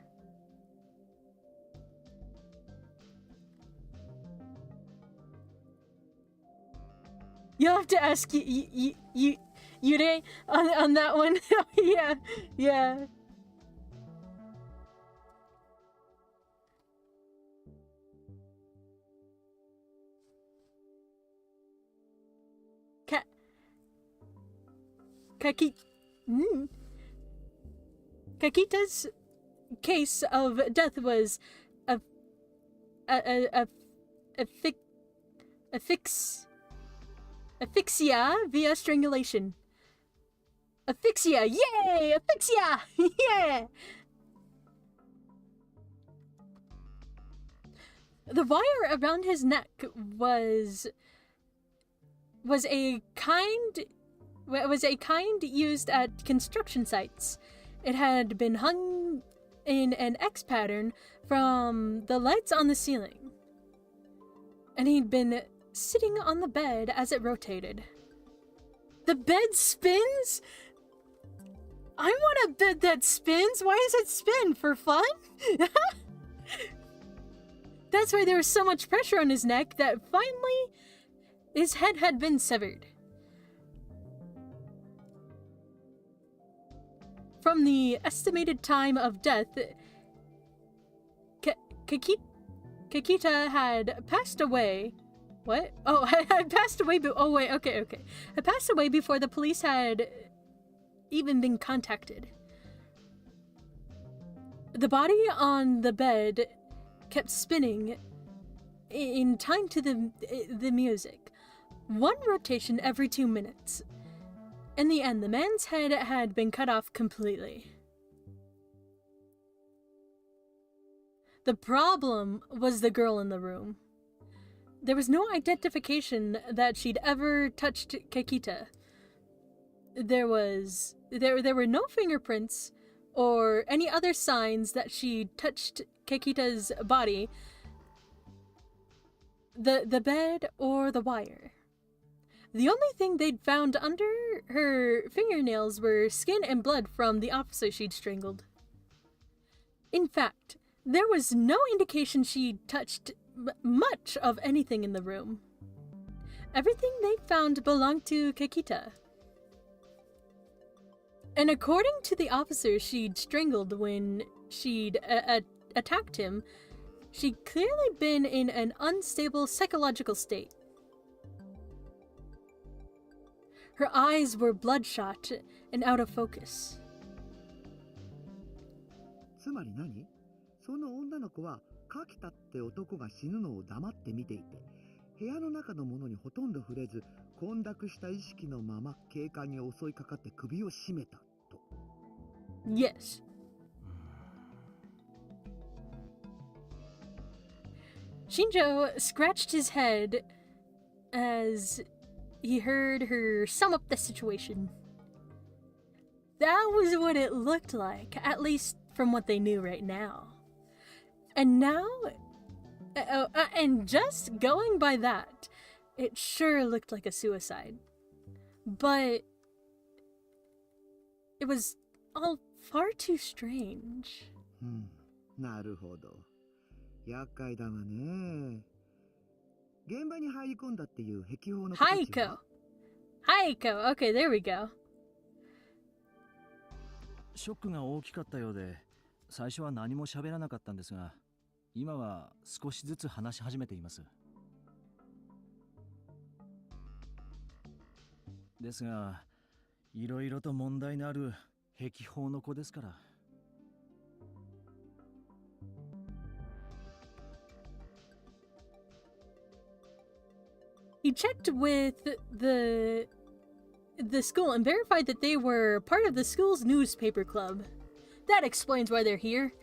Speaker 4: You'll have to ask Yurei on that one. Yeah, yeah. Kakita's case of death was asphyxia via strangulation. Asphyxia! Yay! Asphyxia! Yeah! The wire around his neck was a kind used at construction sites. It had been hung in an X pattern from the lights on the ceiling, and he'd been sitting on the bed as it rotated. The bed spins? I want a bed that spins. Why does it spin? For fun? That's why there was so much pressure on his neck that finally his head had been severed. From the estimated time of death, Kakita had passed away. What? Oh, had passed away. Oh, wait. Okay. Had passed away before the police had even been contacted. The body on the bed kept spinning in time to the music. One rotation every 2 minutes. In the end, the man's head had been cut off completely. The problem was the girl in the room. There was no identification that she'd ever touched Kakita. There were no fingerprints or any other signs that she touched Kakita's body, the bed, or the wire. The only thing they'd found under her fingernails were skin and blood from the officer she'd strangled. In fact, there was no indication she'd touched much of anything in the room. Everything they found belonged to Kakita. And according to the officer she'd strangled when she'd attacked him, she'd clearly been in an unstable psychological state. Her eyes were bloodshot and out of focus.
Speaker 12: つまり何？その女の子は柿田って男が死ぬのを黙って見ていて、部屋の中のものにほとんど触れず、混濁した意識のまま警官に襲いかかって首を絞めたと。
Speaker 4: Yes. Shinjo scratched his head as he heard her sum up the situation. That was what it looked like, at least from what they knew right now. And now, and just going by that, it sure looked like a suicide. But it was all far too strange.
Speaker 12: なるほど。厄介だわね。現場に入り込んだっていう壁砲の形は。
Speaker 4: Haiko! Okay, there we go.
Speaker 9: ショックが大きかったようで、最初は何も喋らなかったんですが、今は少しずつ話し始めています。ですが、いろいろと問題のある壁砲の子ですから。
Speaker 4: He checked with the school and verified that they were part of the school's newspaper club. That explains why they're here.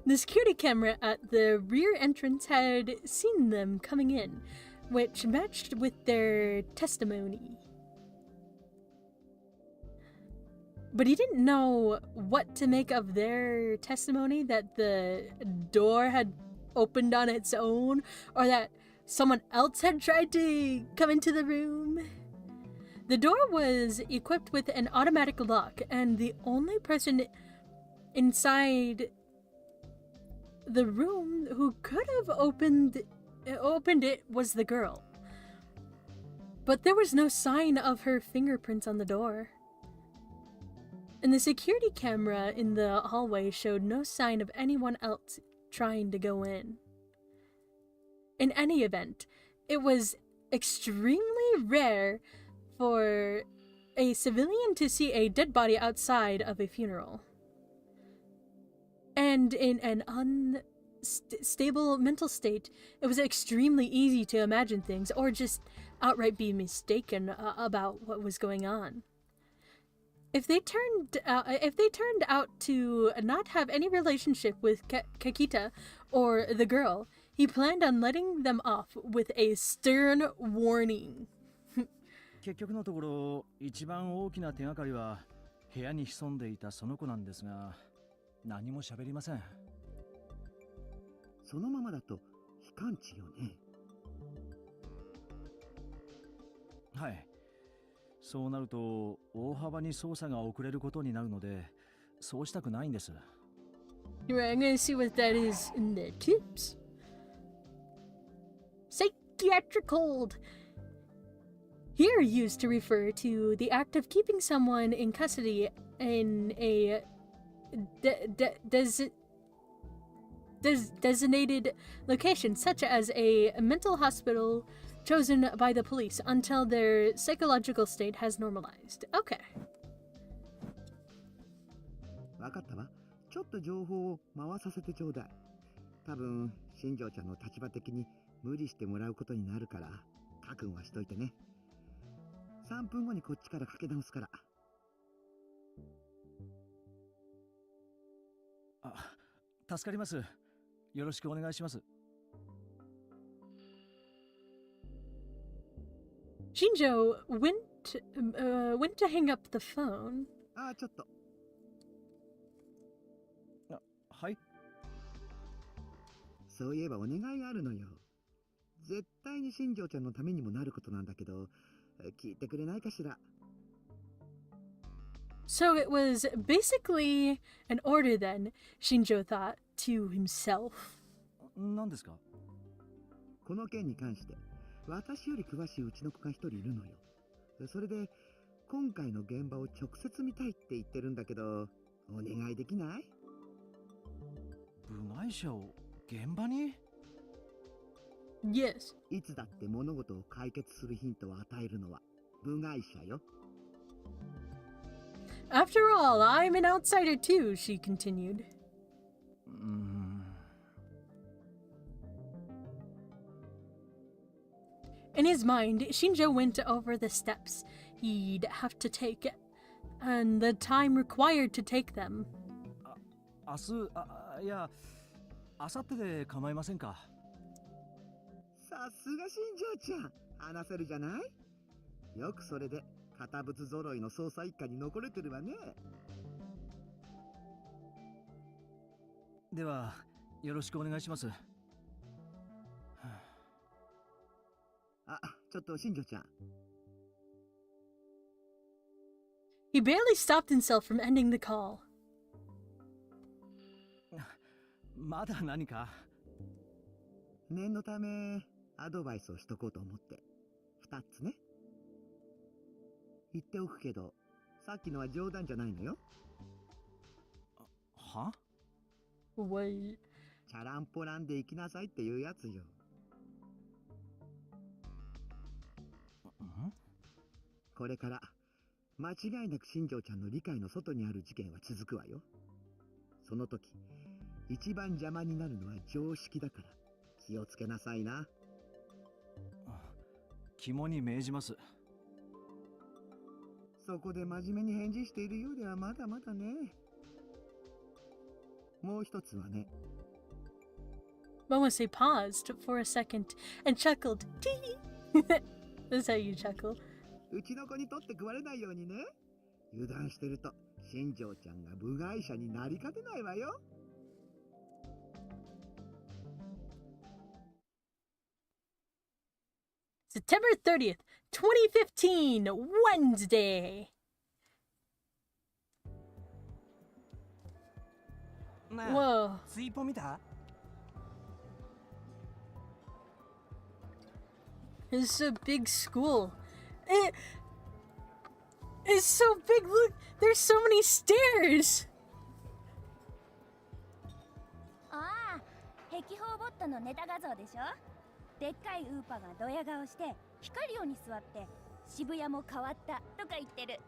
Speaker 4: The security camera at the rear entrance had seen them coming in, which matched with their testimony. But he didn't know what to make of their testimony, that the door had opened on its own, or that someone else had tried to come into the room. The door was equipped with an automatic lock, and the only person inside the room who could have opened it was the girl. But there was no sign of her fingerprints on the door. And the security camera in the hallway showed no sign of anyone else trying to go in. In any event, it was extremely rare for a civilian to see a dead body outside of a funeral. And in an unstable mental state, it was extremely easy to imagine things or just outright be mistaken about what was going on. If they turned out to not have any relationship with Kakita or the girl, he planned on letting them off with a stern warning.
Speaker 9: 結局のところ、一番大きな手がかりは部屋に潜んでいたその子なんですが、何も喋りません。
Speaker 12: そのままだと非感知よね。
Speaker 9: はい。そうなると大幅に捜査が遅れることになるので、そうしたくないんです。
Speaker 4: Right, I'm gonna see what that is in the tips. Psychiatric hold. Here used to refer to the act of keeping someone in custody in a designated location, such as a mental hospital chosen by the police until their psychological state has normalized. Okay.
Speaker 12: わかったわ。ちょっと情報を回させてちょうだい。多分、新庄ちゃんの立場的に無理してもらうことになるから、覚悟はしといてね。3分後にこっちからかけ直すから。
Speaker 9: あ、助かります。よろしくお願いします。
Speaker 4: Shinjo went to hang up the phone.
Speaker 12: あ、ちょっと。
Speaker 9: はい。
Speaker 12: そういえばお願いがあるのよ。絶対に新庄ちゃんのためにもなることなんだけど、聞いてくれないかしら。
Speaker 4: So it was basically an order then, Shinjo thought to himself.
Speaker 9: 何ですか？
Speaker 12: この件に関して、私より詳しいうちの子が一人いるのよ。それで、今回の現場を直接見たいって言ってるんだけど、お願いできない？
Speaker 9: 部外者を現場に？
Speaker 4: Yes.
Speaker 12: いつだって物事を解決するヒントを与えるのは部外者よ。
Speaker 4: After all, I'm an outsider too, she continued. In his mind, Shinjo went over the steps he'd have to take and the time required to take them.
Speaker 9: 明日、いや、明後日で構いませんか？
Speaker 12: さすが新庄ちゃん、話せるじゃない？よくそれで堅物揃いの捜査一課に残れてるわね。
Speaker 9: では、よろしくお願いします。
Speaker 12: あ、ちょっと新庄ちゃん。
Speaker 4: He barely stopped himself from ending the call.
Speaker 9: まだ何か？
Speaker 12: 念のためアドバイスをしとこうと思って。2つね。言っておくけど、さっきのは冗談じゃないのよ。
Speaker 9: は？
Speaker 4: Wait.
Speaker 12: チャランポランで行きなさいっていうやつよ。これから間違いなく新庄ちゃんの理解の外にある事件は続くわよ。その時一番邪魔になるのは常識だから気をつけなさいな。
Speaker 9: 肝に銘じます。
Speaker 12: そこで真面目に返事しているようではまだまだね。もう一つはね。
Speaker 4: Momose paused for a second and chuckled. Tee! That's how you chuckle.
Speaker 12: うちの子に取って食われないようにね。油断してると新庄ちゃんが部外者になりかねないわよ。
Speaker 4: September 30th, 2015, Wednesday.
Speaker 7: なあ、
Speaker 4: Whoa.
Speaker 7: スイポ見た？
Speaker 4: This is a big school. It's so big. Look, there's so many stairs.
Speaker 5: ああ、壁宝ボットのネタ画像でしょ。でっかいウーパがドヤ顔して光るように座って渋谷も変わったとか言ってる。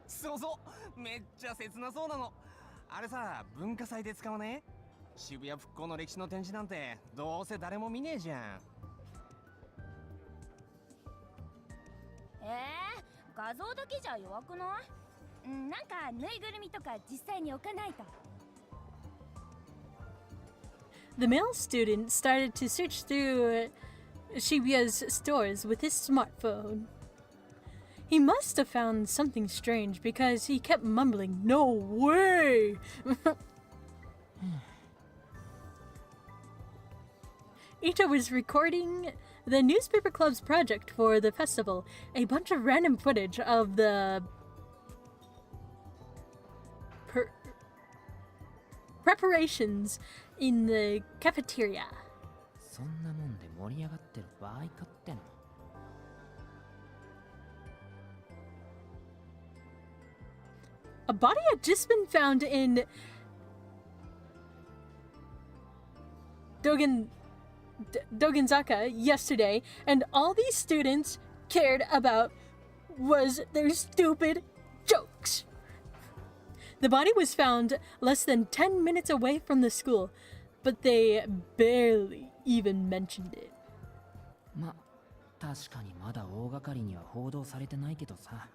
Speaker 11: そうそう、めっちゃ切なそうなの。あれさ、文化祭で使わねえ？渋谷復興の歴史の展示なんてどうせ誰も見ねえじゃん。
Speaker 5: 画像だけじゃ弱くない？なんかぬいぐるみとか実際に置かないと。
Speaker 4: The male student started to search through Shibuya's stores with his smartphone. He must have found something strange because he kept mumbling, "No way!" Ito was recording the newspaper club's project for the festival, a bunch of random footage of the preparations in the cafeteria.
Speaker 7: そんなもんで盛り上がってる場合かっての。
Speaker 4: A body had just been found in Dogenzaka yesterday, and all these students cared about was their stupid jokes. The body was found less than 10 minutes away from the school, but they barely even mentioned it.
Speaker 7: ま、確かにまだ大掛かりには報道されてないけどさ。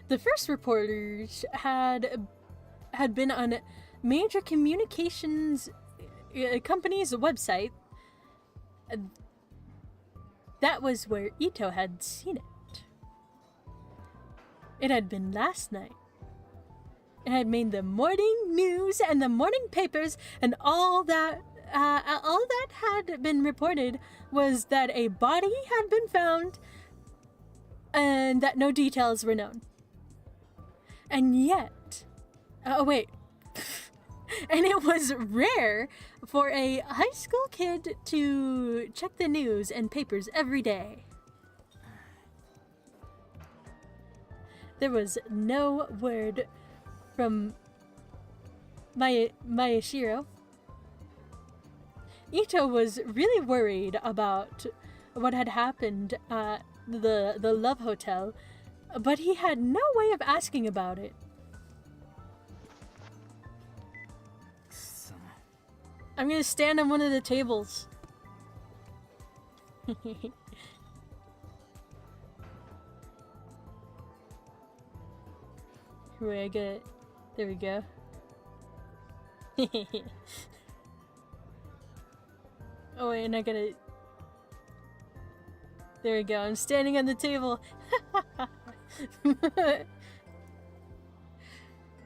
Speaker 4: The first reporters had been on major communications company's website. That was where Ito had seen it. It had been last night. It had made the morning news and the morning papers, and all that had been reported was that a body had been found and that no details were known. And yet, oh wait, and it was rare for a high school kid to check the news and papers every day. There was no word from Mayashiro. Ito was really worried about what had happened at the Love Hotel, but he had no way of asking about it. I'm gonna stand on one of the tables. Where I get it. There we go. Oh wait, and I gotta... There we go, I'm standing on the table.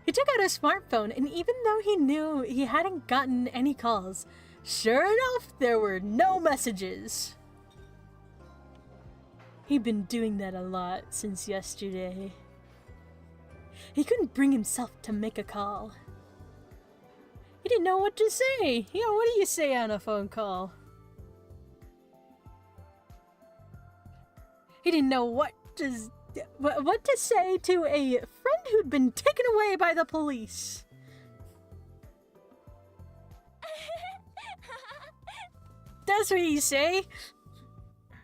Speaker 4: He took out his smartphone, and even though he knew he hadn't gotten any calls, sure enough, there were no messages. He'd been doing that a lot since yesterday. He couldn't bring himself to make a call. He didn't know what to say. You know, what do you say on a phone call? He didn't know what to say to a friend who'd been taken away by the police. That's what you say.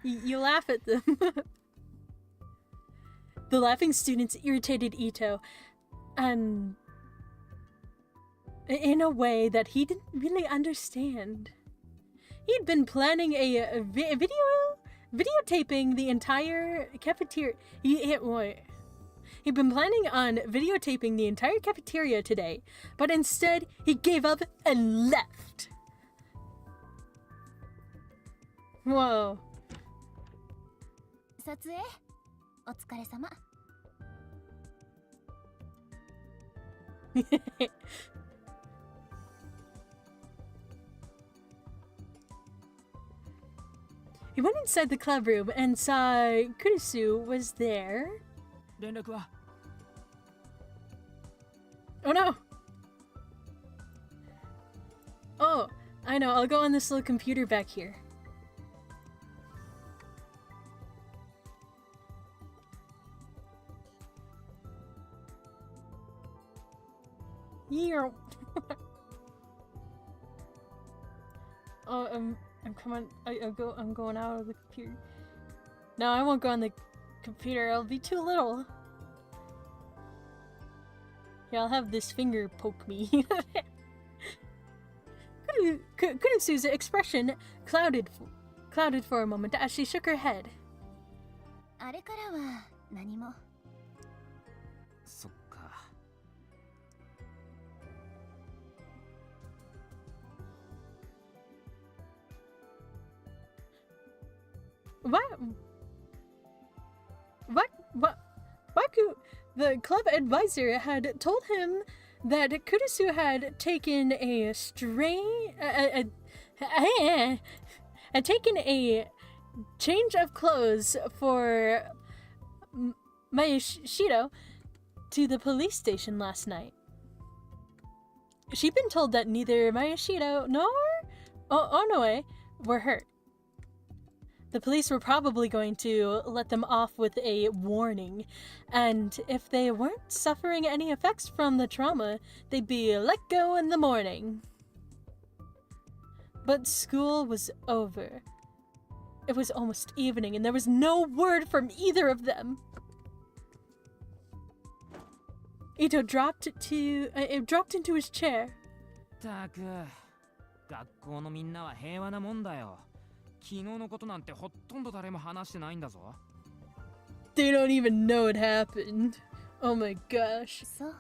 Speaker 4: You laugh at them. The laughing students irritated Ito, and in a way that he didn't really understand. He'd been planning a videotaping the entire cafeteria. He'd been planning on videotaping the entire cafeteria today, but instead he gave up and left. Whoa.
Speaker 5: 撮影お疲れ様。
Speaker 4: He went inside the club room and saw Kurisu was there.
Speaker 7: 連絡は?
Speaker 4: Oh no! Oh, I know, I'll go on this little computer back here. Yeah. Oh, I'm coming. I'm going out of the computer. No, I won't go on the computer. I'll be too little. Yeah, I'll have this finger poke me. Kurisu's expression clouded for a moment as she shook her head.
Speaker 5: あれからは何も。
Speaker 7: そっか。
Speaker 4: The club advisor had told him that Kurisu had taken a change of clothes for Mayashiro to the police station last night. She'd been told that neither Mayashiro nor Onoe were hurt. The police were probably going to let them off with a warning, and if they weren't suffering any effects from the trauma, they'd be let go in the morning. But school was over. It was almost evening, and there was no word from either of them. Ito dropped into his chair.
Speaker 7: たく、学校のみんなは平和なもんだよ。昨日のことなんてほとんど誰も話してないんだぞ。
Speaker 4: They don't even know it happened. Oh my gosh.
Speaker 5: そう。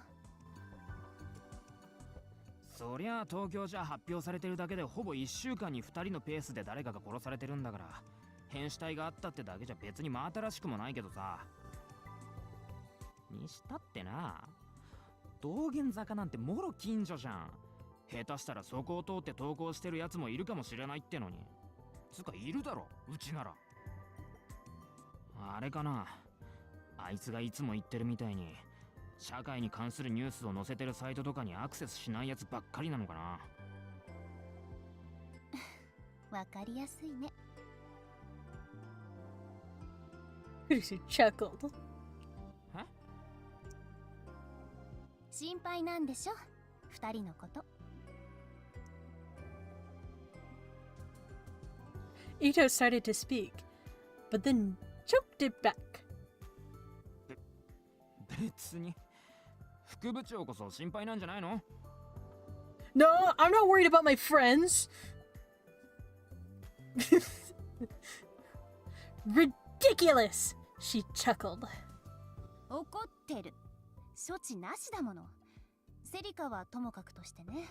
Speaker 7: そりゃ東京じゃ発表されてるだけでほぼ1週間に2人のペースで誰かが殺されてるんだから、変死体があったってだけじゃ別に真新しくもないけどさ。にしたってな、道玄坂なんてもろ近所じゃん。下手したらそこを通って登校してるやつもいるかもしれないってのに。つかいるだろ、うちなら。あれかな、あいつがいつも言ってるみたいに社会に関するニュースを載せてるサイトとかにアクセスしないやつばっかりなのかな。
Speaker 5: わかりやすいね。
Speaker 4: Kurisu chuckled.
Speaker 5: 心配なんでしょ、二人のこと。
Speaker 4: Ito started to speak, but then choked it back.
Speaker 7: 別に副部長こそ心配なんじゃないの？
Speaker 4: No, I'm not worried about my friends. Ridiculous, she chuckled.
Speaker 5: 怒ってる。処置なしだもの。セリカはともかくとしてね。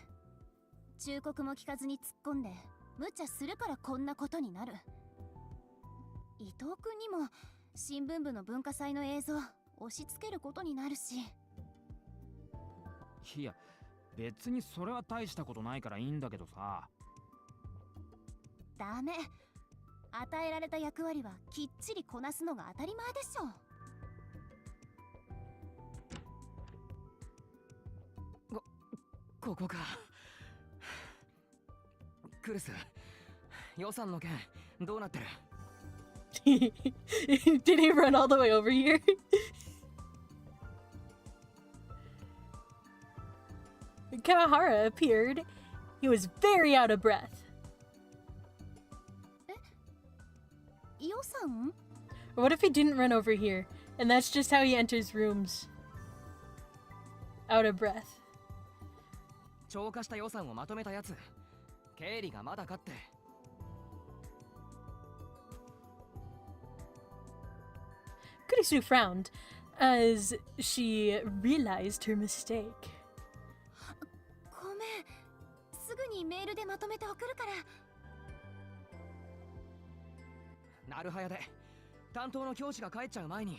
Speaker 5: 忠告も聞かずに突っ込んで無茶するからこんなことになる。伊藤君にも新聞部の文化祭の映像押し付けることになるし。
Speaker 7: いや、別にそれは大したことないからいいんだけどさ。
Speaker 5: ダメ。与えられた役割はきっちりこなすのが当たり前でしょ。
Speaker 6: ここか。クルス、予算の件どうなってる？
Speaker 4: Did he run all the way over here? Kawahara appeared. He was very out of breath.
Speaker 5: 予算?
Speaker 4: What if he didn't run over here, and that's just how he enters rooms? Out of breath.
Speaker 6: 超過した予算をまとめたやつ。経理がまだかって。
Speaker 4: Kurisu frowned as she realized her mistake.
Speaker 5: ごめん。すぐにメールでまとめて送るから。
Speaker 6: なるはやで担当の教師が帰っちゃう前に。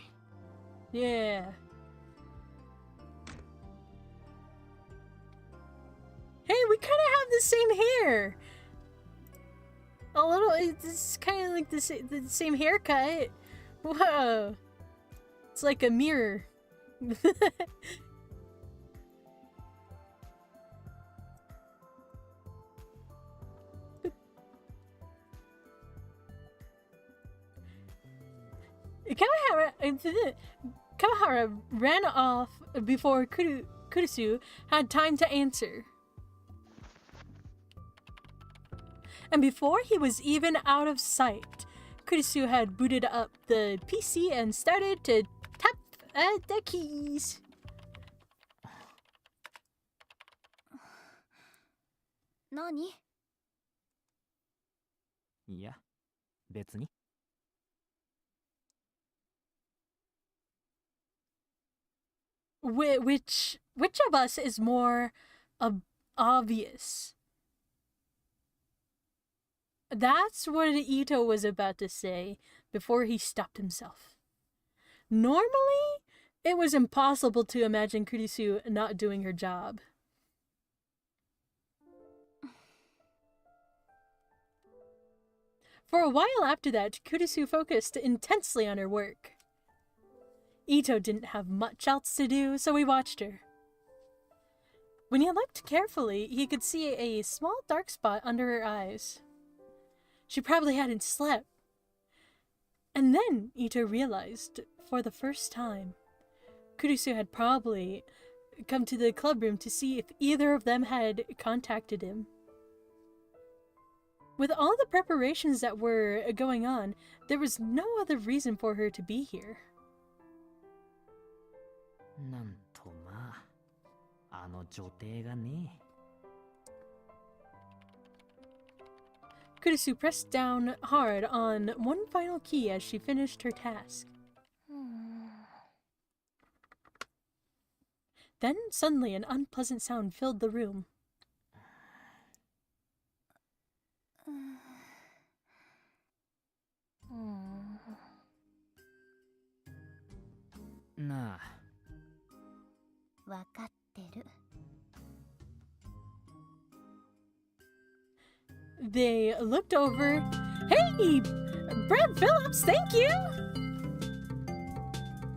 Speaker 4: Yeah. Hey, we kind of have the same hair. A little. It's kind of like the same haircut. Whoa. It's like a mirror. Kawahara ran off before Kurisu had time to answer. And before he was even out of sight, Kurisu had booted up the PC and started to tap at the keys.
Speaker 5: 何？
Speaker 7: いや、別に。
Speaker 4: Which of us is more obvious? That's what Ito was about to say before he stopped himself. Normally, it was impossible to imagine Kurisu not doing her job. For a while after that, Kurisu focused intensely on her work. Ito didn't have much else to do, so he watched her. When he looked carefully, he could see a small dark spot under her eyes. She probably hadn't slept. And then Ito realized, for the first time, Kurisu had probably come to the club room to see if either of them had contacted him. With all the preparations that were going on, there was no other reason for her to be here.
Speaker 7: なんとまあ、あの女帝がね。
Speaker 4: Kurisu pressed down hard on one final key as she finished her task. Then, suddenly, an unpleasant sound filled the room.
Speaker 7: なあ。
Speaker 5: わかってる。
Speaker 4: They looked over. Hey! Brad Phillips, thank you!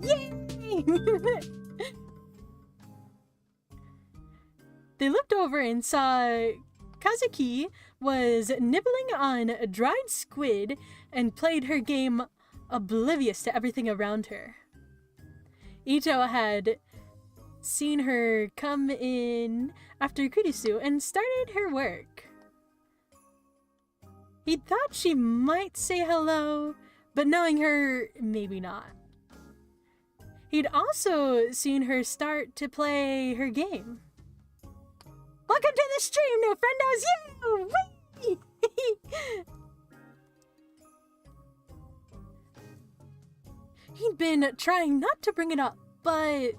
Speaker 4: Yay! They looked over and saw Kazuki was nibbling on a dried squid and played her game oblivious to everything around her. Ito had seen her come in after Kurisu and started her work. He thought she might say hello, but knowing her, maybe not. He'd also seen her start to play her game. Welcome to the stream, new friendos! You! Whee! He'd been trying not to bring it up, but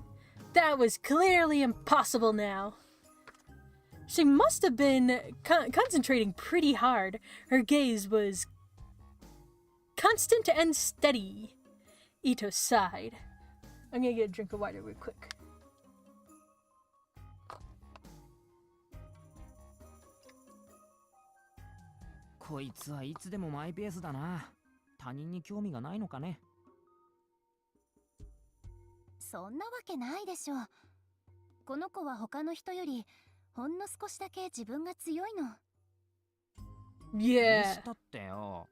Speaker 4: that was clearly impossible now. She must have been concentrating pretty hard. Her gaze was constant and steady. Ito sighed. I'm gonna get a drink of water real quick.
Speaker 7: 「こいつはいつでもマイペースだな。他人に興味がないのかね。」
Speaker 5: そんなわけないでしょ。この子は他の人よりほんの少しだけ自分が強いの。
Speaker 4: Yeah.
Speaker 7: したってよ。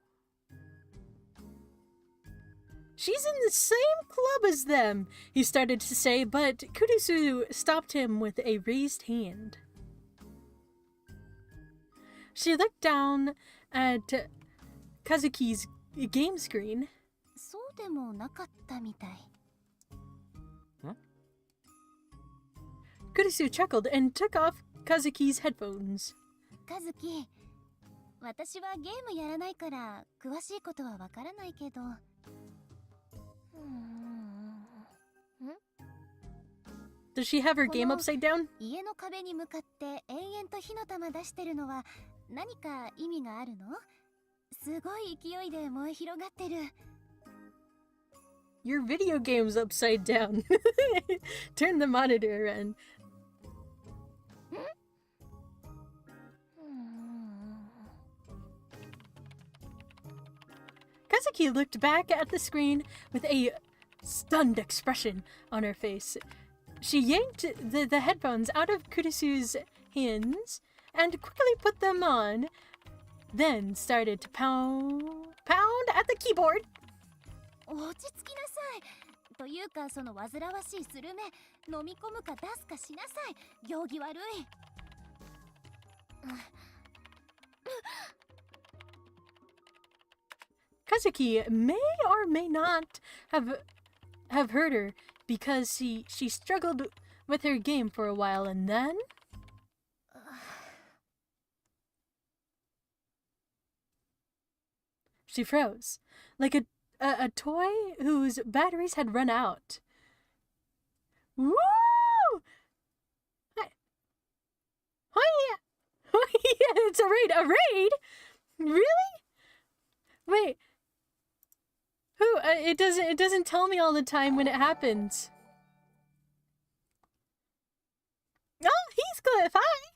Speaker 4: She's in the same club as them, he started to say, but Kurisu stopped him with a raised hand. She looked down at Kazuki's game screen.
Speaker 5: そうでもなかったみたい。
Speaker 4: Kurisu chuckled and took off Kazuki's headphones.
Speaker 5: カズキ、私はゲームやらないから詳しいことはわからないけど。
Speaker 4: Does she have her game upside down?
Speaker 5: 家の壁に向かって延々と火の玉出してるのは何か意味があるの？すごい勢いで燃え広がってる。
Speaker 4: Your video game's upside down. Turn the monitor around. Kazuki looked back at the screen with a stunned expression on her face. She yanked the headphones out of Kurisu's hands and quickly put them on, then started to pound at the keyboard.
Speaker 5: 落ち着きなさい。というかその煩わしいスルメ飲み込むか出すかしなさい。行儀悪い。
Speaker 4: Kazuki may or may not have heard her because she struggled with her game for a while and then she froze, like a toy whose batteries had run out. Woo! It's a raid! A raid? Really? Wait. Who? It doesn't tell me all the time when it happens. Oh, Heathcliff, hi!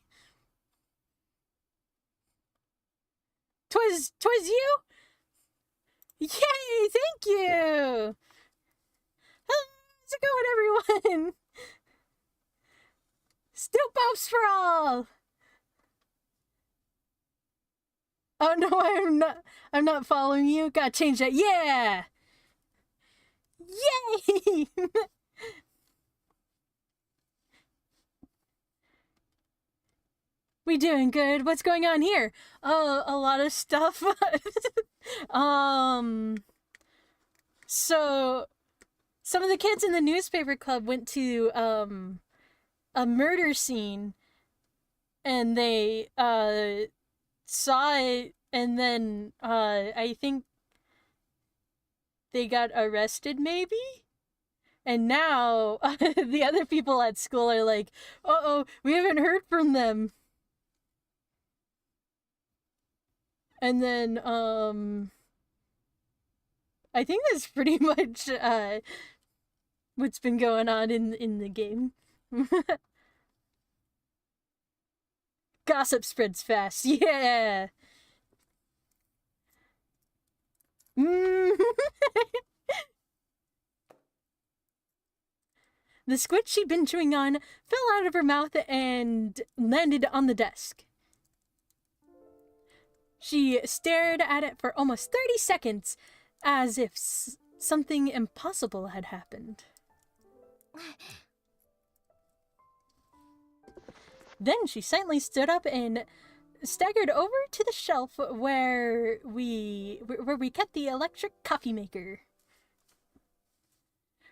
Speaker 4: Twas you? Yay, thank you! How's it going, everyone? Still bumps for all! Oh no, I'm not following you. Gotta change that. Yeah! Yay! We doing good. What's going on here? Oh, a lot of stuff. So some of the kids in the newspaper club went to a murder scene and they saw it, and then I think they got arrested maybe? And now the other people at school are like, uh-oh, we haven't heard from them. And then I think that's pretty much what's been going on in the game. Gossip spreads fast. Yeah. The squid she'd been chewing on fell out of her mouth and landed on the desk. She stared at it for almost 30 seconds, as if something impossible had happened. Then she silently stood up and staggered over to the shelf where we kept the electric coffee maker.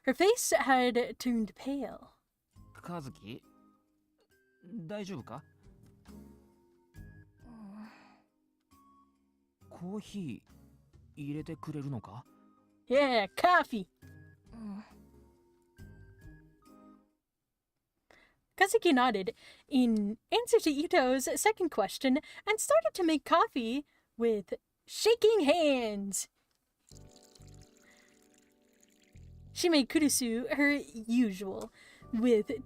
Speaker 4: Her face had turned pale.
Speaker 7: Kazuki, 大丈夫か? コーヒー入れてくれるのか?
Speaker 4: Yeah, coffee. Kazuki nodded in answer to Ito's second question and started to make coffee with shaking hands. She made Kurusu her usual, with 2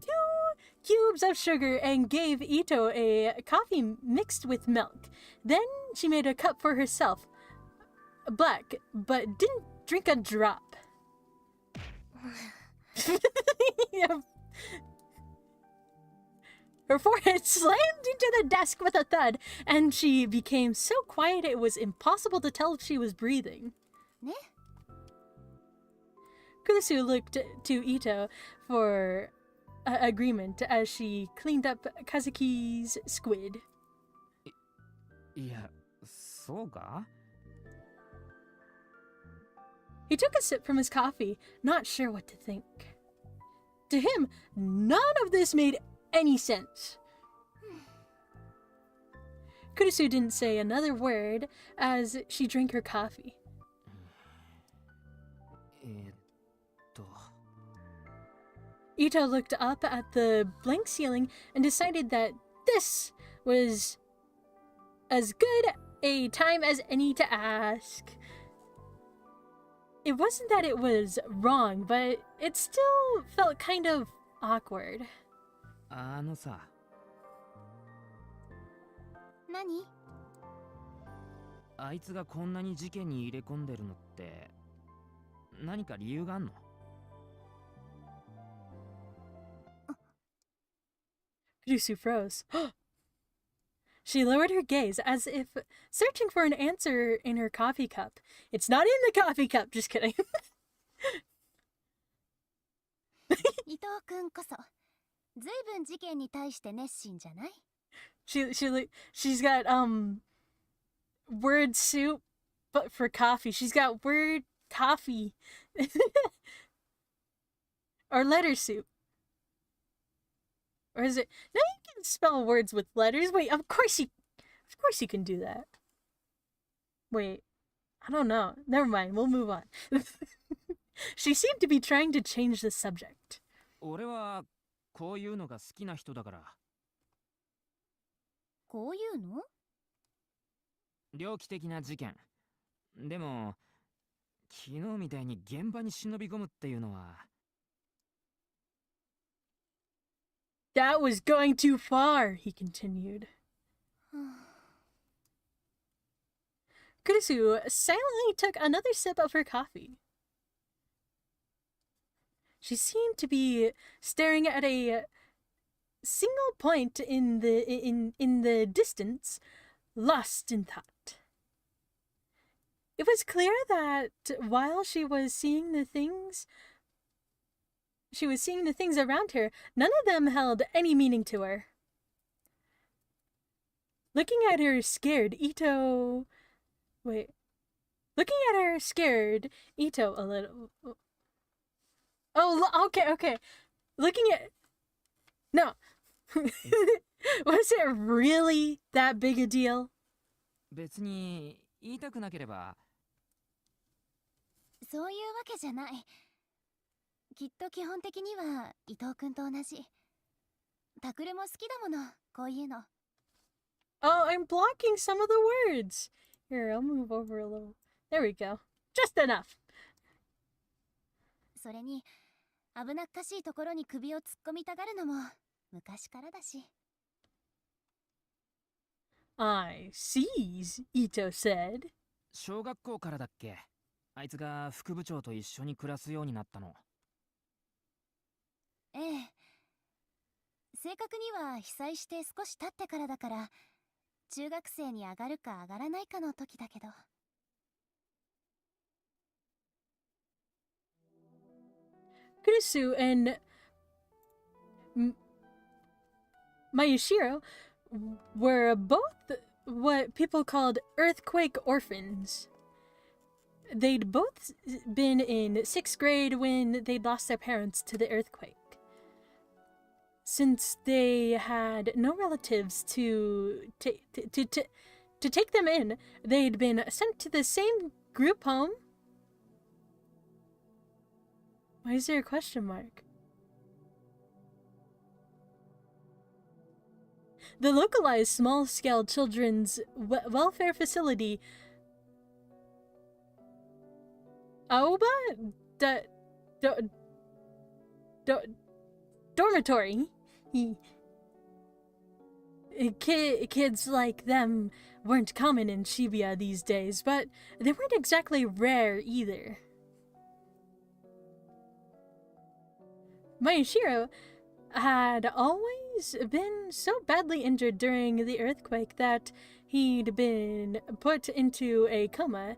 Speaker 4: cubes of sugar, and gave Ito a coffee mixed with milk. Then she made a cup for herself, black, but didn't drink a drop. Her forehead slammed into the desk with a thud, and she became so quiet it was impossible to tell if she was breathing.
Speaker 5: Ne?
Speaker 4: Kurusu looked to Ito for agreement as she cleaned up Kazuki's squid.
Speaker 7: いや、そうか?
Speaker 4: He took a sip from his coffee, not sure what to think. To him, none of this made any sense. Kurusu didn't say another word as she drank her coffee. Ito looked up at the blank ceiling and decided that this was as good a time as any to ask. It wasn't that it was wrong, but it still felt kind of awkward.
Speaker 7: あのさ。
Speaker 5: 何?
Speaker 7: あいつがこんなに事件に入れ込んでるのって何か理由があんの?
Speaker 4: Kurusu froze. She lowered her gaze as if searching for an answer in her coffee cup. It's not in the coffee cup, just kidding.
Speaker 5: 伊藤くんこそずいぶん事件に対して熱心じゃない？
Speaker 4: She's got word soup but for coffee. She's got word coffee. Or letter soup. Or is it? No, you can spell words with letters. Wait, of course you can do that. Wait, I don't know. Never mind. We'll move on. She seemed to be trying to change the subject.
Speaker 7: 俺はこういうのが好きな人だから。
Speaker 5: こういうの？
Speaker 7: 猟奇的な事件。でも昨日みたいに現場に忍び込むっていうのは。
Speaker 4: That was going too far, he continued. Kurisu silently took another sip of her coffee. She seemed to be staring at a single point in the distance, lost in thought. It was clear that while she was seeing the things around her, none of them held any meaning to her. Looking at her scared, Ito a little. Oh, okay. No. Was it really that big a deal?
Speaker 7: 別に言いたくなければ。
Speaker 5: そういうわけじゃない。きっと基本的には伊藤くんと同じ。タクルも好きだもの、こういうの。
Speaker 4: Oh, I'm blocking some of the words. Here, I'll move over a little. There we go. Just enough.
Speaker 5: それに、危なっかしいところに首を突っ込みたがるのも昔からだし。
Speaker 4: I see, Ito said.
Speaker 7: 小学校からだっけ？あいつが副部長と一緒に暮らすようになったの。
Speaker 5: ええ。正確には被災して少し経ってからだから、中学生に上がるか上がらないかの時だけど。
Speaker 4: Kurisu and Mayushiro were both what people called earthquake orphans. They'd both been in 6th grade when they'd lost their parents to the earthquake. Since they had no relatives to take them in, they'd been sent to the same group home. Why is there a question mark? The localized small-scale children's welfare facility Aoba? Dormitory. Kids like them weren't common in Shibuya these days, but they weren't exactly rare either. Mayushiro had always been so badly injured during the earthquake that he'd been put into a coma.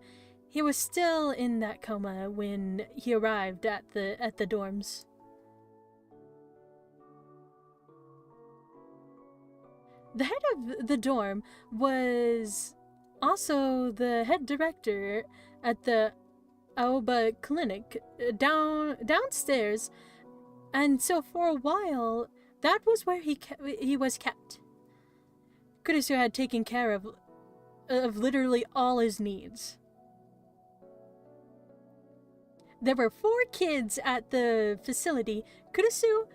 Speaker 4: He was still in that coma when he arrived at the dorms. The head of the dorm was also the head director at the Aoba clinic downstairs, and so for a while that was where he was kept. Kurisu had taken care of literally all his needs. There were 4 kids at the facility. Kurisu,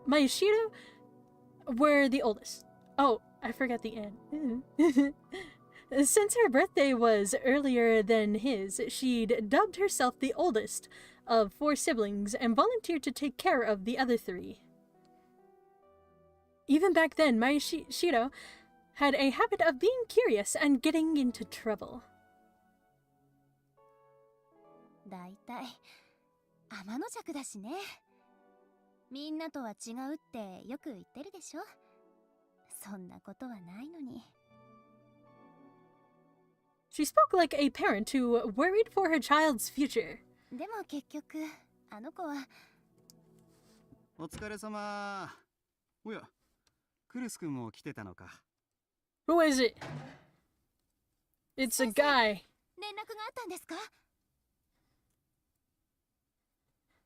Speaker 4: Mayushiro were the oldest. Oh, I forgot the end. Since her birthday was earlier than his, she'd dubbed herself the oldest of 4 siblings and volunteered to take care of the other 3. Even back then, Mayushiro had a habit of being curious and getting into trouble.
Speaker 5: だいたい天の弱だしね。みんなとは違うってよく言ってるでしょ。そんなことはないのに。
Speaker 4: She spoke like a parent who worried for her child's future.
Speaker 5: でも結局あの子は。
Speaker 13: お疲れ様。おや、クルス君も来てたのか。
Speaker 4: Who is it? It's a guy.
Speaker 5: 連絡があったんですか?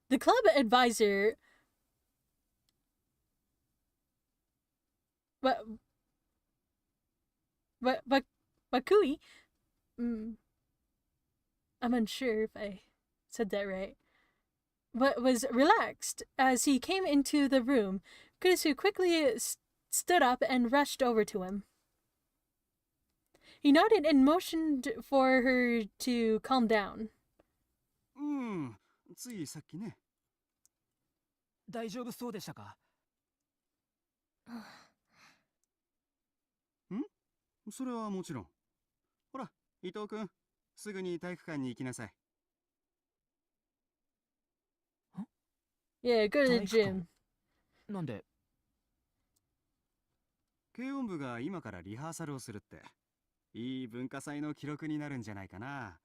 Speaker 4: The club advisor. Bakui? I'm unsure if I said that right. But was relaxed as he came into the room. Kurisu quickly stood up and rushed over to him. He nodded and motioned for her to calm down.
Speaker 13: ついさっきね。
Speaker 7: 大丈夫そうでしたか?
Speaker 13: それはもちろん。ほら、伊藤君、すぐに体育館に行きなさい。
Speaker 4: Yeah, go to the gym.
Speaker 7: なんで?
Speaker 13: 軽音部が今からリハーサルをするって。いい文化祭の記録になるんじゃないかな。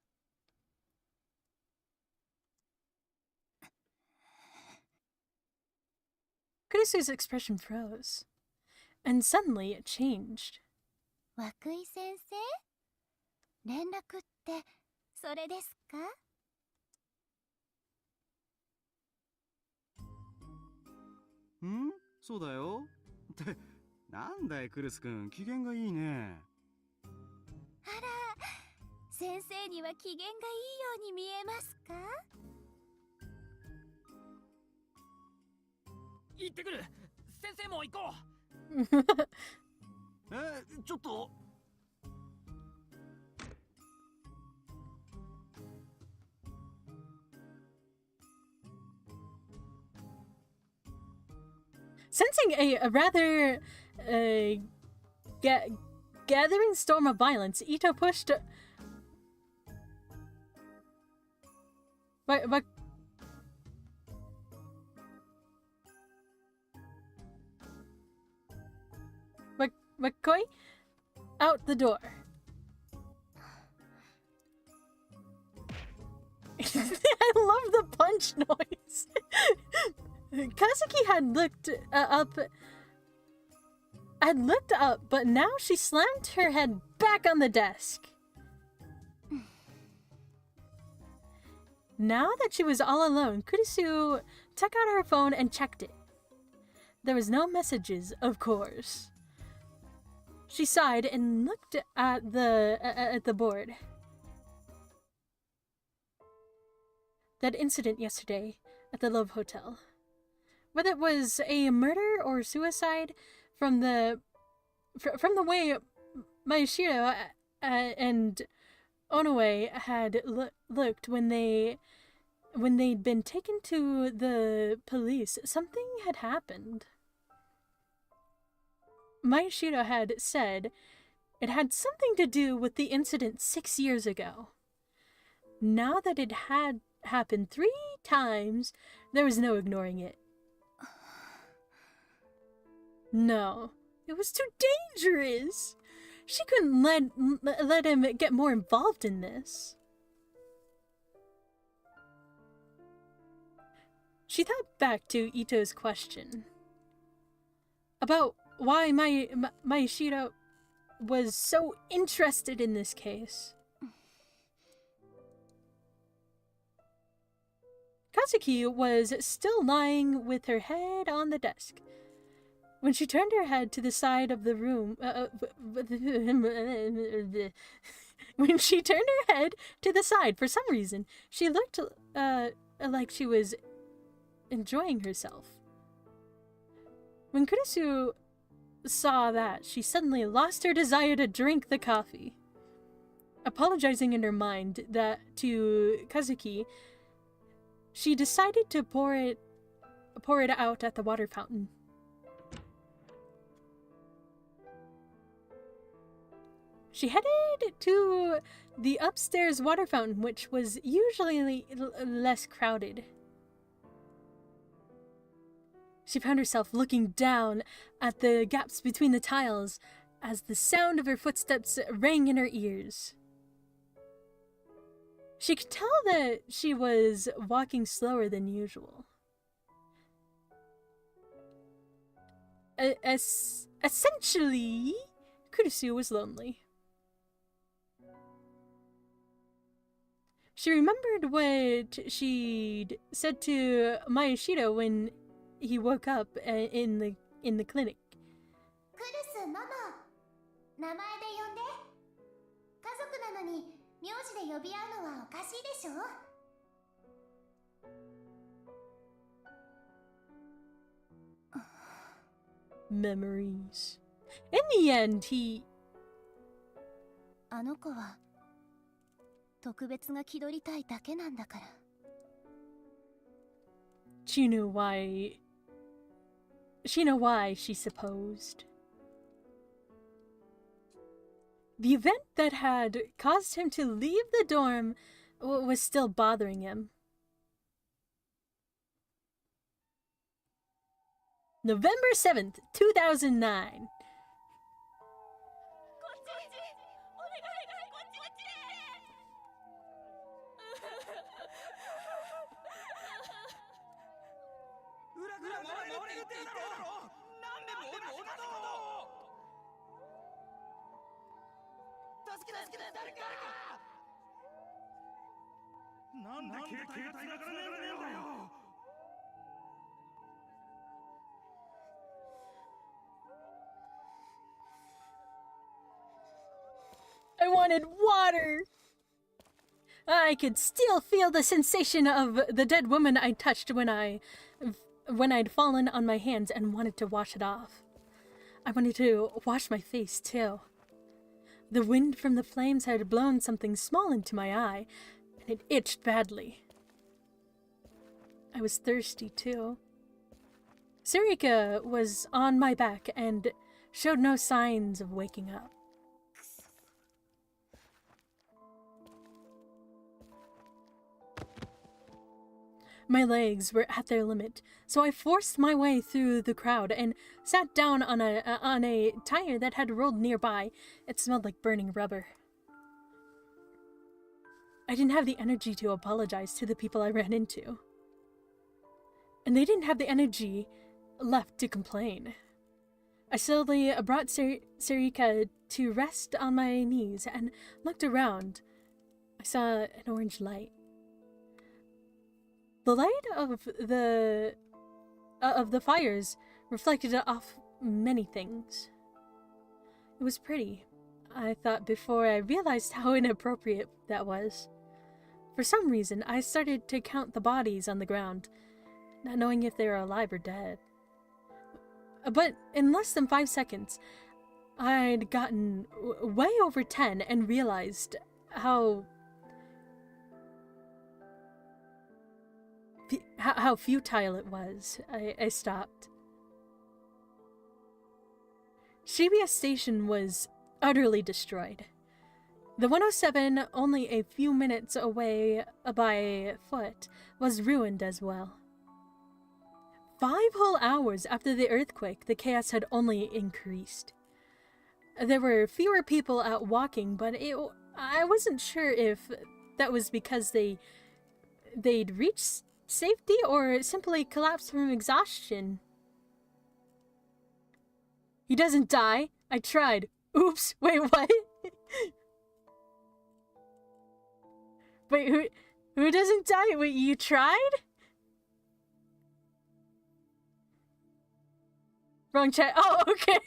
Speaker 4: Kurisu's expression froze, and suddenly it changed.
Speaker 5: 涌井先生? 連絡ってそれですか?
Speaker 13: そうだよ。って、なんだいクルス君、機嫌がいいね。
Speaker 5: あら、先生には機嫌がいいように見えますか?
Speaker 7: 行ってくる。先生も行こ
Speaker 13: う。ちょっと。
Speaker 4: Sensing a rather gathering storm of violence, Ito pushed. McCoy out the door. I love the punch noise. Kazuki had looked up, but now she slammed her head back on the desk. Now that she was all alone, Kurisu took out her phone and checked it. There was no messages, of course. She sighed and looked at the board. That incident yesterday at the Love Hotel. Whether it was a murder or suicide, from the way Mayashiro and Onoe had looked when they'd been taken to the police, something had happened. Mayashiro had said it had something to do with the incident 6 years ago. Now that it had happened 3 times, there was no ignoring it. No, it was too dangerous. She couldn't let him get more involved in this. She thought back to Ito's question about why Mayashiro was so interested in this case. Kazuki was still lying with her head on the desk. When she turned her head to the side of the room, when she turned her head to the side for some reason, she looked like she was enjoying herself. When Kurisu saw that, she suddenly lost her desire to drink the coffee. Apologizing in her mind to Kazuki, she decided to pour it out at the water fountain. She headed to the upstairs water fountain, which was usually less crowded. She found herself looking down at the gaps between the tiles as the sound of her footsteps rang in her ears. She could tell that she was walking slower than usual. Essentially, Kurisu was lonely. She remembered what she'd said to Mayashiro when he woke up in the clinic.
Speaker 5: クルスママ、名前で呼んで。家族なのに名字で呼び合うのはおかしいでしょ。
Speaker 4: Memories. In the end, he...
Speaker 5: あの子は特別が気取りたいだけなんだから。
Speaker 4: She knew why, she supposed. The event that had caused him to leave the dorm was still bothering him. November 7th, 2009. I wanted water! I could still feel the sensation of the dead woman I touched when I'd fallen on my hands and wanted to wash it off. I wanted to wash my face too. The wind from the flames had blown something small into my eye, and it itched badly. I was thirsty too. Sarika was on my back and showed no signs of waking up. My legs were at their limit, so I forced my way through the crowd and sat down on a tire that had rolled nearby. It smelled like burning rubber. I didn't have the energy to apologize to the people I ran into. And they didn't have the energy left to complain. I slowly brought Sarika to rest on my knees and looked around. I saw an orange light. The light of the fires reflected off many things. It was pretty, I thought before I realized how inappropriate that was. For some reason, I started to count the bodies on the ground, not knowing if they were alive or dead. But in less than 5 seconds, I'd gotten way over 10 and realized how futile it was. I stopped. Shibuya Station was utterly destroyed. The 107, only a few minutes away by foot, was ruined as well. 5 whole hours after the earthquake, the chaos had only increased. There were fewer people out walking, but I wasn't sure if that was because they'd reached safety or simply collapsed from exhaustion. He doesn't die. I tried. Oops, wait, what? Wait, who doesn't die? Wait, you tried? Wrong chat. Oh, okay.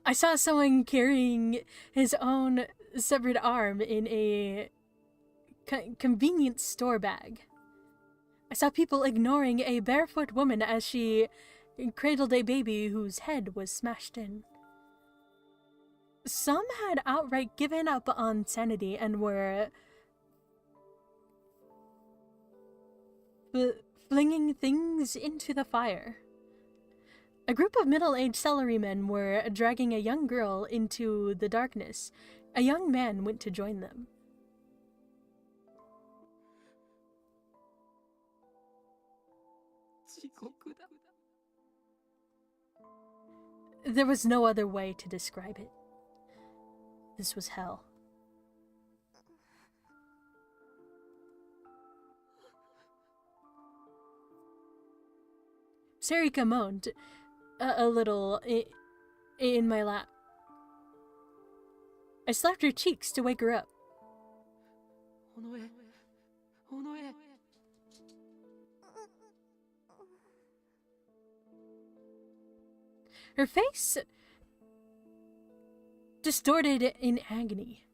Speaker 4: I saw someone carrying his own severed arm in a convenience store bag. I saw people ignoring a barefoot woman as she cradled a baby whose head was smashed in. Some had outright given up on sanity and were flinging things into the fire. A group of middle-aged salarymen were dragging a young girl into the darkness. A young man went to join them. There was no other way to describe it. This was hell. Sarika moaned a little in my lap. I slapped her cheeks to wake her up. Her face distorted in agony.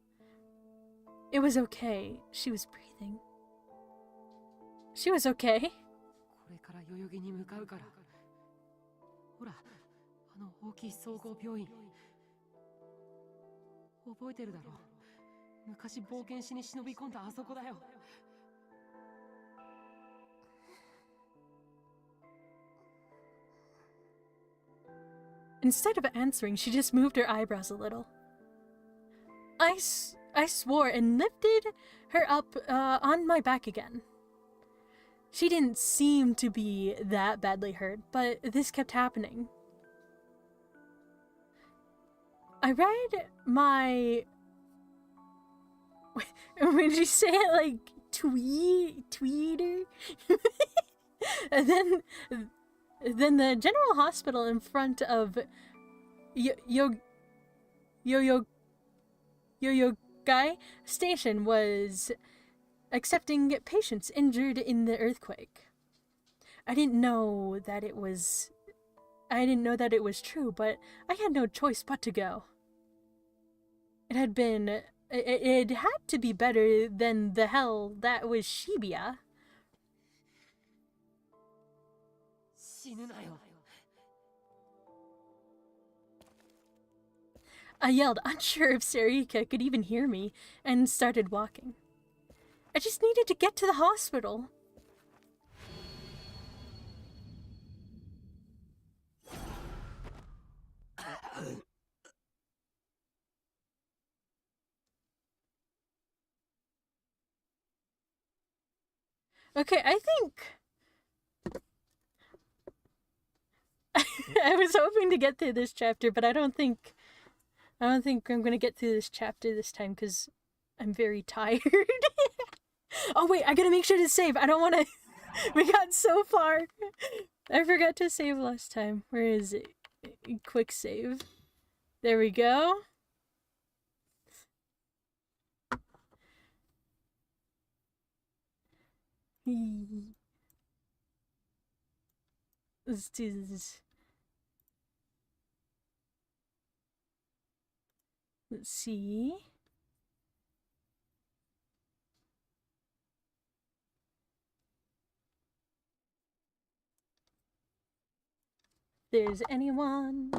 Speaker 4: It was okay. She was breathing. She was okay.
Speaker 6: これから代々木に向かうから。ほら、あの大きい総合病院。覚えてるだろう。昔冒険しに忍び込んだあそこだよ。
Speaker 4: Instead of answering, she just moved her eyebrows a little. I swore and lifted her up on my back again. She didn't seem to be that badly hurt, but this kept happening. I read my... Would you say it like tweeter? And then the general hospital in front of Yoyogai station was accepting patients injured in the earthquake. I didn't know that it was true, but I had no choice but to go. It had to be better than the hell that was Shibuya. I yelled, unsure if Sarika could even hear me, and started walking. I just needed to get to the hospital. Okay, I think... I was hoping to get through this chapter, but I don't think I'm gonna get through this chapter this time because I'm very tired. Oh wait, I gotta make sure to save. I don't want to... We got so far. I forgot to save last time. Where is it? Quick save. There we go. Let's do this. Let's see. There's anyone.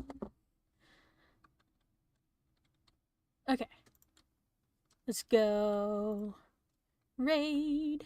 Speaker 4: Okay. Let's go. Raid.